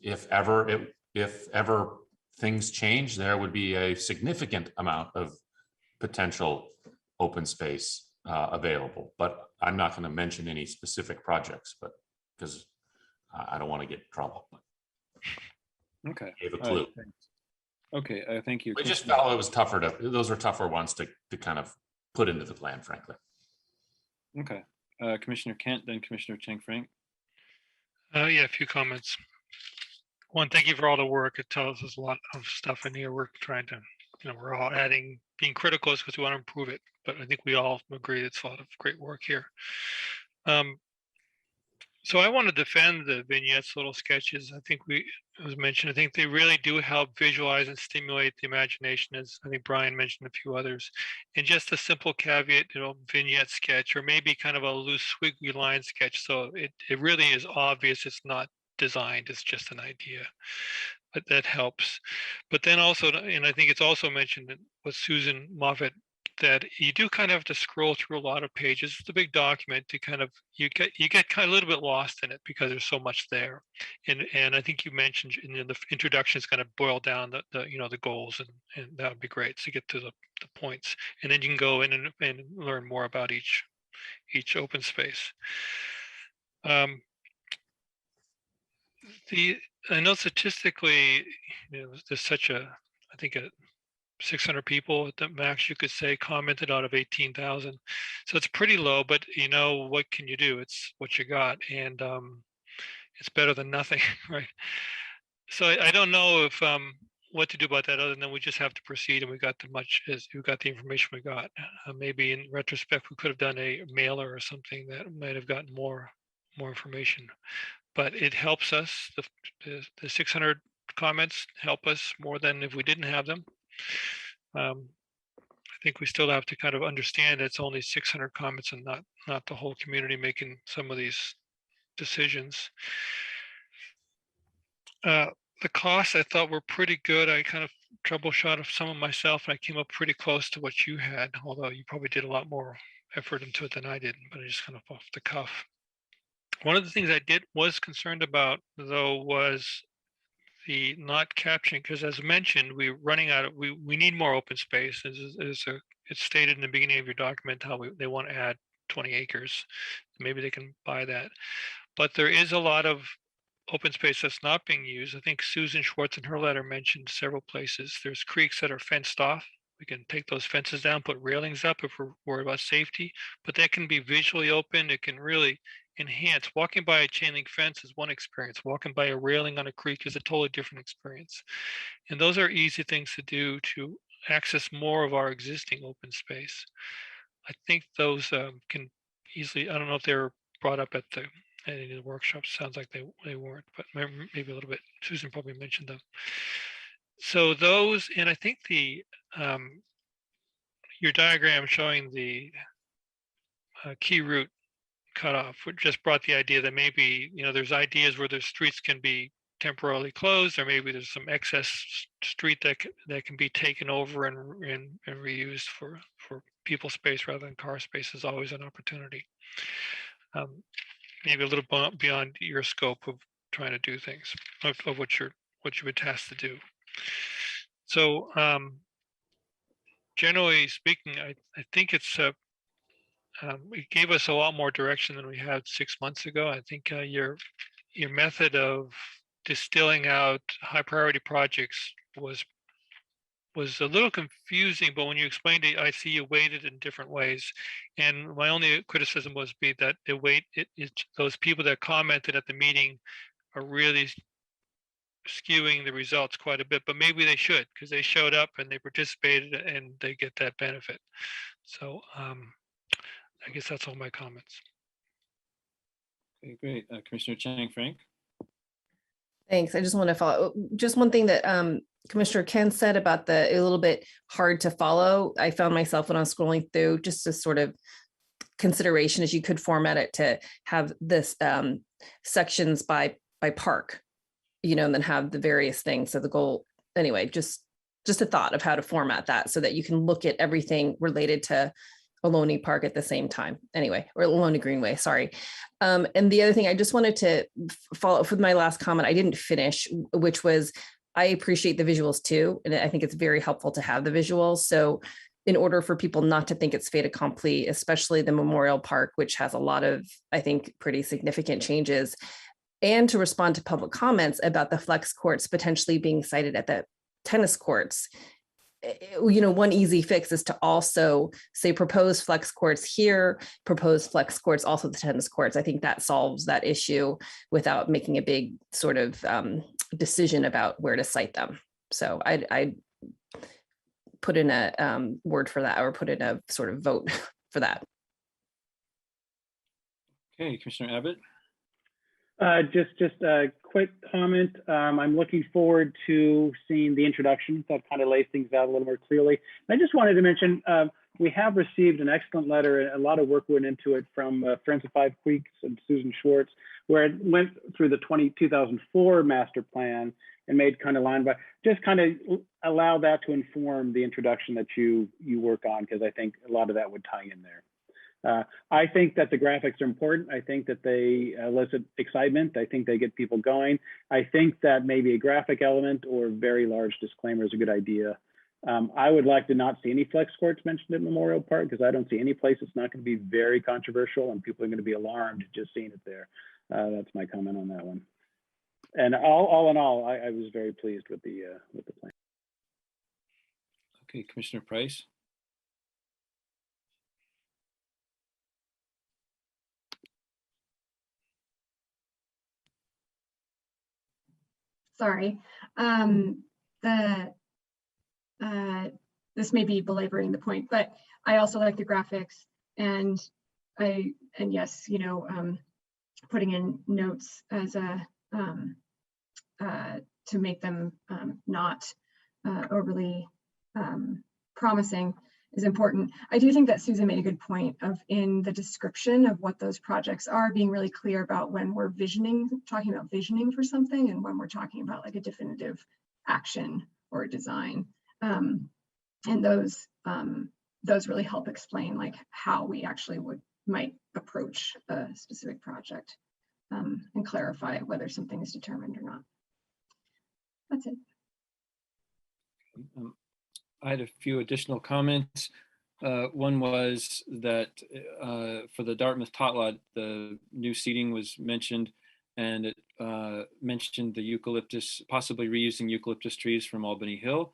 S16: if ever things change, there would be a significant amount of potential open space available. But I'm not going to mention any specific projects, but because I don't want to get in trouble.
S6: Okay.
S16: Gave a clue.
S6: Okay, thank you.
S16: We just felt it was tougher those are tougher ones to kind of put into the plan, frankly.
S6: Okay. Commissioner Kent, then Commissioner Chang Frank.
S5: Yeah, a few comments. One, thank you for all the work. It tells us a lot of stuff in here. We're trying to, you know, we're all being critical because we want to improve it, but I think we all agree it's a lot of great work here. So I want to defend the vignettes, little sketches. I think it was mentioned, I think they really do help visualize and stimulate the imagination, as I think Brian mentioned a few others. And just a simple caveat, you know, vignette sketch, or maybe kind of a loose squiggly line sketch. So it really is obvious it's not designed, it's just an idea, but that helps. But then also, and I think it's also mentioned with Susan Moffatt, that you do kind of have to scroll through a lot of pages. It's a big document to kind of, you get kind of a little bit lost in it because there's so much there. And I think you mentioned in the introduction is going to boil down the you know, the goals, and that would be great to get to the points. And then you can go in and learn more about each open space. I know statistically, you know, there's such I think 600 people at the max, you could say, commented out of 18,000. So it's pretty low, but you know, what can you do? It's what you got, and it's better than nothing, right? So I don't know if what to do about that, other than we just have to proceed, and we got the information we got. Maybe in retrospect, we could have done a mailer or something that might have gotten more information, but it helps us. The 600 comments help us more than if we didn't have them. I think we still have to kind of understand it's only 600 comments and not the whole community making some of these decisions. The costs I thought were pretty good. I kind of troubleshot some of myself, and I came up pretty close to what you had, although you probably did a lot more effort into it than I did, but I just kind of off the cuff. One of the things I was concerned about, though, was the not capturing, because as mentioned, we're running out of, we need more open space. It's stated in the beginning of your document how they want to add 20 acres. Maybe they can buy that. But there is a lot of open space that's not being used. I think Susan Schwartz in her letter mentioned several places. There's creeks that are fenced off. We can take those fences down, put railings up if we're worried about safety, but that can be visually open. It can really enhance. Walking by a chain link fence is one experience. Walking by a railing on a creek is a totally different experience. And those are easy things to do to access more of our existing open space. I think those can easily, I don't know if they were brought up at any of the workshops. Sounds like they weren't, but maybe a little bit. Susan probably mentioned them. So those, and I think your diagram showing the key route cutoff just brought the idea that maybe, there's ideas where the streets can be temporarily closed, or maybe there's some excess street that can be taken over and reused for people space rather than car space is always an opportunity. Maybe a little beyond your scope of trying to do things, of what you've been tasked to do. So generally speaking, I think it gave us a lot more direction than we had 6 months ago. I think your method of distilling out high priority projects was a little confusing, but when you explained it, I see you weighted in different ways. And my only criticism was that those people that commented at the meeting are really skewing the results quite a bit, but maybe they should, because they showed up and they participated and they get that benefit. So I guess that's all my comments.
S6: Okay, great. Commissioner Chang Frank.
S3: Thanks. I just want to follow just one thing that Commissioner Ken said about a little bit hard to follow. I found myself when I was scrolling through just a sort of consideration as you could format it to have this sections by park, and then have the various things. So the goal, anyway, just a thought of how to format that so that you can look at everything related to Ohlone Park at the same time. Anyway, or Ohlone Greenway, sorry. And the other thing I just wanted to follow up with my last comment, I didn't finish, which was I appreciate the visuals too. And I think it's very helpful to have the visuals. So in order for people not to think it's fait accompli, especially the Memorial Park, which has a lot of, I think, pretty significant changes, and to respond to public comments about the flex courts potentially being sited at the tennis courts, one easy fix is to also say propose flex courts here, propose flex courts also the tennis courts. I think that solves that issue without making a big sort of decision about where to site them. So I put in a word for that, or put in a sort of vote for that.
S6: Okay, Commissioner Abbott.
S2: Just a quick comment. I'm looking forward to seeing the introduction that kind of lays things out a little more clearly. I just wanted to mention, we have received an excellent letter. A lot of work went into it from Friends of Five Creeks and Susan Schwartz, where it went through the 2004 master plan and made kind of line by, just kind of allow that to inform the introduction that you work on, because I think a lot of that would tie in there. I think that the graphics are important. I think that they elicit excitement. I think they get people going. I think that maybe a graphic element or very large disclaimer is a good idea. I would like to not see any flex courts mentioned at Memorial Park, because I don't see any place it's not going to be very controversial and people are going to be alarmed just seeing it there. That's my comment on that one. And all in all, I was very pleased with the plan.
S6: Okay, Commissioner Price.
S18: Sorry. This may be belaboring the point, but I also like the graphics, and yes, putting in notes as a to make them not overly promising is important. I do think that Susan made a good point of, in the description of what those projects are, being really clear about when we're talking about visioning for something, and when we're talking about like a definitive action or a design. And those really help explain like how we actually might approach a specific project, and clarify whether something is determined or not. That's it.
S6: I had a few additional comments. One was that for the Dartmouth Tot Lot, the new seating was mentioned, and it mentioned the eucalyptus, possibly reusing eucalyptus trees from Albany Hill.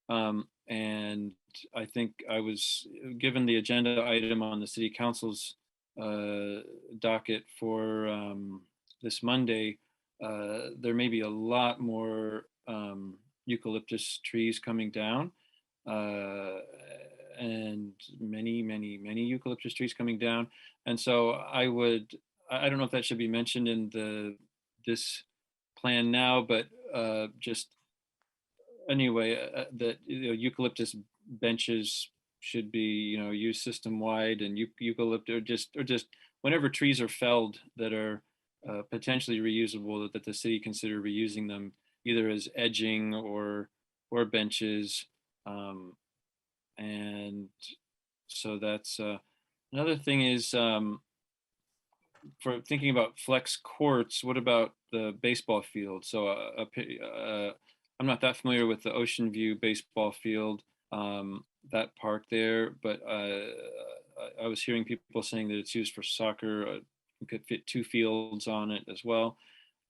S6: And I think I was given the agenda item on the City Council's docket for this Monday. There may be a lot more eucalyptus trees coming down. And many eucalyptus trees coming down. And so I don't know if that should be mentioned in this plan now, but just anyway, that eucalyptus benches should be used system-wide, and eucalyptus or just whenever trees are felled that are potentially reusable, that the city consider reusing them either as edging or benches. And so that's another thing is for thinking about flex courts, what about the baseball field? So I'm not that familiar with the Ocean View baseball field, that park there, but I was hearing people saying that it's used for soccer. You could fit 2 fields on it as well.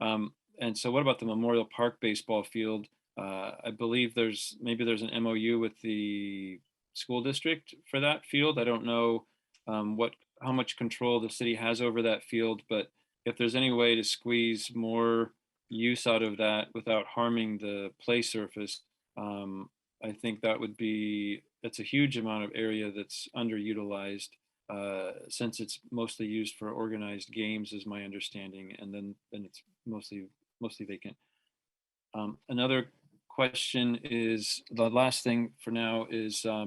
S6: And so what about the Memorial Park baseball field? I believe there's an MOU with the school district for that field. I don't know how much control the city has over that field, but if there's any way to squeeze more use out of that without harming the play surface, I think that's a huge amount of area that's underutilized, since it's mostly used for organized games, is my understanding, and then it's mostly vacant. Another question is, the last thing for now is a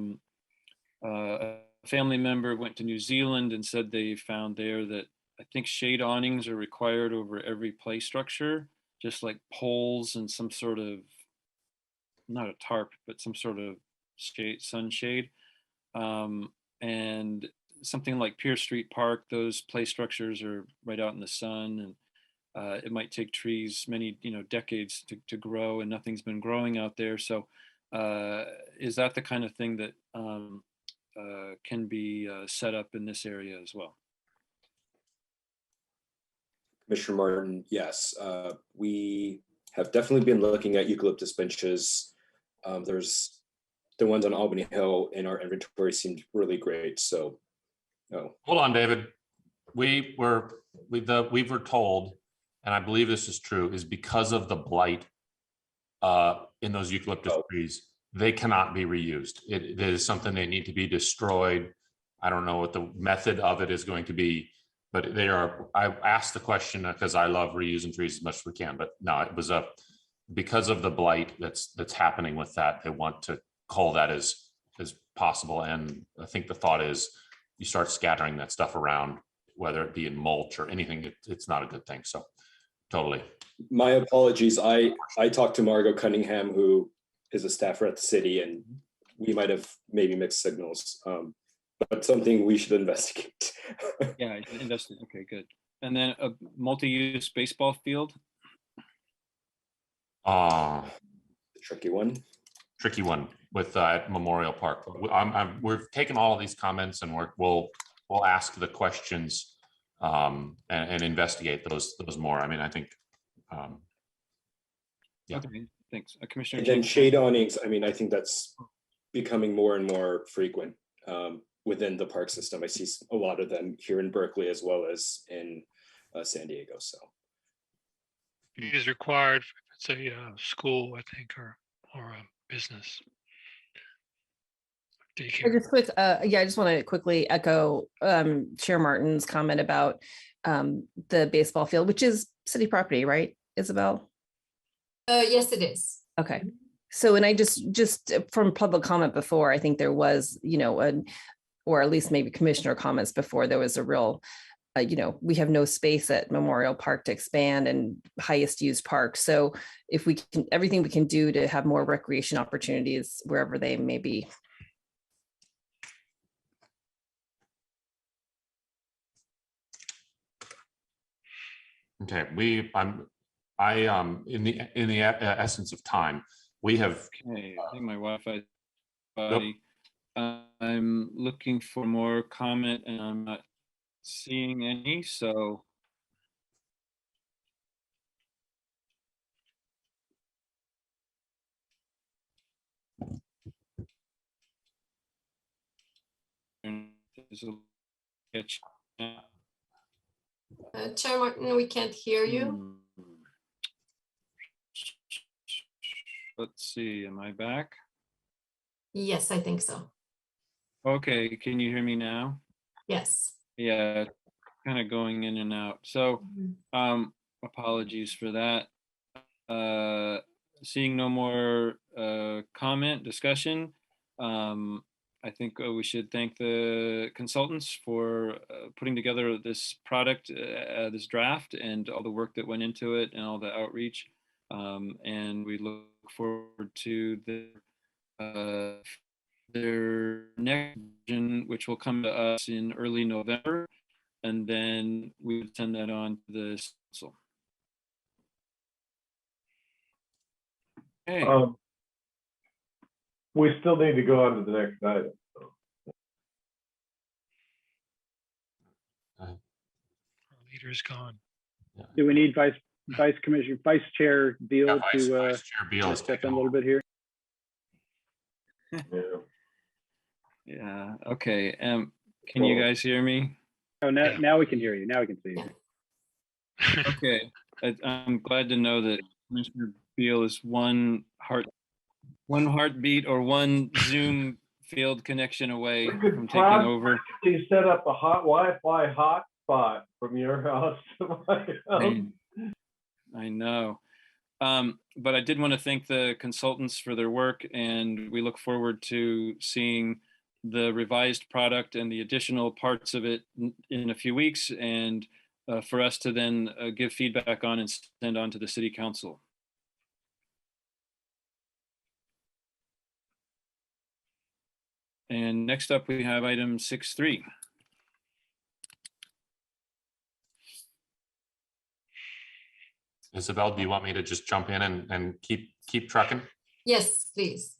S6: family member went to New Zealand and said they found there that I think shade awnings are required over every play structure, just like poles and some sort of, not a tarp, but some sort of sunshade. And something like Pierce Street Park, those play structures are right out in the sun, and it might take trees many decades to grow, and nothing's been growing out there. So is that the kind of thing that can be set up in this area as well?
S17: Commissioner Martin, yes, we have definitely been looking at eucalyptus benches. There's the ones on Albany Hill in our inventory seemed really great. So, no.
S16: Hold on, David. We were told, and I believe this is true, is because of the blight in those eucalyptus trees, they cannot be reused. It is something they need to be destroyed. I don't know what the method of it is going to be, but they are. I asked the question because I love reusing trees as much as we can, but no, it was because of the blight that's happening with that. They want to cull that as possible, and I think the thought is you start scattering that stuff around, whether it be in mulch or anything. It's not a good thing. So, totally.
S17: My apologies. I talked to Margot Cunningham, who is a staffer at the city, and we might have maybe mixed signals, but something we should investigate.
S6: Yeah, investigate. Okay, good. And then a multi-use baseball field.
S17: Tricky one
S16: with Memorial Park. We've taken all of these comments, and we'll ask the questions and investigate those more. I mean, I think. Yeah.
S6: Okay, thanks, Commissioner.
S17: And then shade awnings. I mean, I think that's becoming more and more frequent within the park system. I see a lot of them here in Berkeley as well as in San Diego. So
S5: it is required if it's a school, I think, or a business.
S3: Just quick, I just want to quickly echo Chair Martin's comment about the baseball field, which is city property, right, Isabel?
S7: Yes, it is.
S3: Okay. So, and I just from public comment before, I think there was, or at least maybe commissioner comments before, there was a real, we have no space at Memorial Park to expand and highest used park. So if we can, everything we can do to have more recreation opportunities wherever they may be.
S16: Okay, in the essence of time, we have.
S6: Okay, I think my Wi-Fi. I'm looking for more comment and I'm not seeing any, so. There's a catch.
S7: Chair Martin, we can't hear you.
S6: Let's see, am I back?
S7: Yes, I think so.
S6: Okay, can you hear me now?
S7: Yes.
S6: Yeah, kind of going in and out. So, apologies for that. Seeing no more comment, discussion, I think we should thank the consultants for putting together this product, this draft, and all the work that went into it and all the outreach. And we look forward to their next version, which will come to us in early November, and then we would send that on to the council. Okay.
S4: We still need to go on to the next item.
S5: Our leader's gone.
S2: Do we need Vice Chair Beal
S16: Vice
S2: to
S16: Chair Beal is
S2: step
S16: taking
S2: in a little bit here?
S6: Yeah. Okay. Can you guys hear me?
S2: Oh, now we can hear you. Now we can see you.
S6: Okay. I'm glad to know that Commissioner Beal is one heartbeat or one Zoom field connection away from taking over.
S4: You set up a hot Wi-Fi hotspot from your house to my house.
S6: I know. But I did want to thank the consultants for their work, and we look forward to seeing the revised product and the additional parts of it in a few weeks, and for us to then give feedback on and send on to the City Council. And next up, we have item 6.3.
S16: Isabel, do you want me to just jump in and keep trucking?
S7: Yes, please.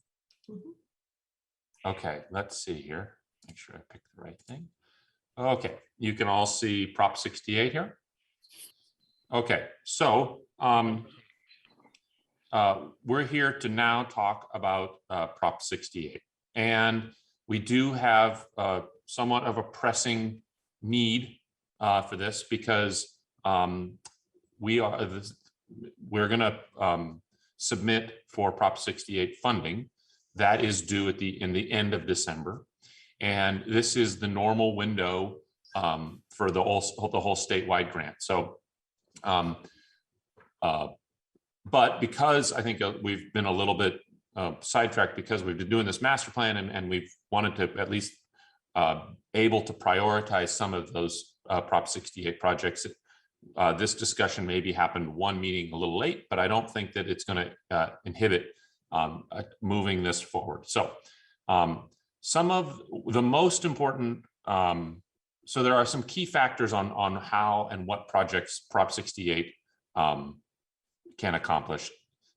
S16: Okay, let's see here. Make sure I picked the right thing. Okay, you can all see Prop 68 here. Okay, so we're here to now talk about Prop 68. And we do have somewhat of a pressing need for this because we're going to submit for Prop 68 funding that is due at in the end of December, and this is the normal window for the whole statewide grant. So, but because I think we've been a little bit sidetracked because we've been doing this master plan and we've wanted to at least able to prioritize some of those Prop 68 projects. This discussion maybe happened one meeting a little late, but I don't think that it's going to inhibit moving this forward. So some of the most important, so there are some key factors on how and what projects Prop 68 can accomplish.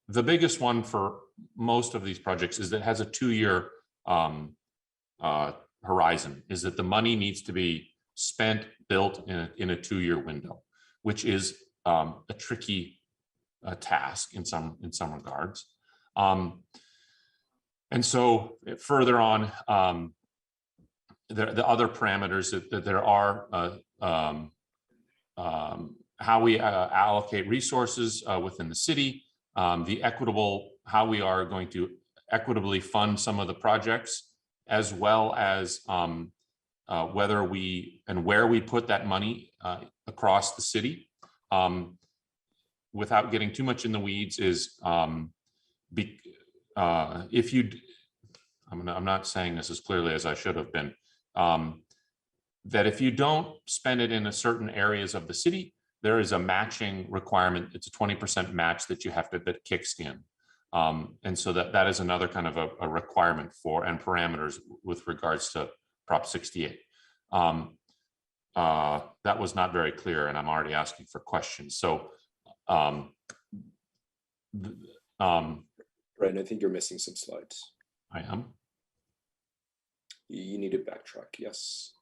S16: The biggest one for most of these projects is that it has a 2-year horizon, is that the money needs to be spent, built in a 2-year window, which is a tricky task in some regards. And so further on, the other parameters that there are how we allocate resources within the city, the equitable, how we are going to equitably fund some of the projects, as well as whether we and where we put that money across the city. Without getting too much in the weeds, is if you, I'm not saying this as clearly as I should have been, that if you don't spend it in a certain areas of the city, there is a matching requirement. It's a 20% match that you have to, that kicks in. And so that is another kind of a requirement for and parameters with regards to Prop 68. That was not very clear, and I'm already asking for questions. So,
S17: Brian, I think you're missing some slides.
S16: I am.
S17: You need to backtrack. Yes.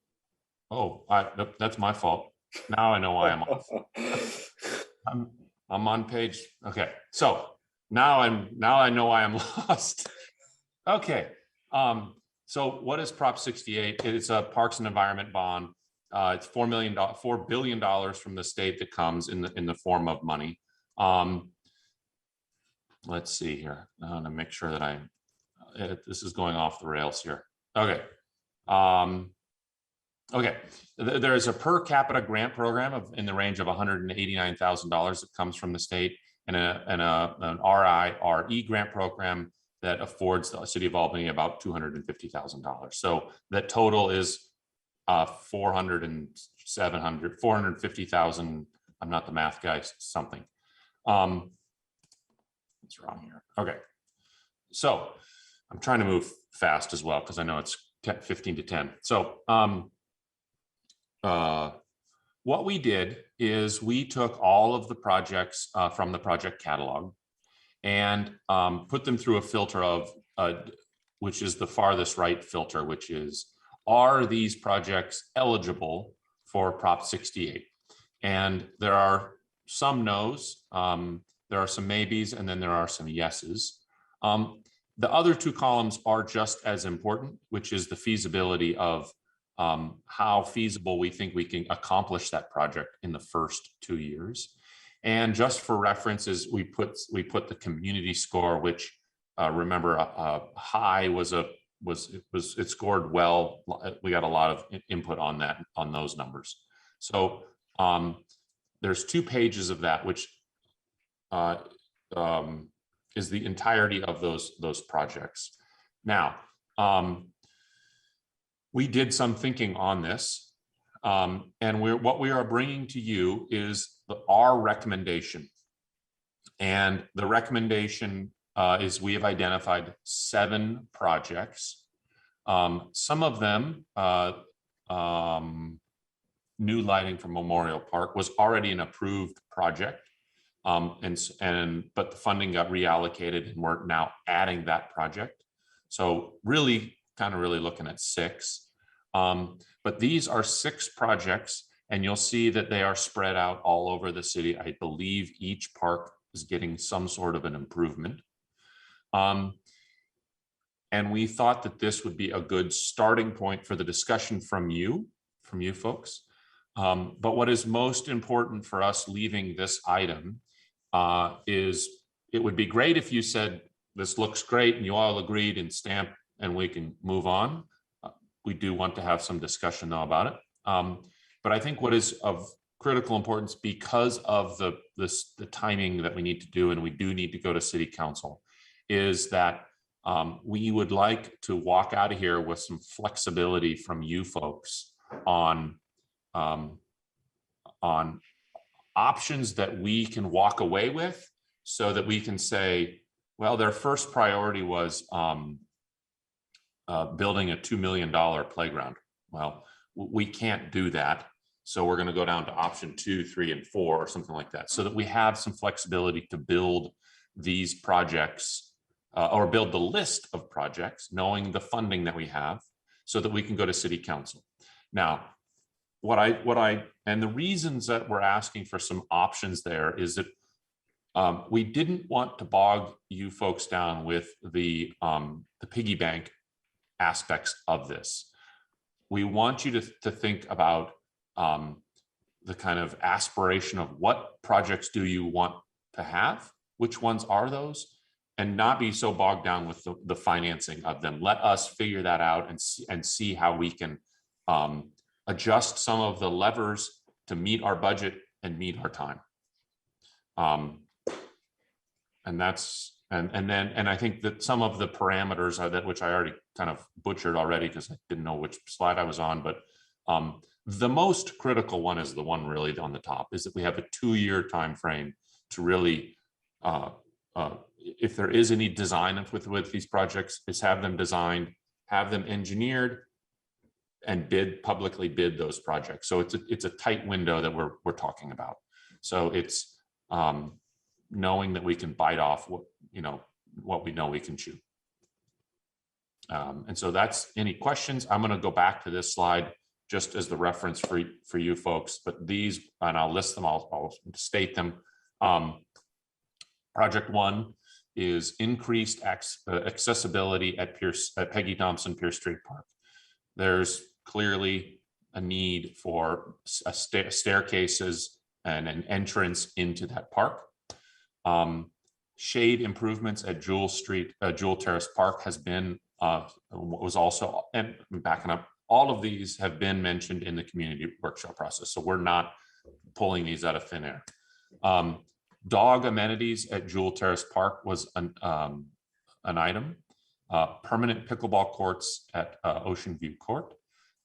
S16: Oh, that's my fault. Now I know why I'm off. I'm on page. Okay, so now I know why I'm lost. Okay, so what is Prop 68? It's a Parks and Environment bond. It's $4 billion from the state that comes in the form of money. Let's see here. I want to make sure that this is going off the rails here. Okay. Okay, there's a per capita grant program in the range of $189,000 that comes from the state, and an RIRE grant program that affords the city of Albany about $250,000. So that total is 450,000. I'm not the math guy, something. What's wrong here? Okay, so I'm trying to move fast as well because I know it's 15 to 10. So what we did is we took all of the projects from the project catalog and put them through a filter of, which is the farthest right filter, which is, are these projects eligible for Prop 68? And there are some no's, there are some maybes, and then there are some yeses. The other two columns are just as important, which is the feasibility of how feasible we think we can accomplish that project in the first 2 years. And just for references, we put the community score, which remember high it scored well. We got a lot of input on those numbers. So there's 2 pages of that, which is the entirety of those projects. Now, we did some thinking on this, and what we are bringing to you is our recommendation. And the recommendation is we have identified 7 projects. Some of them, new lighting from Memorial Park was already an approved project, but the funding got reallocated, and we're now adding that project. So really looking at 6. But these are 6 projects, and you'll see that they are spread out all over the city. I believe each park is getting some sort of an improvement. And we thought that this would be a good starting point for the discussion from you folks. But what is most important for us leaving this item is it would be great if you said, this looks great, and you all agreed and stamped, and we can move on. We do want to have some discussion though about it. But I think what is of critical importance, because of the timing that we need to do, and we do need to go to city council, is that we would like to walk out of here with some flexibility from you folks on options that we can walk away with, so that we can say, well, their first priority was building a $2 million playground. Well, we can't do that. So we're going to go down to option 2, 3, and 4 or something like that, so that we have some flexibility to build these projects or build the list of projects, knowing the funding that we have, so that we can go to city council. Now, and the reasons that we're asking for some options there is that we didn't want to bog you folks down with the piggy bank aspects of this. We want you to think about the kind of aspiration of what projects do you want to have, which ones are those, and not be so bogged down with the financing of them. Let us figure that out and see how we can adjust some of the levers to meet our budget and meet our time. And I think that some of the parameters are that, which I already kind of butchered already because I didn't know which slide I was on, but the most critical one is the one really on the top, is that we have a 2-year time frame to really, if there is any design with these projects, is have them designed, have them engineered, and publicly bid those projects. So it's a tight window that we're talking about. So it's knowing that we can bite off what we know we can chew. And so that's any questions. I'm going to go back to this slide just as the reference for you folks, but these, and I'll list them, I'll state them. Project 1 is increased accessibility at Peggy Thompson Pierce Street Park. There's clearly a need for staircases and an entrance into that park. Shade improvements at Jewel Terrace Park has been, was also, and backing up, all of these have been mentioned in the community workshop process. So we're not pulling these out of thin air. Dog amenities at Jewel Terrace Park was an item. Permanent pickleball courts at Ocean View Court.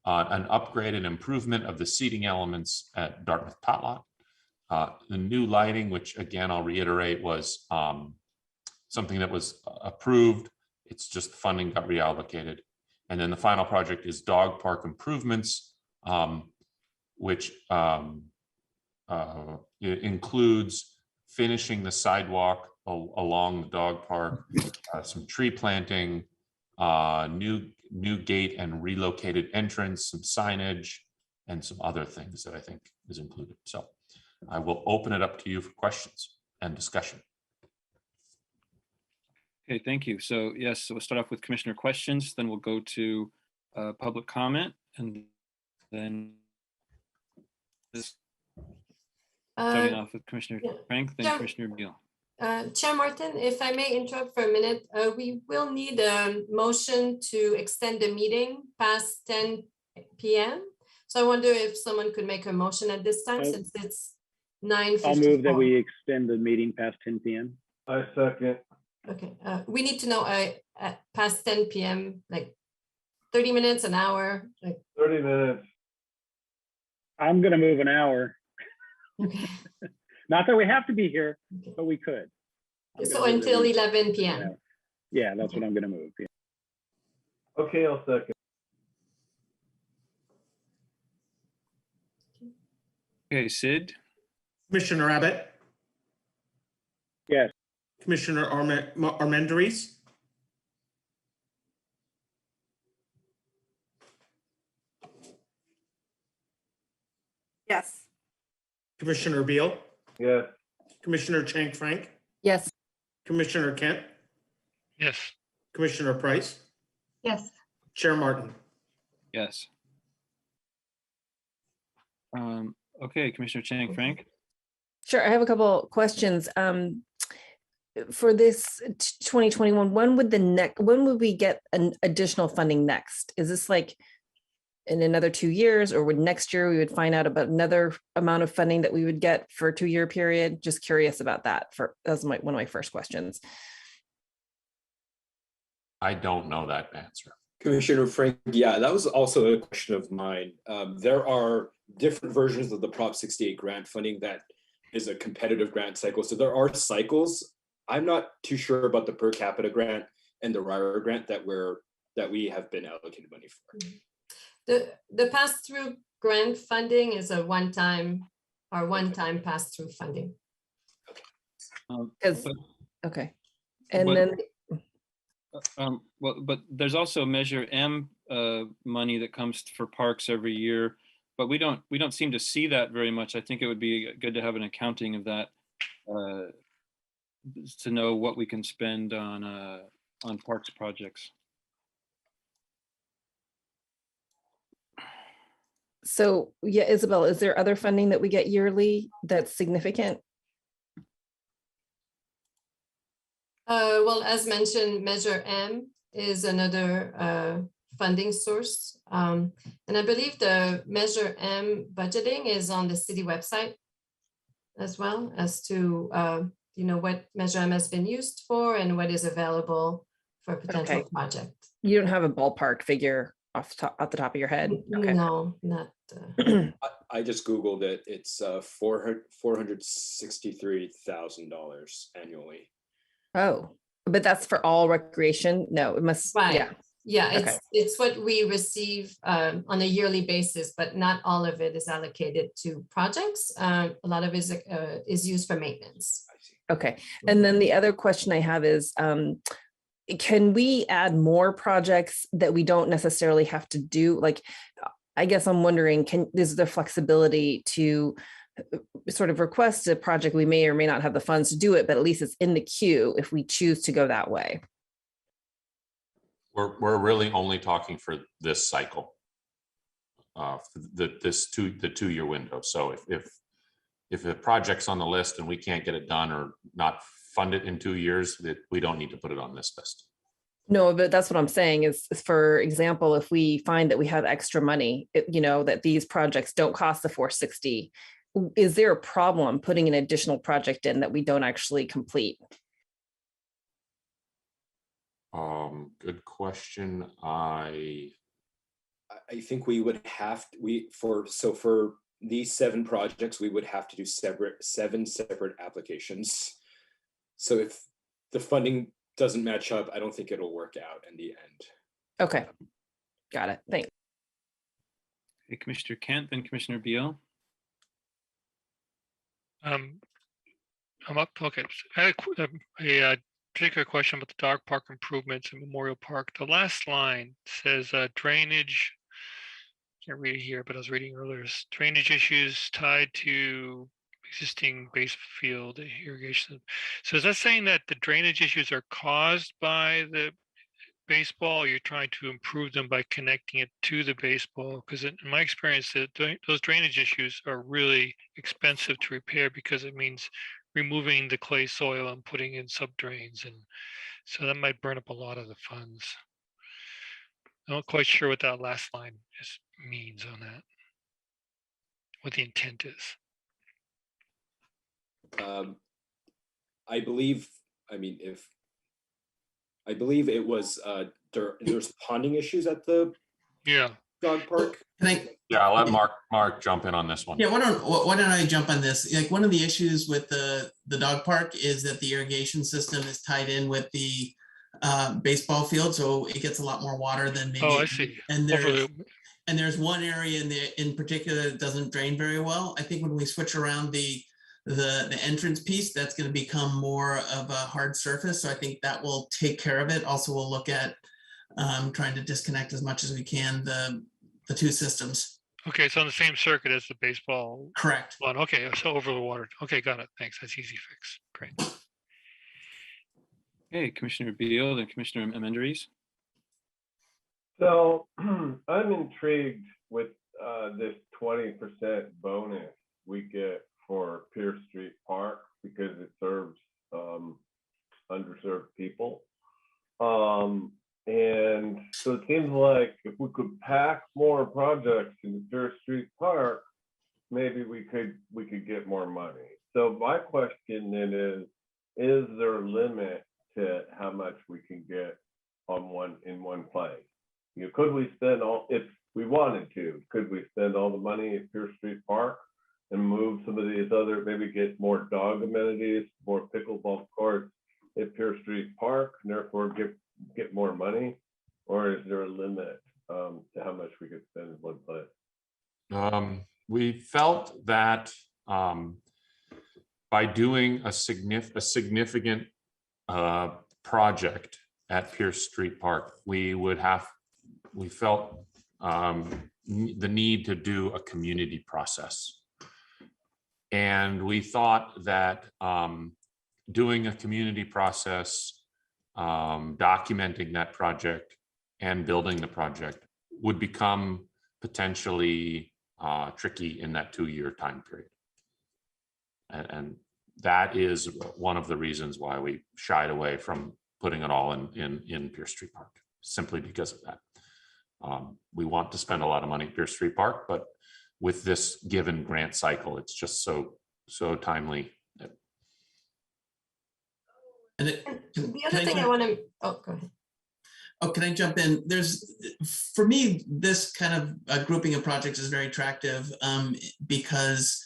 S16: An upgrade and improvement of the seating elements at Dartmouth Tot Lot. The new lighting, which again, I'll reiterate, was something that was approved. It's just funding got reallocated. And then the final project is dog park improvements, which it includes finishing the sidewalk along the dog park, some tree planting, new gate and relocated entrance, some signage, and some other things that I think is included. So I will open it up to you for questions and discussion.
S6: Okay, thank you. So yes, so we'll start off with commissioner questions, then we'll go to public comment, and then starting off with Commissioner Frank, then Commissioner Beal.
S7: Chair Martin, if I may interrupt for a minute, we will need a motion to extend the meeting past 10 p.m. So I wonder if someone could make a motion at this time, since it's 9:54.
S2: I'll move that we extend the meeting past 10 p.m.
S4: I second.
S7: Okay, we need to know past 10 p.m., like 30 minutes, an hour. Like
S4: 30 minutes.
S2: I'm going to move an hour.
S7: Okay.
S2: Not that we have to be here, but we could.
S7: So until 11 p.m.
S2: Yeah, that's what I'm going to move. Yeah.
S4: Okay, I'll second.
S6: Okay, Sid.
S1: Commissioner Abbott?
S2: Yes.
S1: Commissioner Armendariz?
S10: Yes.
S1: Commissioner Beal?
S4: Yes.
S1: Commissioner Chang Frank?
S3: Yes.
S1: Commissioner Kent?
S5: Yes.
S1: Commissioner Price?
S18: Yes.
S1: Chair Martin?
S6: Yes. Okay, Commissioner Chang Frank.
S3: Sure, I have a couple questions. For this 2021, when would we get an additional funding next? Is this like in another 2 years, or would next year we would find out about another amount of funding that we would get for a 2-year period? Just curious about that. That's one of my first questions.
S16: I don't know that answer.
S17: Commissioner Frank, yeah, that was also a question of mine. There are different versions of the Prop 68 grant funding that is a competitive grant cycle. So there are cycles. I'm not too sure about the per capita grant and the RIRA grant that we have been allocated money for.
S7: The pass-through grant funding is a one-time pass-through funding.
S3: Okay. And then
S6: well, but there's also Measure M money that comes for parks every year, but we don't seem to see that very much. I think it would be good to have an accounting of that to know what we can spend on parks projects.
S3: so yeah, Isabel, is there other funding that we get yearly that's significant?
S7: Well, as mentioned, Measure M is another funding source. And I believe the Measure M budgeting is on the city website as well, as to what Measure M has been used for and what is available for potential project.
S3: You don't have a ballpark figure off the top of your head? Okay.
S7: No, not.
S17: I just Googled it. It's $463,000 annually.
S3: Oh, but that's for all recreation? No, it must,
S7: Right.
S3: yeah.
S7: Yeah, it's what we receive on a yearly basis, but not all of it is allocated to projects. A lot of it is used for maintenance.
S3: Okay. And then the other question I have is, can we add more projects that we don't necessarily have to do? Like, I guess I'm wondering, is there flexibility to sort of request a project we may or may not have the funds to do it, but at least it's in the queue if we choose to go that way?
S16: We're really only talking for this cycle, the 2-year window. So if a project's on the list and we can't get it done or not fund it in 2 years, that we don't need to put it on this list.
S3: No, but that's what I'm saying is, for example, if we find that we have extra money, that these projects don't cost the 460, is there a problem putting an additional project in that we don't actually complete?
S16: Good question. I
S17: think we would have for these 7 projects, we would have to do 7 separate applications. So if the funding doesn't match up, I don't think it'll work out in the end.
S3: Okay, got it. Thanks.
S6: Hey, Commissioner Kent, then Commissioner Beal.
S5: I'm up. Okay, I had a particular question about the dog park improvements in Memorial Park. The last line says drainage. Can't read it here, but I was reading earlier. Drainage issues tied to existing base field irrigation. So is that saying that the drainage issues are caused by the baseball, or you're trying to improve them by connecting it to the baseball? Because in my experience, those drainage issues are really expensive to repair because it means removing the clay soil and putting in sub drains, and so that might burn up a lot of the funds. I'm not quite sure what that last line means on that, what the intent is.
S17: I believe it was there's ponding issues at the dog park.
S16: Yeah, I'll let Mark jump in on this one.
S8: Yeah, why don't I jump on this? Like, one of the issues with the dog park is that the irrigation system is tied in with the baseball field, so it gets a lot more water than maybe.
S5: Oh, I see.
S8: And there's one area in particular that doesn't drain very well. I think when we switch around the entrance piece, that's going to become more of a hard surface. So I think that will take care of it. Also, we'll look at trying to disconnect as much as we can the two systems.
S5: Okay, it's on the same circuit as the baseball.
S8: Correct.
S5: One. Okay, so over the water. Okay, got it. Thanks. That's easy fix. Great.
S6: Hey, Commissioner Beal, then Commissioner Menderes.
S4: So I'm intrigued with this 20% bonus we get for Pierce Street Park because it serves underserved people. And so it seems like if we could pack more projects into Pierce Street Park, maybe we could get more money. So my question then is there a limit to how much we can get in one place? Could we spend if we wanted to, could we spend all the money at Pierce Street Park and move some of these other, maybe get more dog amenities, more pickleball courts at Pierce Street Park, and therefore get more money? Or is there a limit to how much we could spend in one place?
S16: We felt that by doing a significant project at Pierce Street Park, we felt the need to do a community process. And we thought that doing a community process, documenting that project and building the project would become potentially tricky in that 2-year time period. And that is one of the reasons why we shied away from putting it all in Pierce Street Park, simply because of that. We want to spend a lot of money at Pierce Street Park, but with this given grant cycle, it's just so timely.
S8: And
S7: the other thing I want to, go ahead.
S8: Oh, can I jump in? For me, this kind of grouping of projects is very attractive because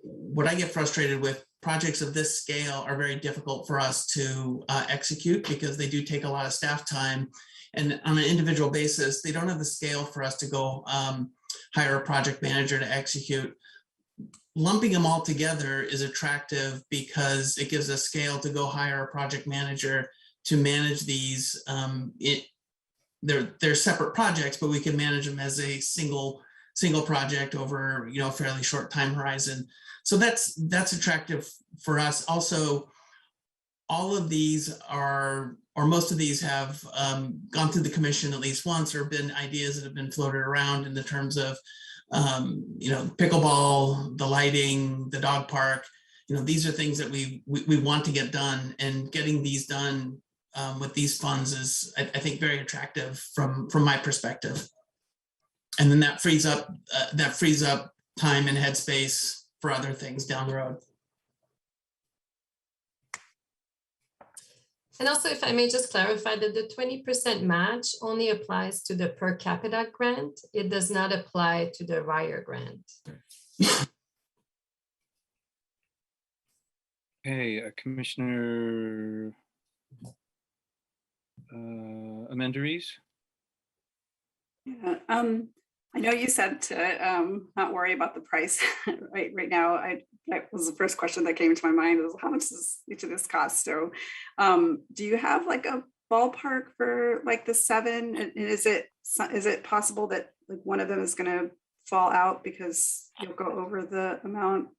S8: what I get frustrated with, projects of this scale are very difficult for us to execute because they do take a lot of staff time. And on an individual basis, they don't have the scale for us to go hire a project manager to execute. Lumping them all together is attractive because it gives us scale to go hire a project manager manage these. They're separate projects, but we can manage them as a single project over, a fairly short time horizon. So that's attractive for us. Also, all of these are, or most of these have gone through the commission at least once, or been ideas that have been floated around in the terms of, pickleball, the lighting, the dog park. These are things that we want to get done, and getting these done with these funds is, I think, very attractive from my perspective. And then that frees up time and headspace for other things down the road.
S7: And also, if I may just clarify that the 20% match only applies to the per capita grant. It does not apply to the RIRE grant.
S6: Okay, Commissioner Amenderies.
S10: Yeah, I know you said to not worry about the price right now. That was the first question that came to my mind, was how much does each of this cost? So do you have like a ballpark for like the 7? And is it possible that like one of them is going to fall out because you'll go over the amount?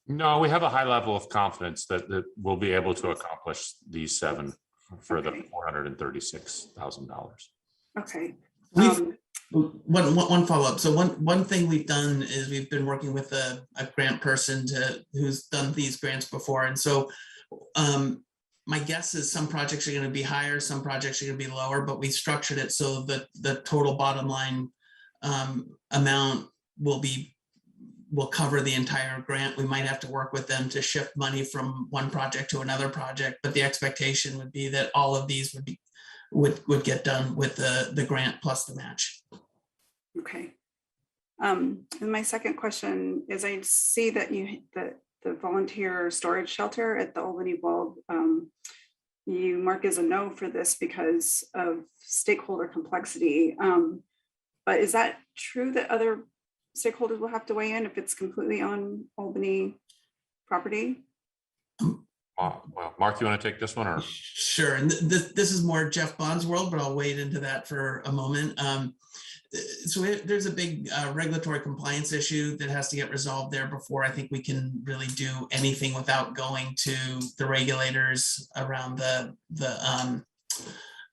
S16: No, we have a high level of confidence that we'll be able to accomplish these 7 for the $436,000.
S10: Okay.
S8: One follow-up. So one thing we've done is we've been working with a grant person who's done these grants before. And so my guess is some projects are going to be higher, some projects are going to be lower, but we structured it so that the total bottom line amount will cover the entire grant. We might have to work with them to shift money from one project to another project, but the expectation would be that all of these would get done with the grant plus the match.
S10: Okay. And my second question is, I see that the volunteer storage shelter at the Albany Bulb, you mark as a no for this because of stakeholder complexity. But is that true that other stakeholders will have to weigh in if it's completely on Albany property?
S16: Well, Mark, you want to take this one? Or
S8: sure. And this is more Jeff Bond's world, but I'll wade into that for a moment. So there's a big regulatory compliance issue that has to get resolved there before I think we can really do anything without going to the regulators around the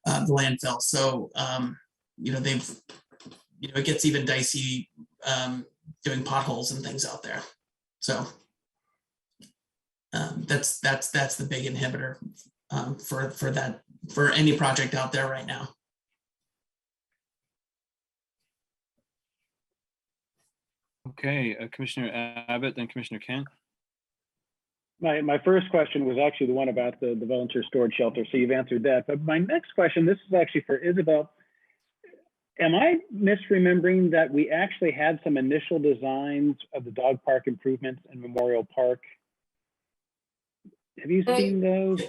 S8: landfill. So it gets even dicey doing potholes and things out there. So that's the big inhibitor for any project out there right now.
S6: Okay, Commissioner Abbott, then Commissioner Kent.
S2: My first question was actually the one about the volunteer storage shelter, so you've answered that. But my next question, this is actually for Isabel. Am I misremembering that we actually had some initial designs of the dog park improvements in Memorial Park? Have you seen those?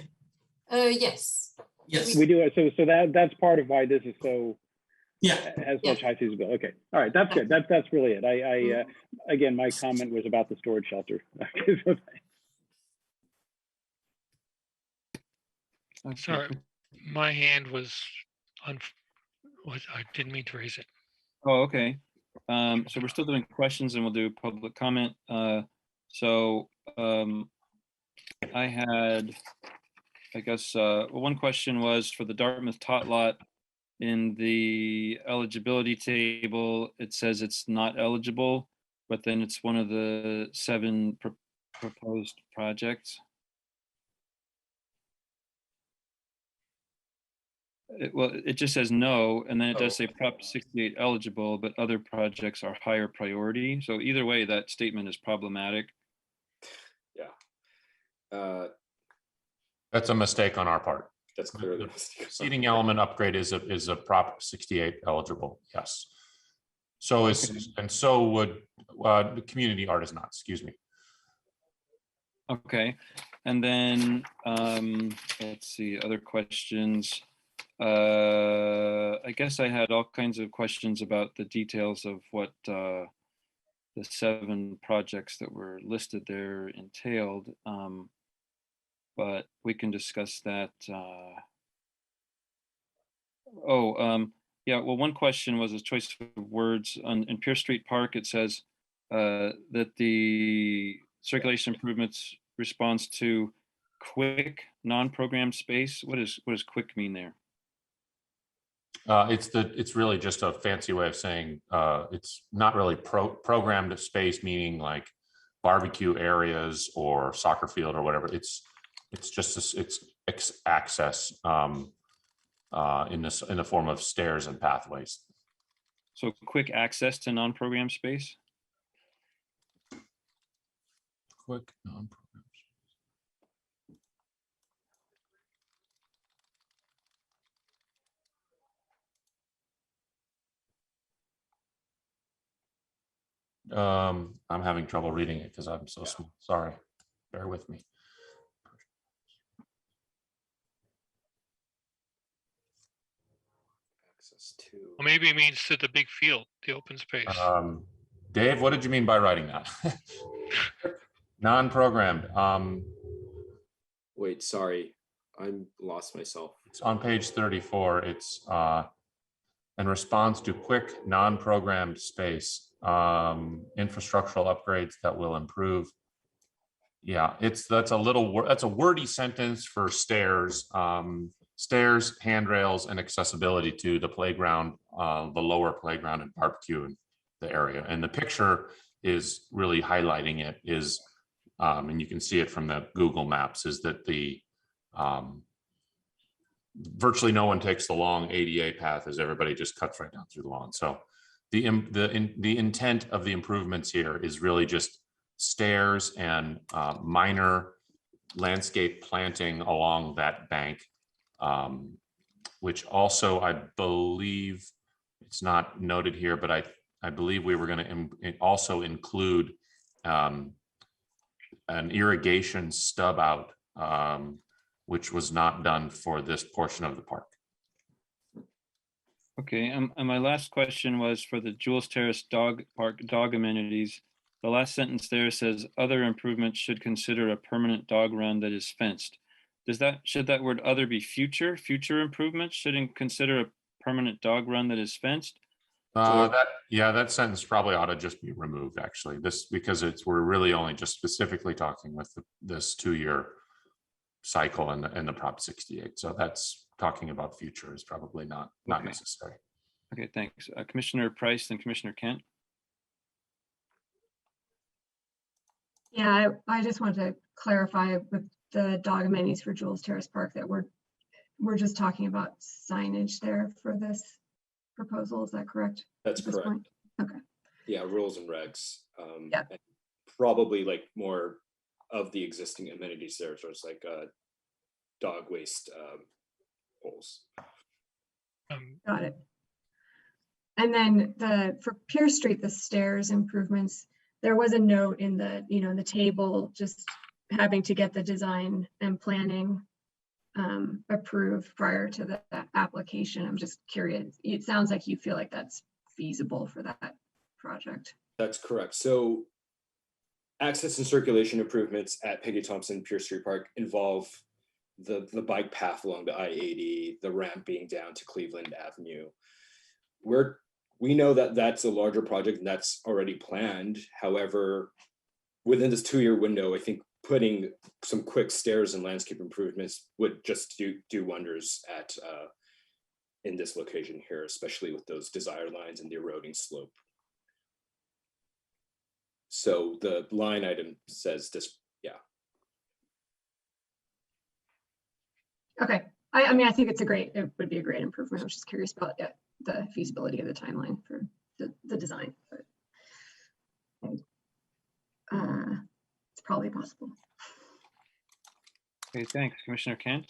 S7: Yes.
S8: Yes.
S2: We do. So that's part of why this is so, has
S7: Yeah.
S2: such high feasibility. Okay. All right. That's good. That's really it. I again, my comment was about the storage shelter.
S5: Sorry, my hand was on. I didn't mean to raise it.
S6: Oh, okay. So we're still doing questions and we'll do public comment. I had, I guess, one question was for the Dartmouth tot lot. In the eligibility table, it says it's not eligible, but then it's one of the 7 proposed projects. It just says no, and then it does say Prop 68 eligible, but other projects are higher priority. So either way, that statement is problematic.
S17: Yeah.
S16: That's a mistake on our part.
S17: That's clearly a
S16: mistake. Seating element upgrade is a Prop 68 eligible. Yes. So is and so would the community art is not. Excuse me.
S6: Okay, and then let's see other questions. I guess I had all kinds of questions about the details of what the 7 projects that were listed there entailed. but we can discuss that. Yeah, well, one question was a choice of words. In Pierce Street Park, it says that the circulation improvements responds to quick non-programmed space. What does quick mean there?
S16: It's really just a fancy way of saying it's not really programmed space, meaning like barbecue areas or soccer field or whatever. It's just it's access in the form of stairs and pathways.
S6: So quick access to non-programmed space.
S16: Quick non-programmed. I'm having trouble reading it because I'm so small. Sorry, bear with me.
S17: Access to.
S5: Well, maybe it means to the big field, the open space.
S16: Dave, what did you mean by writing that? Non-programmed.
S17: Wait, sorry, I'm lost myself.
S16: It's on page 34. It's in response to quick non-programmed space, infrastructural upgrades that will improve. Yeah, that's a wordy sentence for stairs, stairs, handrails, and accessibility to the playground, the lower playground and barbecue in the area. And the picture is really highlighting it is, and you can see it from the Google Maps, is that the virtually no one takes the long ADA path as everybody just cuts right down through the lawn. So the intent of the improvements here is really just stairs and minor landscape planting along that bank, which also I believe it's not noted here, but I believe we were going to also include an irrigation stub out, which was not done for this portion of the park.
S6: Okay, and my last question was for the Jules Terrace Dog Park dog amenities. The last sentence there says other improvements should consider a permanent dog run that is fenced. Should that word other be future improvements shouldn't consider a permanent dog run that is fenced?
S16: That sentence probably ought to just be removed, actually, because we're really only just specifically talking with this 2-year cycle and the Prop 68. So that's talking about future is probably not necessary.
S6: Okay, thanks. Commissioner Price and Commissioner Kent.
S18: Yeah, I just wanted to clarify with the dog amenities for Jules Terrace Park that we're just talking about signage there for this proposal. Is that correct?
S17: That's correct.
S18: Point? Okay.
S17: Yeah, rules and regs.
S18: Yeah.
S17: And probably like more of the existing amenities there. So it's like dog waste holes.
S18: Got it. And then for Pierce Street, the stairs improvements, there was a note in the table just having to get the design and planning approved prior to the application. I'm just curious. It sounds like you feel like that's feasible for that project.
S17: That's correct. So access and circulation improvements at Peggy Thompson Pierce Street Park involve the bike path along the I-80, the ramp being down to Cleveland Avenue. We know that that's a larger project and that's already planned. However, within this 2-year window, I think putting some quick stairs and landscape improvements would just do wonders in this location here, especially with those desired lines and the eroding slope. So the line item says this, yeah.
S18: Okay. I mean, I think it would be a great improvement. I was just curious about the feasibility of the timeline for the design, but it's probably possible.
S6: Okay, thanks. Commissioner Kent.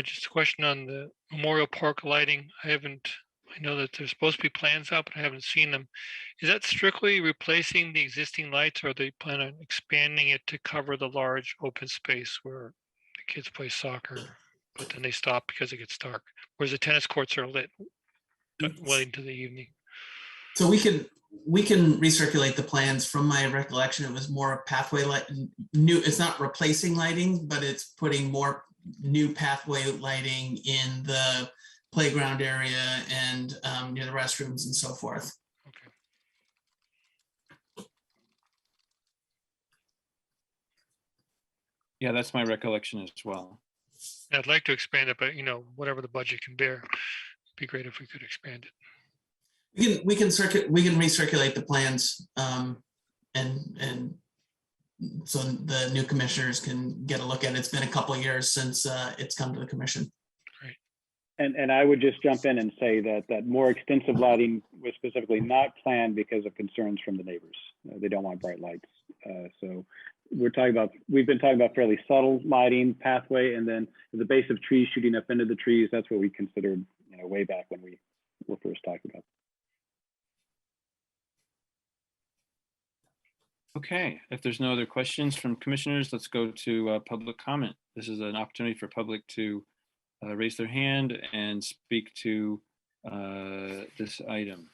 S5: Just a question on the Memorial Park lighting. I know that there's supposed to be plans out, but I haven't seen them. Is that strictly replacing the existing lights, or are they plan on expanding it to cover the large open space where the kids play soccer, but then they stop because it gets dark? Whereas the tennis courts are lit well into the evening.
S8: So we can we can recirculate the plans. From my recollection, it was more pathway light, new. It's not replacing lighting, but it's putting more new pathway lighting in the playground area and near the restrooms and so forth.
S6: Yeah, that's my recollection as well.
S5: I'd like to expand it, but whatever the budget can bear, it'd be great if we could expand it.
S8: We can recirculate the plans, and so the new commissioners can get a look at it. It's been a couple of years since it's come to the commission.
S2: And I would just jump in and say that more extensive lighting was specifically not planned because of concerns from the neighbors. They don't want bright lights. So we've been talking about fairly subtle lighting, pathway, and then the base of trees shooting up into the trees. That's what we considered, way back when we were first talking about.
S6: Okay, if there's no other questions from commissioners, let's go to public comment. This is an opportunity for public to raise their hand and speak to this item.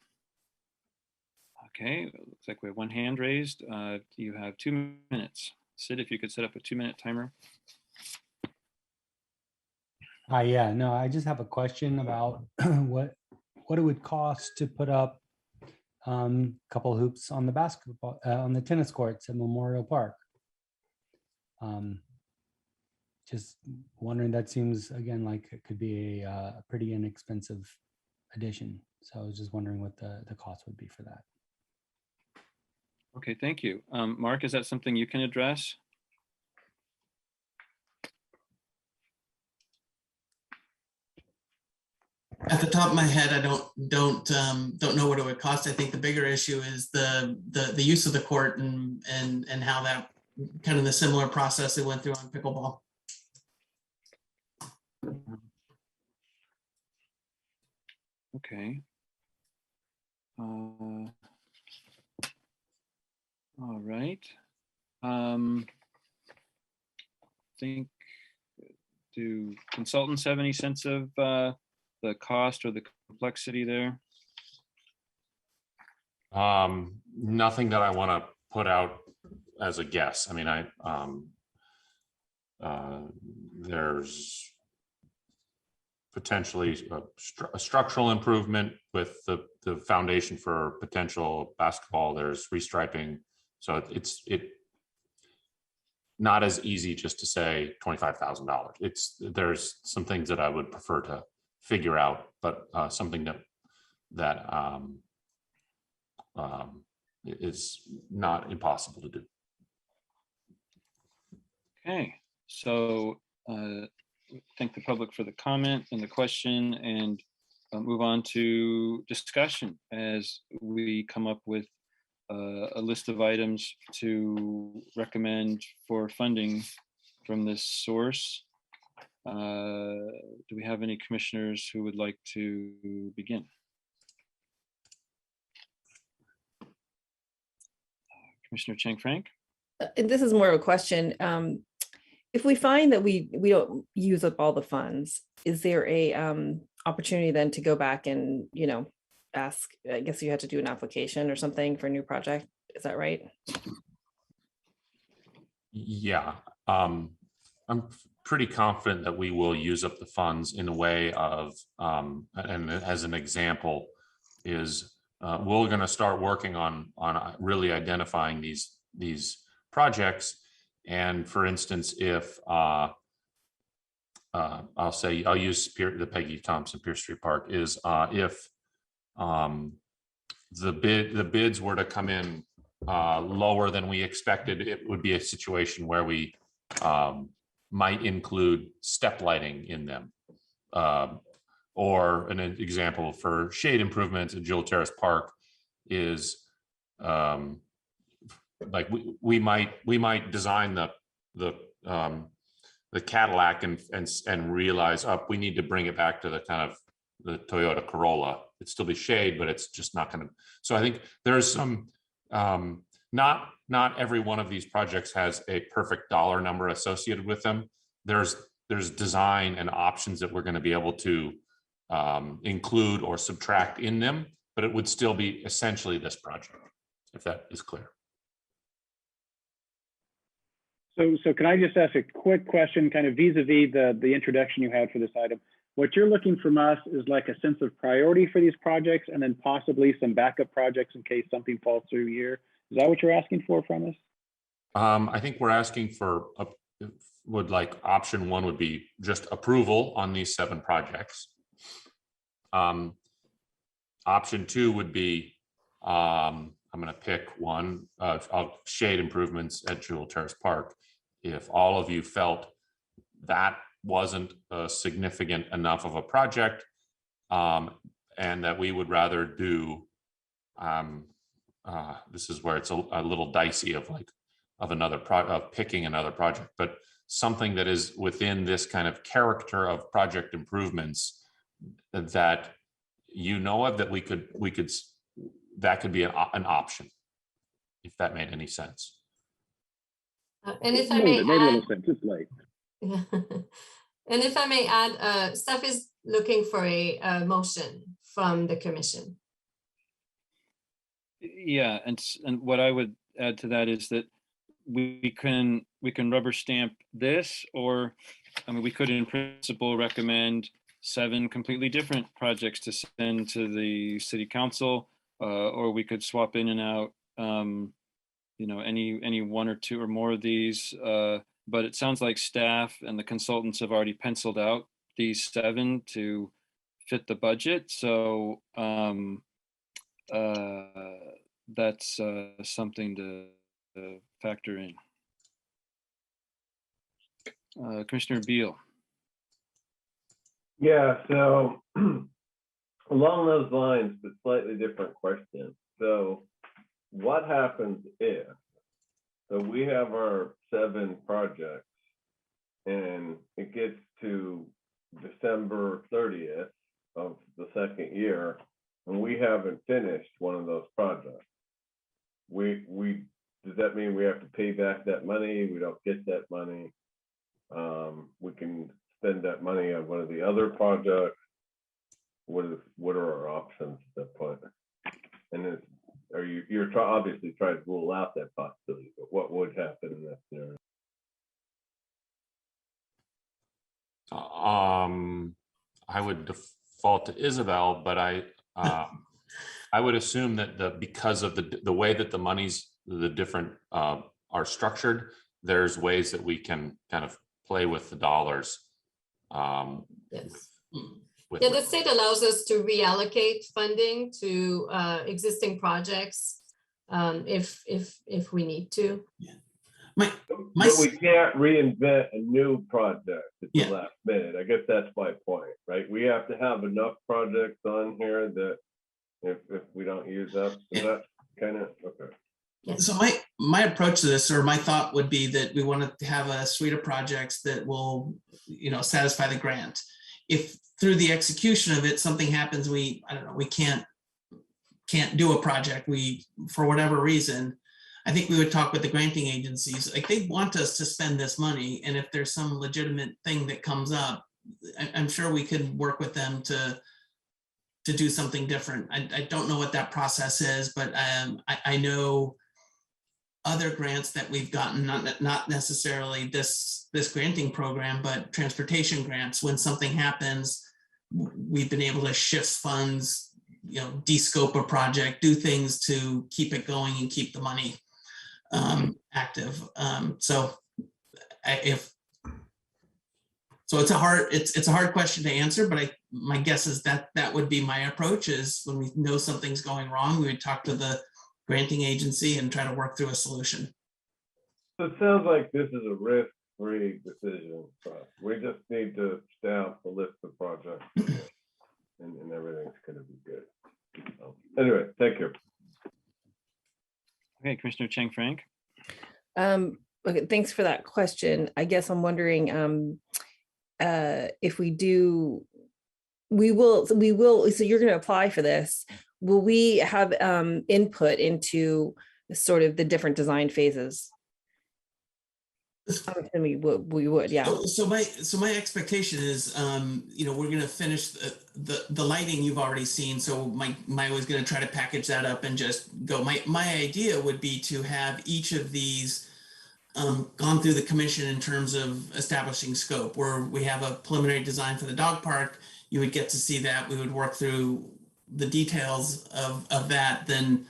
S6: Okay, looks like we have one hand raised. You have 2 minutes. Sid, if you could set up a 2-minute timer.
S13: Yeah, no, I just have a question about what it would cost to put up a couple hoops on the basketball, on the tennis courts at Memorial Park. Just wondering, that seems, again, like it could be a pretty inexpensive addition. So I was just wondering what the cost would be for that.
S6: Okay, thank you. Mark, is that something you can address?
S8: At the top of my head, I don't know what it would cost. I think the bigger issue is the use of the court and how that kind of the similar process they went through on pickleball.
S6: Okay. All right. Do consultants have any sense of the cost or the complexity there?
S16: Nothing that I want to put out as a guess. I mean, there's potentially a structural improvement with the foundation for potential basketball. There's restriping. So it's not as easy just to say $25,000. There's some things that I would prefer to figure out, but something that is not impossible to do.
S6: Okay, so thank the public for the comment and the question, and move on to discussion as we come up with a list of items to recommend for funding from this source. Do we have any commissioners who would like to begin? Commissioner Chang Frank?
S3: And this is more of a question. If we find that we don't use up all the funds, is there a opportunity then to go back and, ask, I guess you had to do an application or something for a new project? Is that right?
S16: Yeah, I'm pretty confident that we will use up the funds in a way of, and as an example is, we're going to start working on really identifying these projects. And for instance, if I'll use the Peggy Thompson Pierce Street Park is if the bids were to come in lower than we expected, it would be a situation where we might include step lighting in them. Or an example for shade improvements at Jewel Terrace Park is like we might design the Cadillac and realize we need to bring it back to the kind of the Toyota Corolla. It'd still be shade, but it's just not going to. So I think there's some not every one of these projects has a perfect dollar number associated with them. There's design and options that we're going to be able to include or subtract in them, but it would still be essentially this project, if that is clear.
S2: So can I just ask a quick question, kind of vis-a-vis the introduction you had for this item? What you're looking from us is like a sense of priority for these projects and then possibly some backup projects in case something falls through here. Is that what you're asking for from us?
S16: I think we're asking for, option one would be just approval on these 7 projects. Option 2 would be, I'm going to pick one, shade improvements at Jewel Terrace Park. If all of you felt that wasn't significant enough of a project, and that we would rather do, this is where it's a little dicey of picking another project, but something that is within this kind of character of project improvements that of, that we could that could be an option, if that made any sense.
S7: And if I may add, and if I may add, staff is looking for a motion from the commission.
S6: Yeah, and what I would add to that is that we can rubber stamp this, or I mean, we could in principle recommend 7 completely different projects to send to the city council, or we could swap in and out, any 1 or 2 or more of these. But it sounds like staff and the consultants have already penciled out these 7 to fit the budget. So that's something to factor in. Commissioner Beal.
S4: Yeah, so along those lines, but slightly different question. So what happens if, so we have our 7 projects and it gets to December 30th of the 2nd year and we haven't finished one of those projects? Does that mean we have to pay back that money? We don't get that money. We can spend that money on one of the other projects. What are our options at that point? And you're obviously trying to rule out that possibility, but what would happen in that scenario?
S16: I would default to Isabel, but I would assume that because of the way that the different are structured, there's ways that we can kind of play with the dollars.
S7: Yes. The state allows us to reallocate funding to existing projects if we need to.
S4: Yeah. But we can't reinvent a new project at the last minute. I guess that's my point, right? We have to have enough projects on here that if we don't use up, so that's kind of okay.
S8: So my approach to this, or my thought would be that we want to have a suite of projects that will, satisfy the grant. If through the execution of it, something happens, we can't do a project, for whatever reason, I think we would talk with the granting agencies. Like, they want us to spend this money, and if there's some legitimate thing that comes up, I'm sure we could work with them to do something different. I don't know what that process is, but I know other grants that we've gotten, not necessarily this granting program, but transportation grants. When something happens, we've been able to shift funds, de-scope a project, do things to keep it going and keep the money active. So it's a hard question to answer, but my guess is that would be my approach. Is when we know something's going wrong, we would talk to the granting agency and try to work through a solution.
S4: So it sounds like this is a risk-free decision for us. We just need to stamp the list of projects and everything's going to be good. So, anyway, thank you.
S6: Okay, Commissioner Chang Frank.
S3: Okay, thanks for that question. I guess I'm wondering if we do, we will, so you're going to apply for this. Will we have input into sort of the different design phases? And we would, yeah.
S8: So my expectation is, we're going to finish the lighting you've already seen. So my was going to try to package that up and just go. My idea would be to have each of these gone through the commission in terms of establishing scope. Where we have a preliminary design for the dog park, you would get to see that. We would work through the details of that. Then,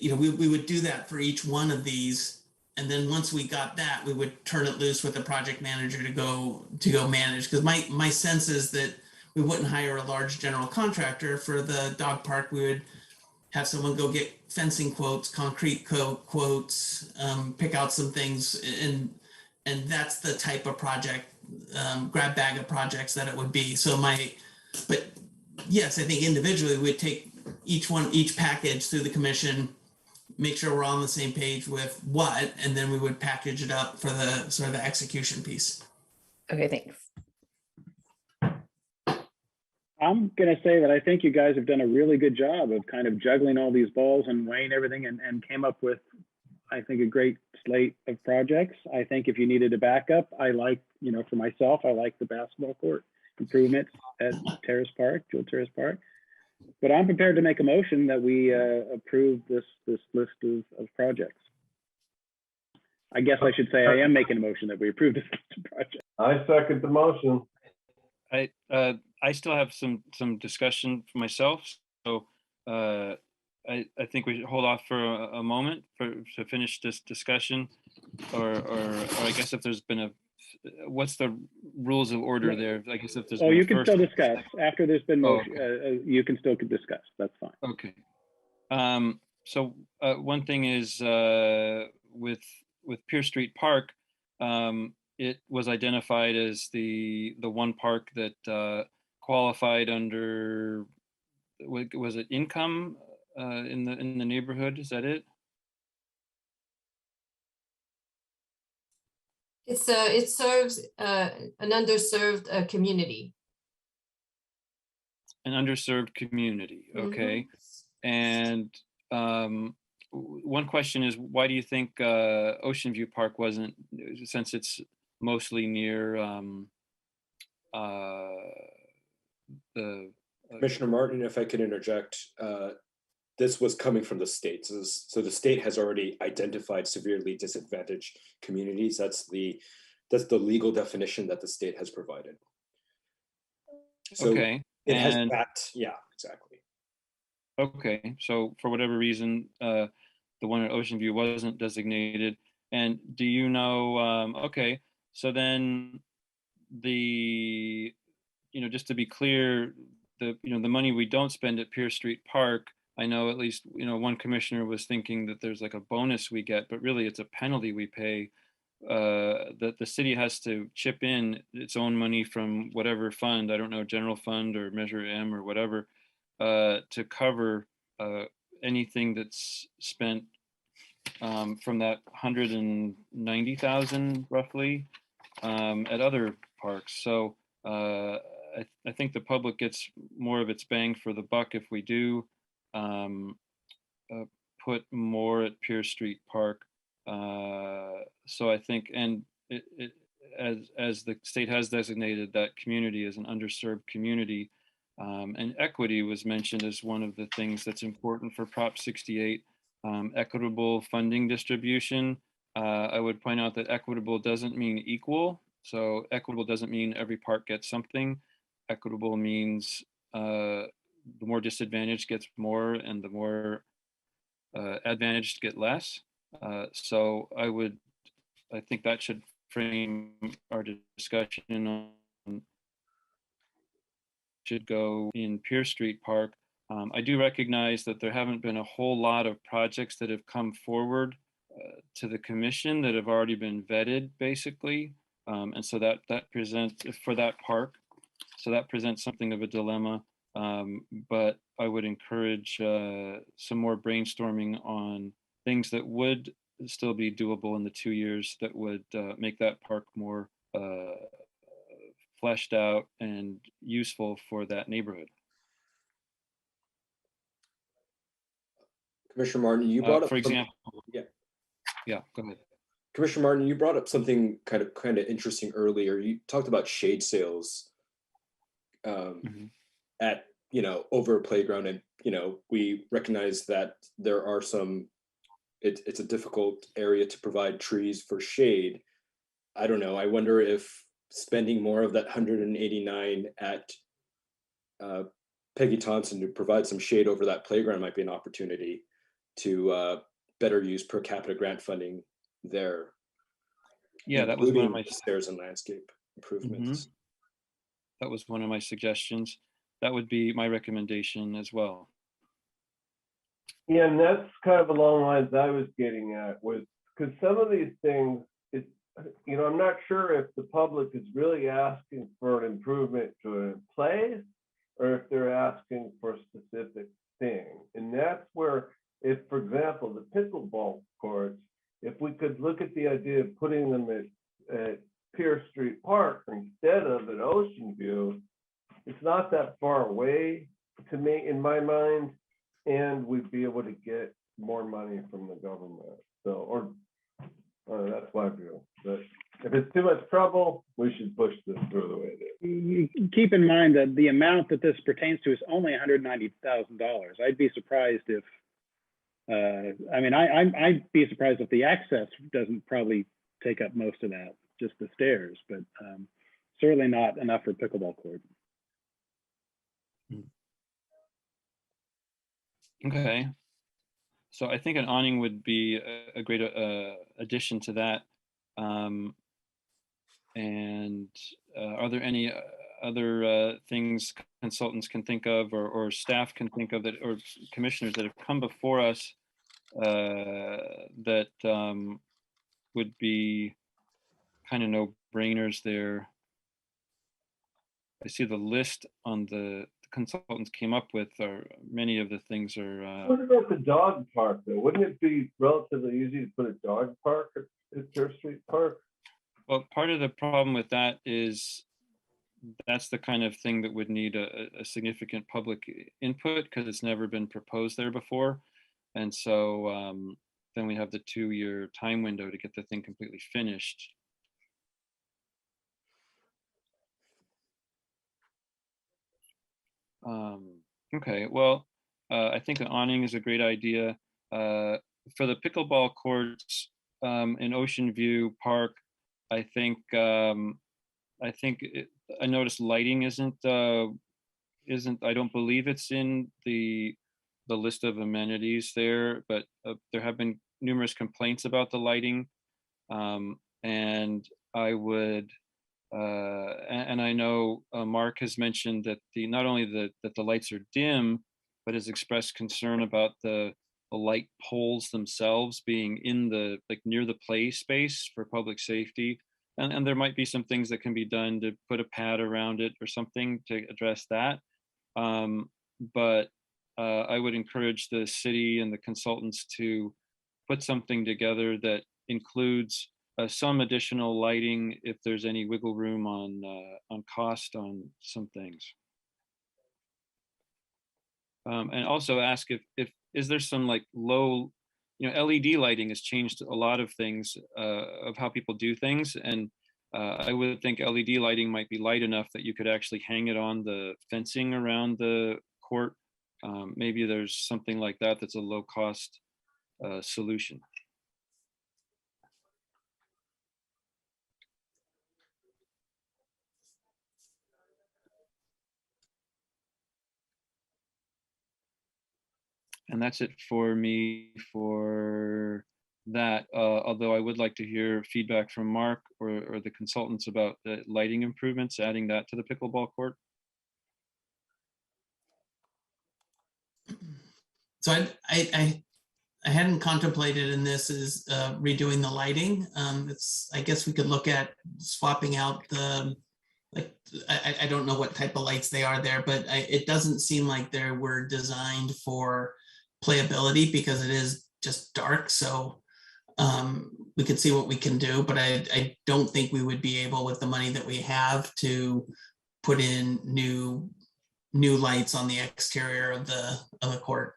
S8: we would do that for each one of these. And then once we got that, we would turn it loose with the project manager to go manage. Because my sense is that we wouldn't hire a large general contractor for the dog park. We would have someone go get fencing quotes, concrete quotes, pick out some things, and that's the type of project, grab bag of projects that it would be. But yes, I think individually we'd take each package through the commission, make sure we're on the same page with what, and then we would package it up for the sort of the execution piece.
S3: Okay, thanks.
S2: I'm going to say that I think you guys have done a really good job of kind of juggling all these balls and weighing everything and came up with, I think, a great slate of projects. I think if you needed a backup, I like, for myself, I like the basketball court improvements at Terrace Park, Jewel Terrace Park. But I'm prepared to make a motion that we approve this list of projects. I guess I should say I am making a motion that we approve this list of projects.
S4: I second the motion.
S6: I still have some discussion for myself, so I think we should hold off for a moment to finish this discussion, or I guess if there's been what's the rules of order there? I guess if there's
S2: you can still discuss after there's been motion. You can still discuss. That's fine.
S6: Okay. So one thing is with Pierce Street Park, it was identified as the one park that qualified under, was it income in the neighborhood? Is that it?
S7: It serves an underserved community.
S6: An underserved community. Okay. And one question is, why do you think Ocean View Park wasn't, since it's mostly near
S17: Commissioner Martin, if I could interject, this was coming from the state. So the state has already identified severely disadvantaged communities. That's the legal definition that the state has provided. So
S6: okay.
S17: It has that, yeah, exactly.
S6: Okay, so for whatever reason, the one at Ocean View wasn't designated. And do you know, okay, so then just to be clear, the money we don't spend at Pierce Street Park, I know at least, one commissioner was thinking that there's like a bonus we get, but really it's a penalty we pay, that the city has to chip in its own money from whatever fund, I don't know, general fund or Measure M or whatever, to cover anything that's spent from that 190,000 roughly at other parks. So I think the public gets more of its bang for the buck if we do put more at Pierce Street Park. So I think, and as the state has designated that community as an underserved community, and equity was mentioned as one of the things that's important for Prop 68, equitable funding distribution. I would point out that equitable doesn't mean equal. So equitable doesn't mean every park gets something. Equitable means the more disadvantaged gets more and the more advantaged get less. So I think that should frame our discussion on should go in Pierce Street Park. I do recognize that there haven't been a whole lot of projects that have come forward to the commission that have already been vetted, basically. And so that presents, for that park, so that presents something of a dilemma. But I would encourage some more brainstorming on things that would still be doable in the 2 years that would make that park more fleshed out and useful for that neighborhood.
S17: Commissioner Martin, you brought up,
S6: for example,
S17: yeah,
S6: go ahead.
S17: Commissioner Martin, you brought up something kind of interesting earlier. You talked about shade sails at, over a playground, and we recognize that there are some. It's a difficult area to provide trees for shade. I don't know. I wonder if spending more of that 189 at Peggy Thompson to provide some shade over that playground might be an opportunity to better use per capita grant funding there.
S6: Yeah, that was one of my
S17: stairs and landscape improvements.
S6: That was one of my suggestions. That would be my recommendation as well.
S4: Yeah, and that's kind of along the lines I was getting at, was because some of these things, it's, I'm not sure if the public is really asking for an improvement to a place or if they're asking for a specific thing. And that's where, if, for example, the pickleball courts, if we could look at the idea of putting them at Pierce Street Park instead of at Ocean View, it's not that far away to me, in my mind, and we'd be able to get more money from the government. So, that's my view. But if it's too much trouble, we should push this through the way it is.
S2: Keep in mind that the amount that this pertains to is only $190,000. I'd be surprised if, I'd be surprised if the access doesn't probably take up most of that, just the stairs, but certainly not enough for pickleball court.
S6: Okay, so I think an awning would be a great addition to that. And are there any other things consultants can think of, or staff can think of, that, or commissioners that have come before us that would be kind of no-brainers there? I see the list on the consultants came up with, or many of the things are.
S4: What about the dog park though? Wouldn't it be relatively easy to put a dog park at Pierce Street Park?
S6: Well, part of the problem with that is that's the kind of thing that would need a significant public input, because it's never been proposed there before. And so then we have the 2-year time window to get the thing completely finished. Okay, well, I think an awning is a great idea. For the pickleball courts in Ocean View Park, I think I noticed lighting isn't. I don't believe it's in the list of amenities there, but there have been numerous complaints about the lighting, and I would. And I know Mark has mentioned that not only that the lights are dim, but has expressed concern about the light poles themselves being in the near the play space for public safety. And there might be some things that can be done to put a pad around it or something to address that. But I would encourage the city and the consultants to put something together that includes some additional lighting if there's any wiggle room on cost on some things. And also ask if is there some low, LED lighting has changed a lot of things of how people do things. And I would think LED lighting might be light enough that you could actually hang it on the fencing around the court. Maybe there's something like that that's a low cost solution. And that's it for me for that. Although I would like to hear feedback from Mark or the consultants about the lighting improvements, adding that to the pickleball court.
S8: So I hadn't contemplated in this is redoing the lighting. I guess we could look at swapping out the, I don't know what type of lights they are there, but it doesn't seem like they were designed for playability because it is just dark. So we could see what we can do, but I don't think we would be able, with the money that we have, to put in new lights on the exterior of the court.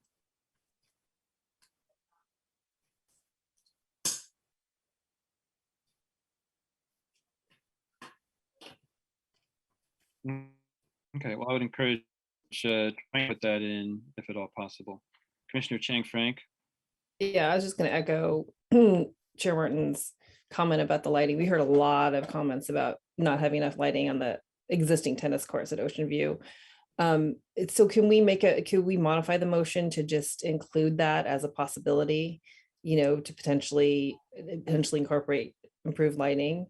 S6: Okay, well, I would encourage trying to put that in if at all possible. Commissioner Chang Frank.
S3: Yeah, I was just going to echo Chair Martin's comment about the lighting. We heard a lot of comments about not having enough lighting on the existing tennis courts at Ocean View. So can we modify the motion to just include that as a possibility, to potentially incorporate improved lighting?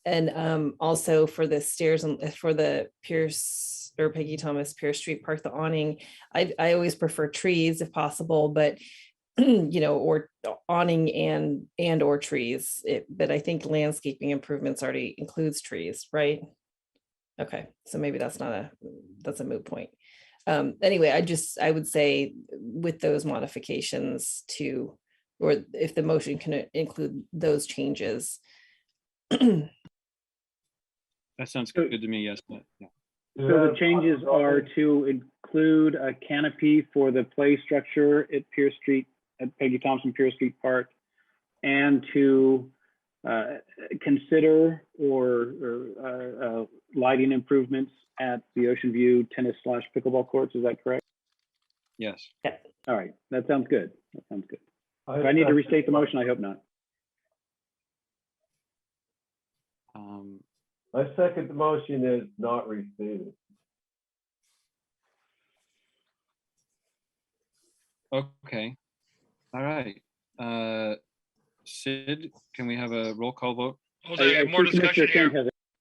S3: And also for the stairs and for the Pierce or Peggy Thomas Pierce Street Park, the awning, I always prefer trees if possible, but or awning and or trees. But I think landscaping improvements already includes trees, right? Okay, so maybe that's a moot point. Anyway, I would say with those modifications or if the motion can include those changes.
S6: That sounds good to me, yes. But, yeah.
S2: So the changes are to include a canopy for the play structure at Peggy Thompson Pierce Street Park, and to consider or lighting improvements at the Ocean View tennis/pickleball courts. Is that correct?
S6: Yes.
S3: Yeah.
S2: All right, that sounds good. Do I need to restate the motion? I hope not.
S4: I second the motion is not restated.
S6: Okay. All right. Sid, can we have a roll call vote?
S5: Hold on, more discussion here.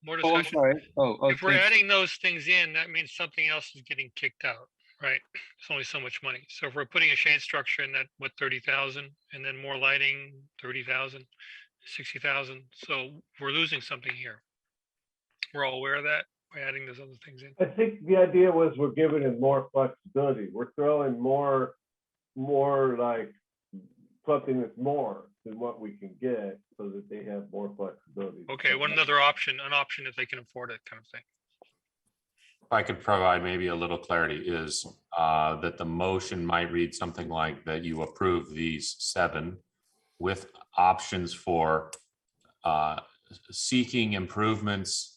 S5: More
S6: Oh, I'm
S5: discussion.
S6: sorry.
S5: If we're adding those things in, that means something else is getting kicked out, right? It's only so much money. So if we're putting a shade structure in that, 30,000, and then more lighting, 30,000, 60,000. So we're losing something here. We're all aware of that by adding those other things in.
S4: I think the idea was we're giving it more flexibility. We're throwing more like something that's more than what we can get, so that they have more flexibility.
S5: Okay, one other option, an option if they can afford it, kind of thing.
S16: If I could provide maybe a little clarity, is that the motion might read something like that you approve these 7 with options for seeking improvements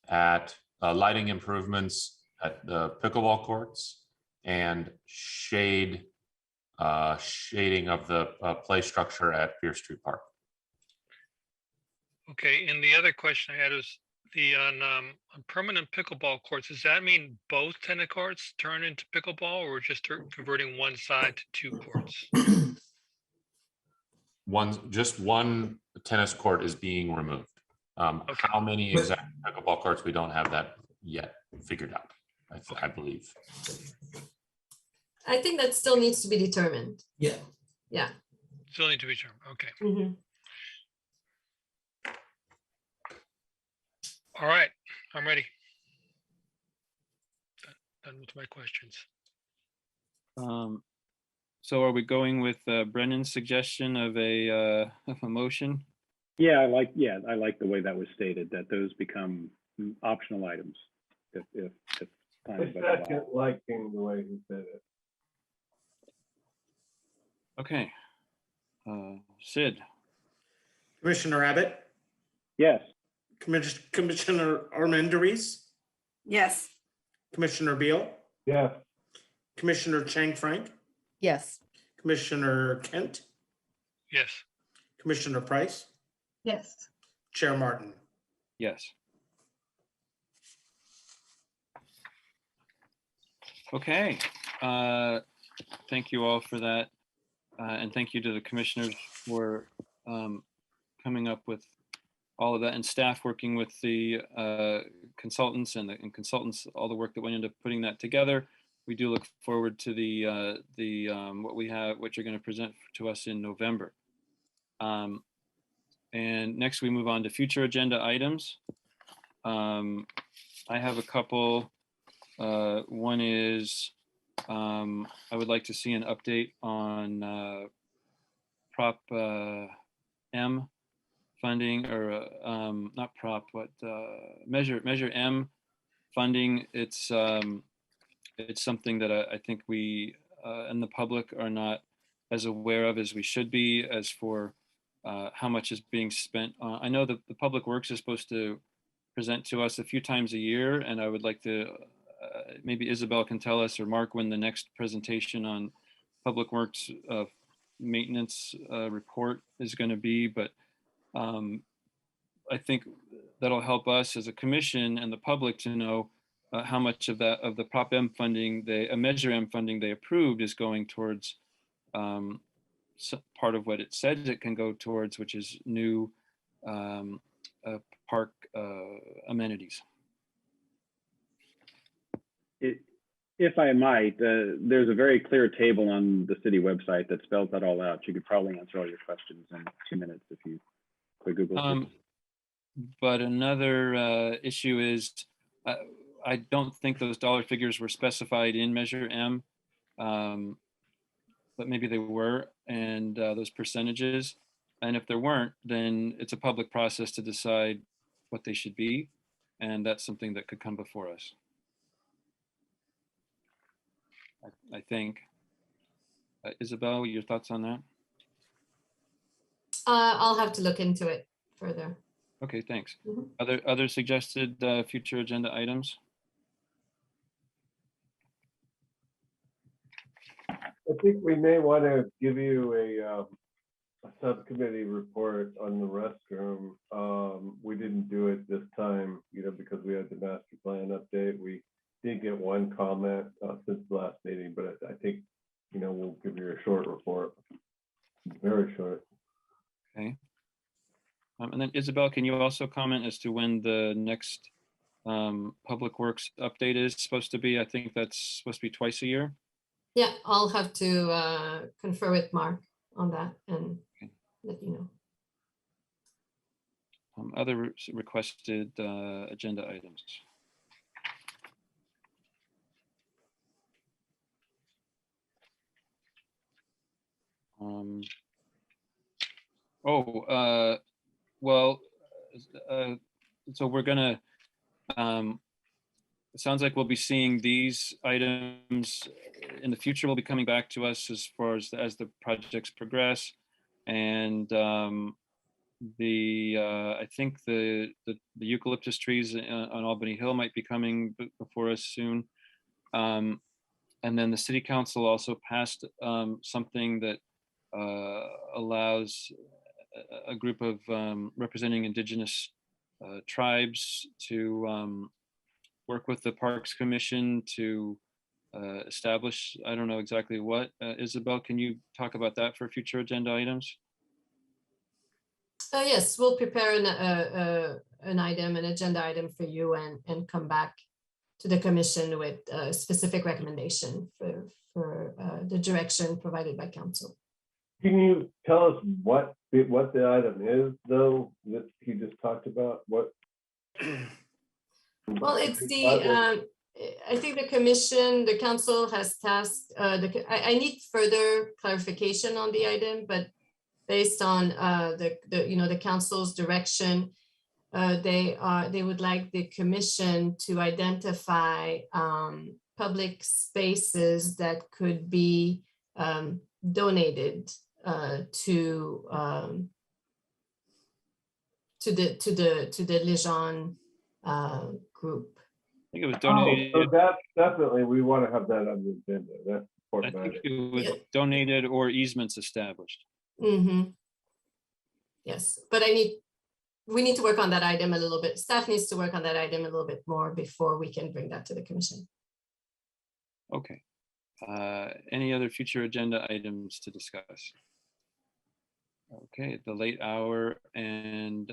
S16: at lighting improvements at the pickleball courts and shading of the play structure at Pierce Street Park.
S5: Okay, and the other question I had is on permanent pickleball courts. Does that mean both tennis courts turn into pickleball, or just converting one side to 2 courts?
S16: Just one tennis court is being removed. How many exact pickleball courts, we don't have that yet figured out, I believe.
S7: I think that still needs to be determined.
S8: Yeah.
S7: Yeah.
S5: Still need to be determined. Okay.
S7: Mm-hmm.
S5: All right, I'm ready. Done with my questions.
S6: So are we going with Brennan's suggestion of a motion?
S2: Yeah, I like the way that was stated, that those become optional items if time.
S4: I second liking the way he said it.
S6: Okay. Sid.
S1: Commissioner Abbott?
S2: Yes.
S1: Commissioner Armendariz?
S10: Yes.
S1: Commissioner Beal?
S4: Yes.
S1: Commissioner Chang Frank?
S3: Yes.
S1: Commissioner Kent?
S5: Yes.
S1: Commissioner Price?
S18: Yes.
S1: Chair Martin?
S6: Yes. Okay. Thank you all for that. And thank you to the commissioners for coming up with all of that, and staff working with the consultants and consultants, all the work that went into putting that together. We do look forward to what you're going to present to us in November. And next we move on to future agenda items. I have a couple. One is I would like to see an update on Prop M funding, or not Prop, but Measure M funding. It's something that I think we and the public are not as aware of as we should be, as for how much is being spent. I know that the Public Works is supposed to present to us a few times a year, and I would like to, maybe Isabel can tell us, or Mark, when the next presentation on Public Works maintenance report is going to be, but I think that'll help us as a commission and the public to know how much of that, of the Prop M funding, Measure M funding they approved is going towards part of what it says it can go towards, which is new park amenities.
S2: If I might, there's a very clear table on the city website that spells that all out. You could probably answer all your questions in 2 minutes if you could Google it.
S6: But another issue is, I don't think those dollar figures were specified in Measure M, but maybe they were, and those percentages. And if there weren't, then it's a public process to decide what they should be. And that's something that could come before us, I think. Isabel, your thoughts on that?
S7: I'll have to look into it further.
S6: Okay, thanks.
S7: Mhm.
S6: Other suggested future agenda items?
S4: I think we may want to give you a subcommittee report on the restroom. We didn't do it this time, because we had the master plan update. We did get one comment since the last meeting, but I think, we'll give you a short report, very short.
S6: Okay. And then Isabel, can you also comment as to when the next Public Works update is supposed to be? I think that's supposed to be twice a year.
S7: Yeah, I'll have to confer with Mark on that and let you know.
S6: Other requested agenda items. Well, so we're gonna, it sounds like we'll be seeing these items in the future. Will be coming back to us as far as the projects progress, and I think the eucalyptus trees on Albany Hill might be coming before us soon. And then the City Council also passed something that allows a group of representing Indigenous tribes to work with the Parks Commission to establish, I don't know exactly what. Isabel, can you talk about that for future agenda items?
S7: Yes, we'll prepare an agenda item for you and come back to the commission with a specific recommendation for the direction provided by council.
S4: Can you tell us what the item is, though, that he just talked about? What?
S7: Well, it's I think the council has tasked, I need further clarification on the item, but based on the council's direction, they would like the commission to identify public spaces that could be donated to the Lejeune group.
S6: I think it was donated.
S4: So that definitely, we want to have that on the agenda. That's
S6: I
S4: important.
S6: think it was donated or easements established.
S7: Mm-hmm. Yes, but we need to work on that item a little bit. Staff needs to work on that item a little bit more before we can bring that to the commission.
S6: Okay. Any other future agenda items to discuss? Okay, at the late hour, and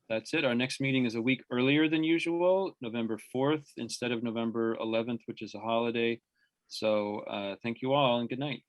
S6: that's it. Our next meeting is a week earlier than usual, November 4th, instead of November 11th, which is a holiday. So thank you all and good night.